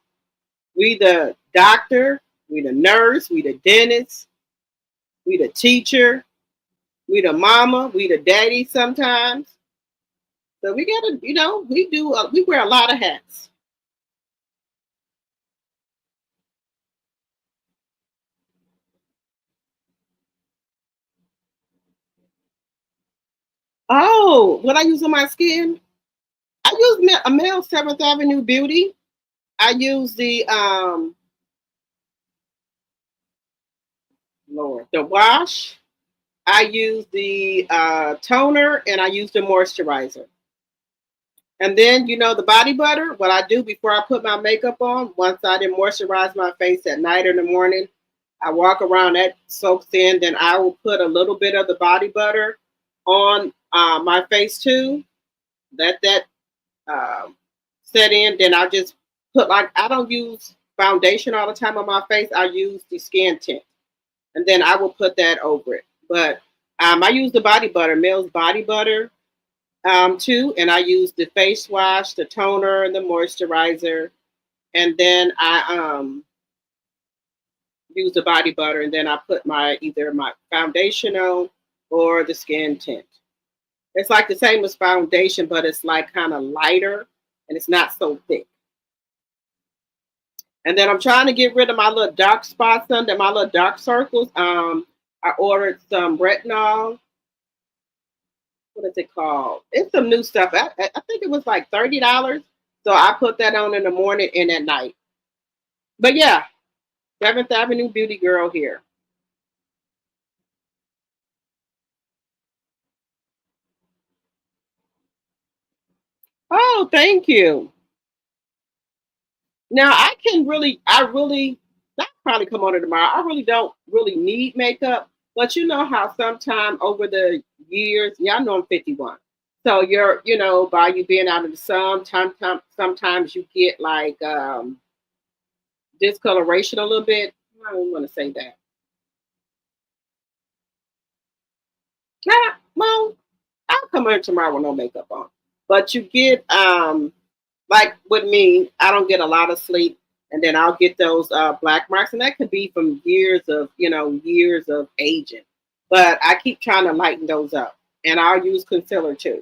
We the doctor, we the nurse, we the dentist, we the teacher, we the mama, we the daddy sometimes. So we gotta, you know, we wear a lot of hats. Oh, what I use on my skin? I use a male 7th Avenue Beauty. I use the Lord, the wash. I use the toner and I use the moisturizer. And then, you know, the body butter, what I do before I put my makeup on, once I didn't moisturize my face at night or in the morning, I walk around, that soaks in. Then I will put a little bit of the body butter on my face too. Let that set in. Then I just put, like, I don't use foundation all the time on my face. I use the skin tint. And then I will put that over it. But I use the body butter, Mills body butter too. And I use the face wash, the toner, and the moisturizer. And then I use the body butter. And then I put either my foundation on or the skin tint. It's like the same as foundation, but it's like kind of lighter and it's not so thick. And then I'm trying to get rid of my little dark spots under my little dark circles. I ordered some retinol. What is it called? It's some new stuff. I think it was like $30. So I put that on in the morning and at night. But yeah, 7th Avenue Beauty Girl here. Oh, thank you. Now I probably come on it tomorrow. I really don't really need makeup, but you know how sometime over the years, y'all know I'm 51. So you know, by you being out in the sun, sometimes you get like discoloration a little bit. I don't want to say that. Nah, well, I'll come in tomorrow with no makeup on. But you get like with me, I don't get a lot of sleep, and then I'll get those black marks, and that could be from years of aging. But I keep trying to lighten those up, and I'll use concealer too.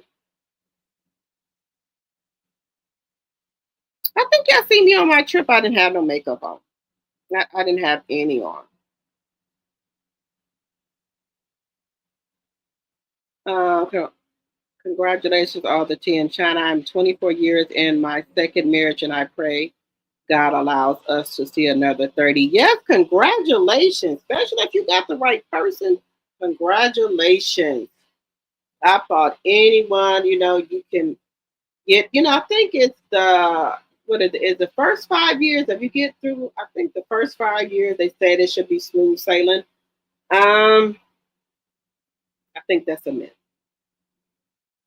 I think y'all see me on my trip. I didn't have no makeup on. I didn't have any on. Okay. Congratulations, all the tea in China. I'm 24 years in my second marriage, and I pray God allows us to see another 30. Yes, congratulations, especially if you got the right person. Congratulations. I thought anyone, you can get, I think it's what is the first 5 years. If you get through, I think the first 5 years, they said it should be smooth sailing. I think that's a myth.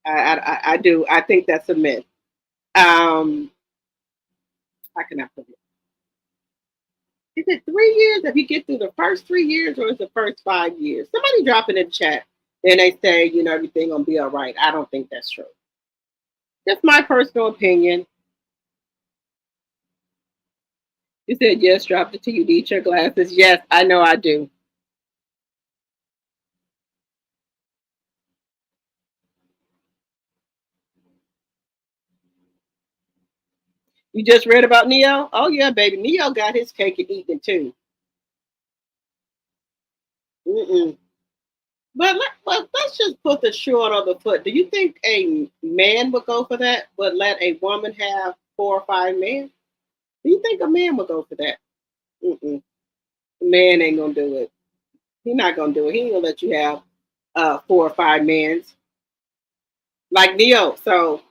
I do. I think that's a myth. How can I put it? Is it 3 years? If you get through the first 3 years, or is the first 5 years? Somebody drop it in the chat. Then they say, everything gonna be all right. I don't think that's true. Just my personal opinion. You said yes, drop it till you need your glasses. Yes, I know I do. You just read about Neo? Oh yeah, baby. Neo got his cake and eating it too. Mm-mm. But let's just put the shoe on the foot. Do you think a man would go for that? Would let a woman have 4 or 5 men? Do you think a man would go for that? Mm-mm. A man ain't gonna do it. He's not gonna do it. He ain't gonna let you have 4 or 5 men like Neo. So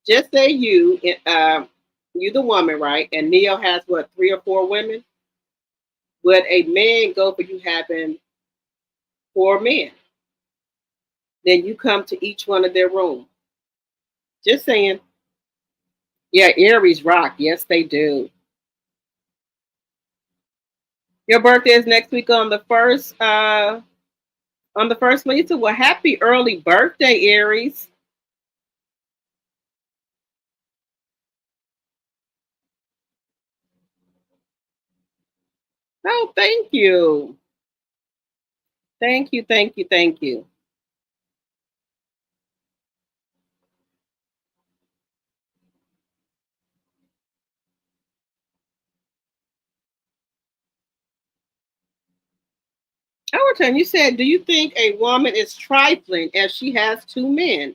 just say you the woman, right? And Neo has what, 3 or 4 women? Would a man go for you having 4 men? Then you come to each one of their rooms. Just saying. Yeah, Aries rock. Yes, they do. Your birthday is next week on the first. On the first, Lisa. Well, happy early birthday, Aries. Oh, thank you. Thank you, thank you, thank you. Overton, you said, do you think a woman is trifling if she has 2 men?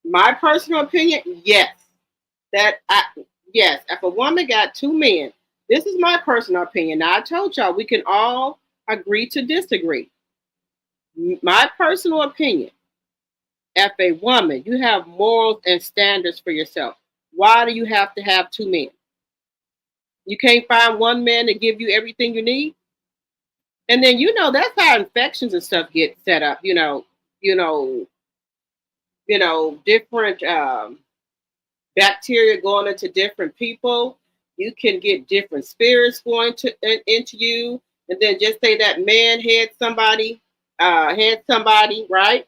My personal opinion, yes. Yes, if a woman got 2 men, this is my personal opinion. Now I told y'all we can all agree to disagree. My personal opinion, if a woman, you have morals and standards for yourself, why do you have to have 2 men? You can't find one man to give you everything you need? And then that's how infections and stuff get set up. You know, different bacteria going into different people. You can get different spirits going into you, and then just say that man had somebody, right?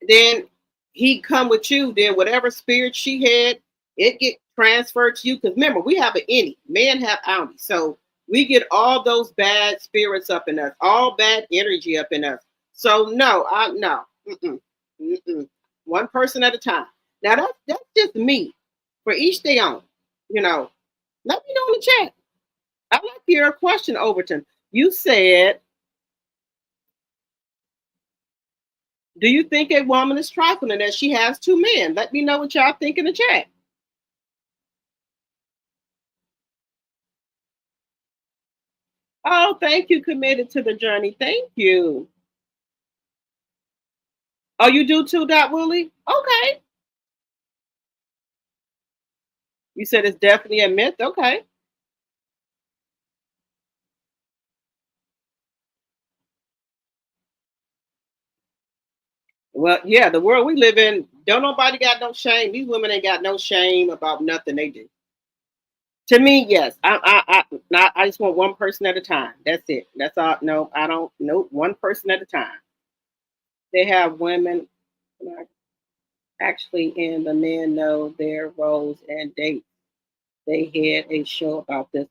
Then he come with you. Then whatever spirit she had, it get transferred to you. Because remember, we have an any men have outie, so we get all those bad spirits up in us, all bad energy up in us. So no, no, mm-mm, mm-mm. One person at a time. Now that's just me. For each day on, let me know in the chat. I like your question, Overton. You said, do you think a woman is trifling that she has 2 men? Let me know what y'all think in the chat. Oh, thank you, committed to the journey. Thank you. Oh, you do too, Dot Willie? Okay. You said it's definitely a myth. Okay. Well, yeah, the world we live in, don't nobody got no shame. These women ain't got no shame about nothing they do. To me, yes. I just want one person at a time. That's it. That's all. No, I don't. Nope. One person at a time. They have women actually, and the men know their roles and dates. They had a show about this.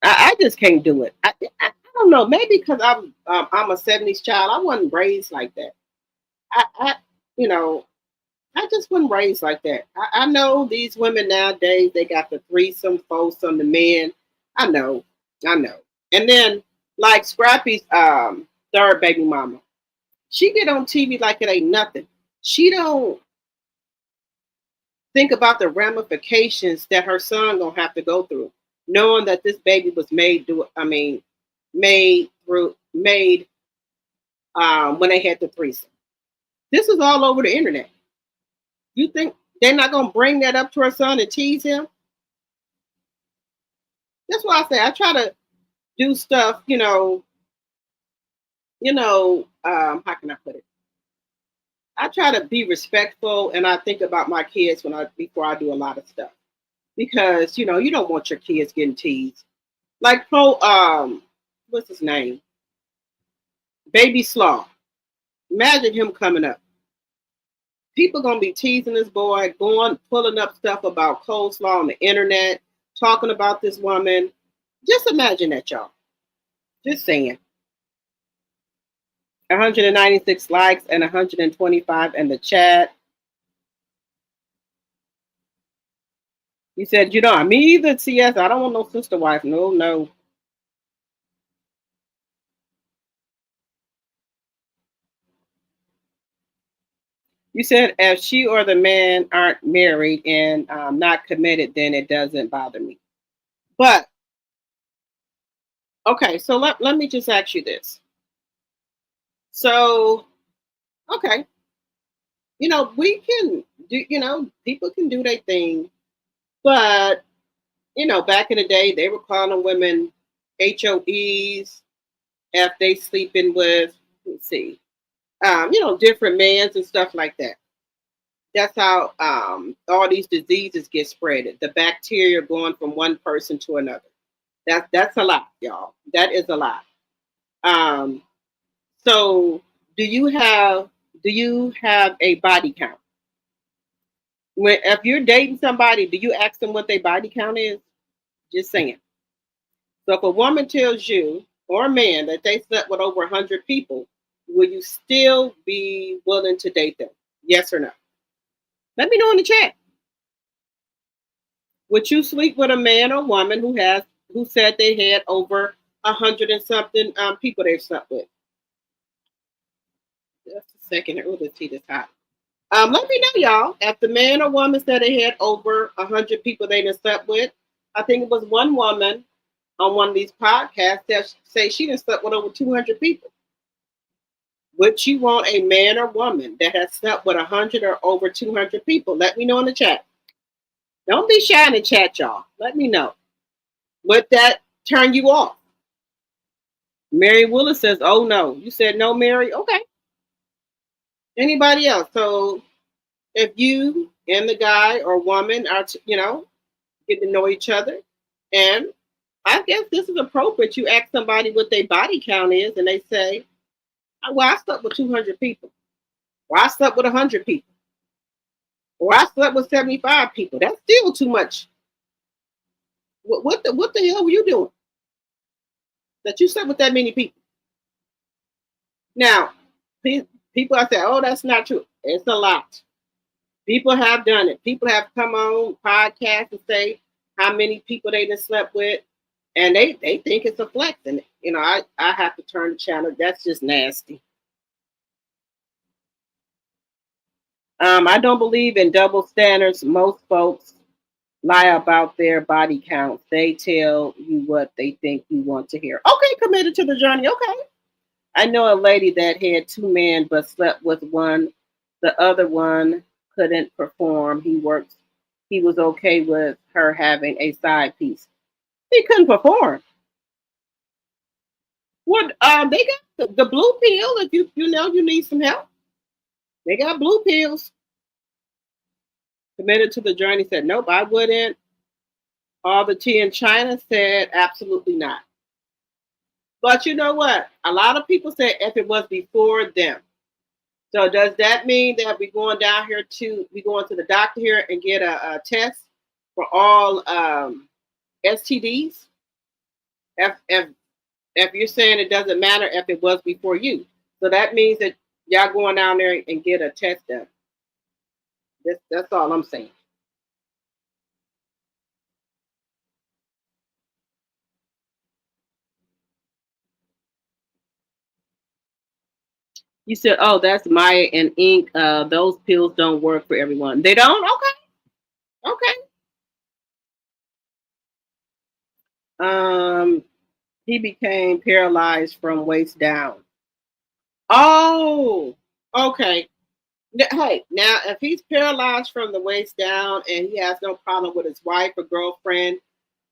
I just can't do it. I don't know. Maybe because I'm a '70s child. I wasn't raised like that. I you know I just wasn't raised like that. I know these women nowadays, they got the threesome, foursome, the men. I know, I know. And then like Scrappy's third baby mama, she get on TV like it ain't nothing. She don't think about the ramifications that her son gonna have to go through, knowing that this baby was made when they had the threesome. This is all over the internet. You think they're not gonna bring that up to her son and tease him? That's why I say I try to do stuff, how can I put it? I try to be respectful and I think about my kids before I do a lot of stuff. Because, you don't want your kids getting teased. Like what's his name? Baby Slaw. Imagine him coming up. People gonna be teasing this boy, pulling up stuff about coleslaw on the internet, talking about this woman. Just imagine that, y'all. Just saying. 196 likes and 125 in the chat. You said, me either, CS. I don't want no sister wife. No. You said if she or the man aren't married and not committed, then it doesn't bother me. But, okay, so let me just ask you this. So, okay, we can do, people can do their thing, but, back in the day, they were calling women HOEs if they sleeping with, let's see, different mans and stuff like that. That's how all these diseases get spread. The bacteria going from one person to another. That's a lot, y'all. That is a lot. So do you have a body count? If you're dating somebody, do you ask them what their body count is? Just saying. So if a woman tells you or a man that they slept with over 100 people, will you still be willing to date them? Yes or no? Let me know in the chat. Would you sleep with a man or woman who said they had over 100 and something people they've slept with? Just a second. Oh, the tea is hot. Let me know, y'all. If the man or woman said they had over 100 people they done slept with, I think it was one woman on one of these podcasts that say she done slept with over 200 people. Would you want a man or woman that has slept with 100 or over 200 people? Let me know in the chat. Don't be shy in the chat, y'all. Let me know. Would that turn you off? Mary Willis says, oh, no. You said no, Mary? Okay. Anybody else? So if you and the guy or woman are, get to know each other, and I guess this is appropriate. You ask somebody what their body count is, and they say, well, I slept with 200 people. Or I slept with 100 people. Or I slept with 75 people. That's still too much. What the hell were you doing that you slept with that many people? Now, people are saying, oh, that's not true. It's a lot. People have done it. People have come on podcasts and say how many people they just slept with, and they think it's a flex. And I have to turn the channel. That's just nasty. I don't believe in double standards. Most folks lie about their body counts. They tell you what they think you want to hear. Okay, committed to the journey. Okay. I know a lady that had two men but slept with one. The other one couldn't perform. He was okay with her having a side piece. He couldn't perform. What they got the blue pill if you need some help. They got blue pills. Committed to the journey said, nope, I wouldn't. All the tea in China said absolutely not. But you know what? A lot of people said if it was before them. So does that mean that we're going down here we going to the doctor here and get a test for all STDs? If you're saying it doesn't matter if it was before you, so that means that y'all going down there and get a test done. That's all I'm saying. You said, "Oh, that's Maya and ink. Those pills don't work for everyone. They don't. Okay, okay." He became paralyzed from waist down. Oh, okay. Hey, now if he's paralyzed from the waist down and he has no problem with his wife or girlfriend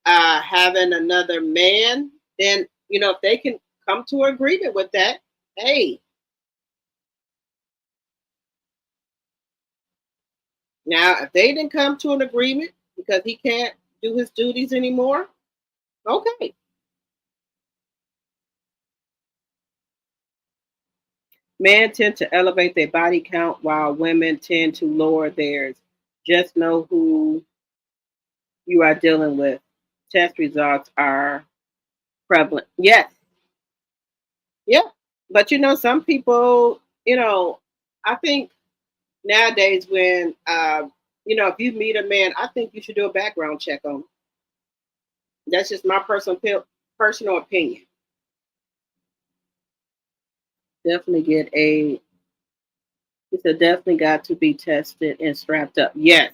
having another man, then if they can come to an agreement with that, hey. Now, if they didn't come to an agreement because he can't do his duties anymore, okay. Men tend to elevate their body count while women tend to lower theirs. Just know who you are dealing with. Test results are prevalent. Yes. Yeah. But some people, I think nowadays when if you meet a man, I think you should do a background check on him. That's just my personal opinion. Definitely definitely got to be tested and strapped up. Yes.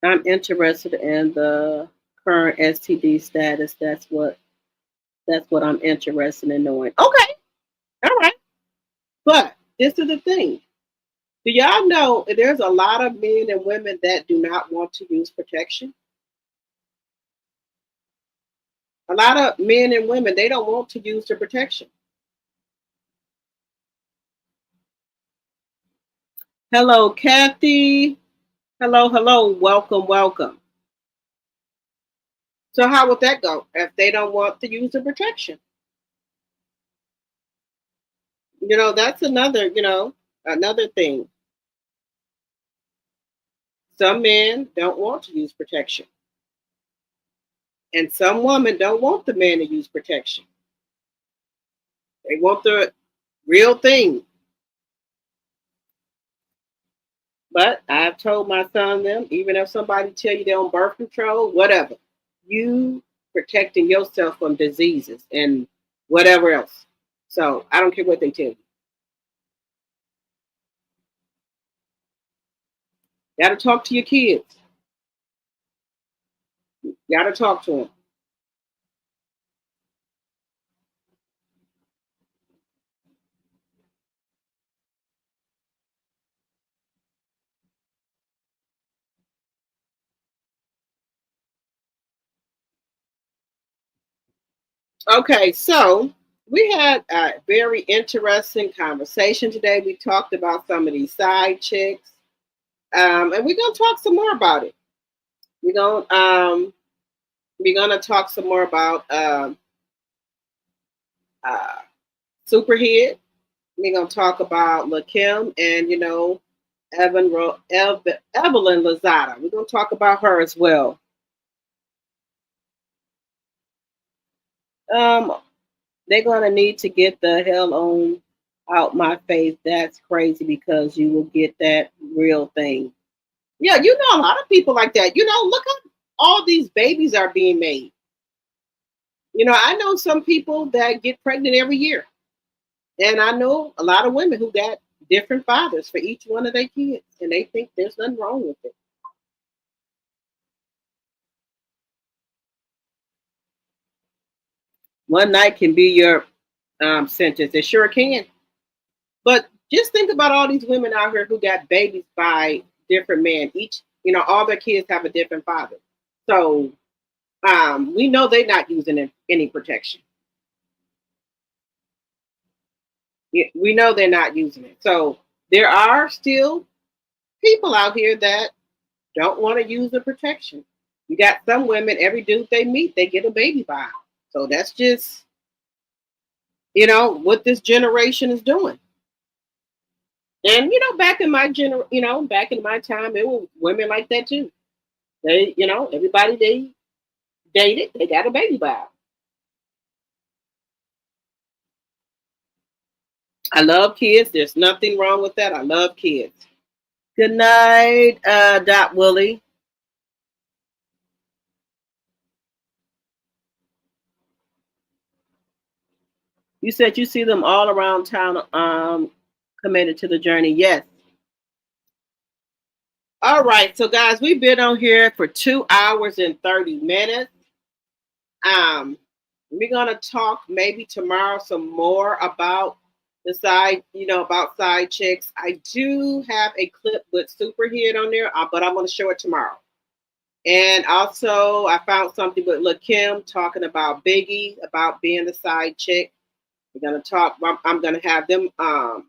I'm interested in the current STD status. That's what I'm interested in knowing. Okay. All right. But this is the thing. Do y'all know there's a lot of men and women that do not want to use protection? A lot of men and women, they don't want to use the protection. Hello, Kathy. Hello. Welcome, welcome. So how would that go if they don't want to use the protection? That's another thing. Some men don't want to use protection. And some women don't want the man to use protection. They want the real thing. But I've told my son them, even if somebody tell you they're on birth control, whatever, you protecting yourself from diseases and whatever else. So I don't care what they tell you. Got to talk to your kids. Got to talk to them. Okay, so we had a very interesting conversation today. We talked about some of these side chicks, and we're gonna talk some more about it. We're gonna talk some more about Superhead. We're gonna talk about LaKim and Evelyn Lozada. We're gonna talk about her as well. They're gonna need to get the hell on out my face. That's crazy because you will get that real thing. Yeah, a lot of people like that. Look how all these babies are being made. I know some people that get pregnant every year. And I know a lot of women who got different fathers for each one of their kids. And they think there's nothing wrong with it. One night can be your sentence. It sure can. But just think about all these women out here who got babies by different men. Each, all their kids have a different father. So we know they're not using any protection. We know they're not using it. So there are still people out here that don't want to use the protection. You got some women, every dude they meet, they get a baby by. So that's just, what this generation is doing. And back in my back in my time, it was women like that too. They, everybody they dated, they got a baby by. I love kids. There's nothing wrong with that. I love kids. Good night, Dot Willie. You said you see them all around town, committed to the journey. Yes. All right. So guys, we've been on here for 2 hours and 30 minutes. We're gonna talk maybe tomorrow some more about the side, about side chicks. I do have a clip with Superhead on there, but I'm gonna show it tomorrow. And also, I found something with Kim talking about Biggie, about being the side chick. We're gonna talk. I'm gonna have them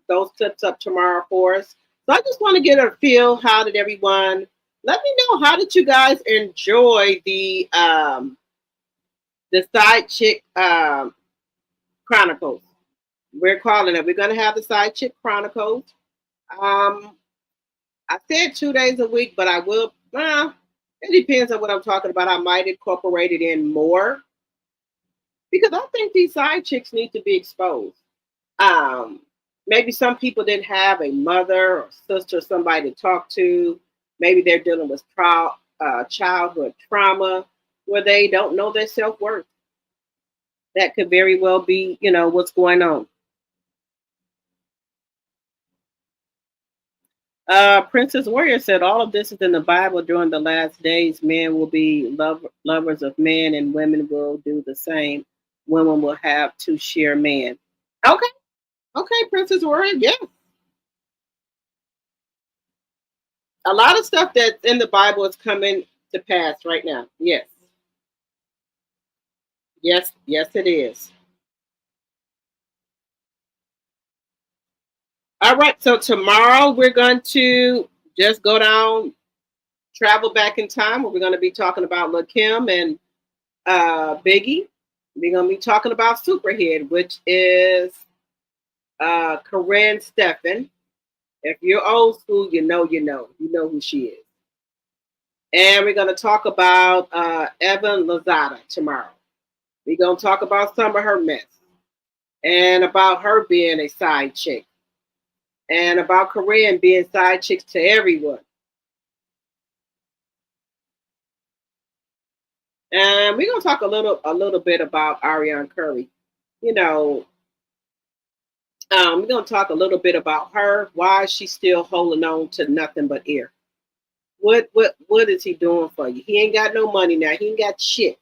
those clips up tomorrow for us. So I just want to get a feel. How did everyone? Let me know. How did you guys enjoy the side chick chronicles? We're calling it. We're gonna have the side chick chronicles. I said 2 days a week, but I will. It depends on what I'm talking about. I might incorporate it in more because I think these side chicks need to be exposed. Maybe some people didn't have a mother or sister, somebody to talk to. Maybe they're dealing with childhood trauma where they don't know their self-worth. That could very well be, what's going on. Princess Warrior said all of this is in the Bible. During the last days, men will be lovers of men and women will do the same. Women will have to share men. Okay, Princess Warrior, yeah. A lot of stuff that's in the Bible is coming to pass right now. Yes. Yes, it is. All right, so tomorrow we're going to just go down, travel back in time, where we're going to be talking about Kim and Biggie. We're going to be talking about Superhead, which is Corinne Stephan. If you're old school, you know who she is. And we're going to talk about Evan Lozada tomorrow. We're going to talk about some of her mess and about her being a side chick and about Corinne being side chicks to everyone. And we're going to talk a little bit about Ariane Curry. We're going to talk a little bit about her. Why is she still holding on to nothing but air? What is he doing for you? He ain't got no money now. He ain't got shit.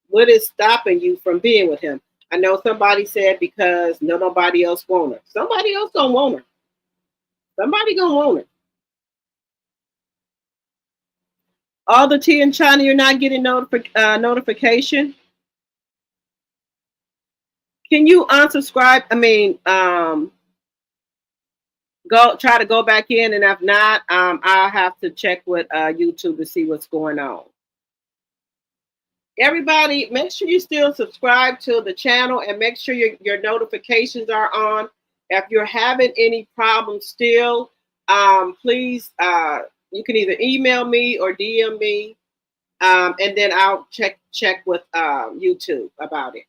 What is stopping you from being with him? I know somebody said because nobody else want her. Somebody else gonna want her. Somebody gonna want her. All the tea in China, you're not getting notification. Can you unsubscribe? Try to go back in, and if not, I'll have to check with YouTube to see what's going on. Everybody, make sure you still subscribe to the channel and make sure your notifications are on. If you're having any problems still, please, you can either email me or DM me, and then I'll check with YouTube about it.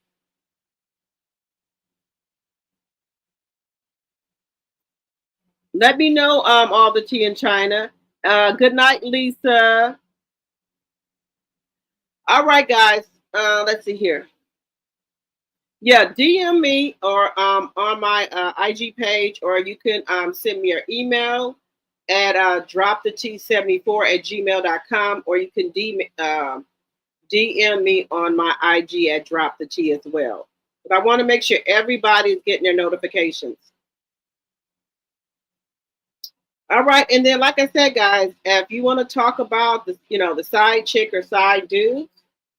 Let me know all the tea in China. Good night, Lisa. All right, guys. Let's see here. Yeah, DM me or on my IG page, or you can send me your email at dropthetea74@gmail.com, or you can DM me on my IG at dropthetea as well. But I want to make sure everybody's getting their notifications. All right, and then like I said, guys, if you want to talk about the side chick or side dude,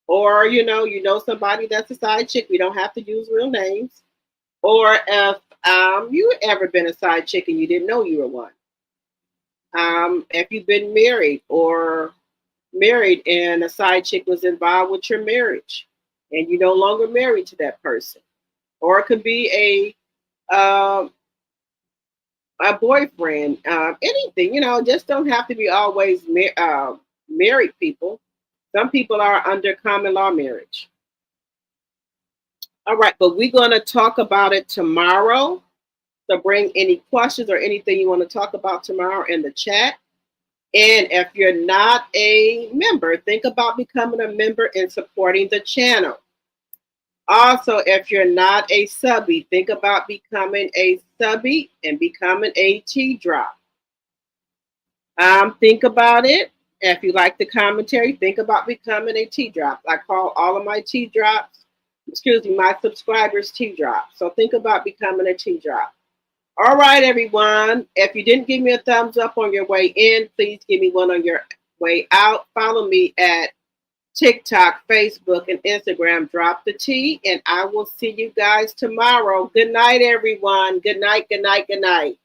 or you know somebody that's a side chick, we don't have to use real names. Or if you ever been a side chick and you didn't know you were one. If you've been married, or married and a side chick was involved with your marriage and you're no longer married to that person. Or it could be a boyfriend, anything, just don't have to be always married people. Some people are under common law marriage. All right, but we're going to talk about it tomorrow. So bring any questions or anything you want to talk about tomorrow in the chat. And if you're not a member, think about becoming a member and supporting the channel. Also, if you're not a subby, think about becoming a subby and becoming a T-drop. Think about it. If you like the commentary, think about becoming a T-drop. I call all of my T-drops, my subscribers T-drops. So think about becoming a T-drop. All right, everyone. If you didn't give me a thumbs up on your way in, please give me one on your way out. Follow me at TikTok, Facebook, and Instagram. Drop the T, and I will see you guys tomorrow. Good night, everyone. Good night, good night, good night.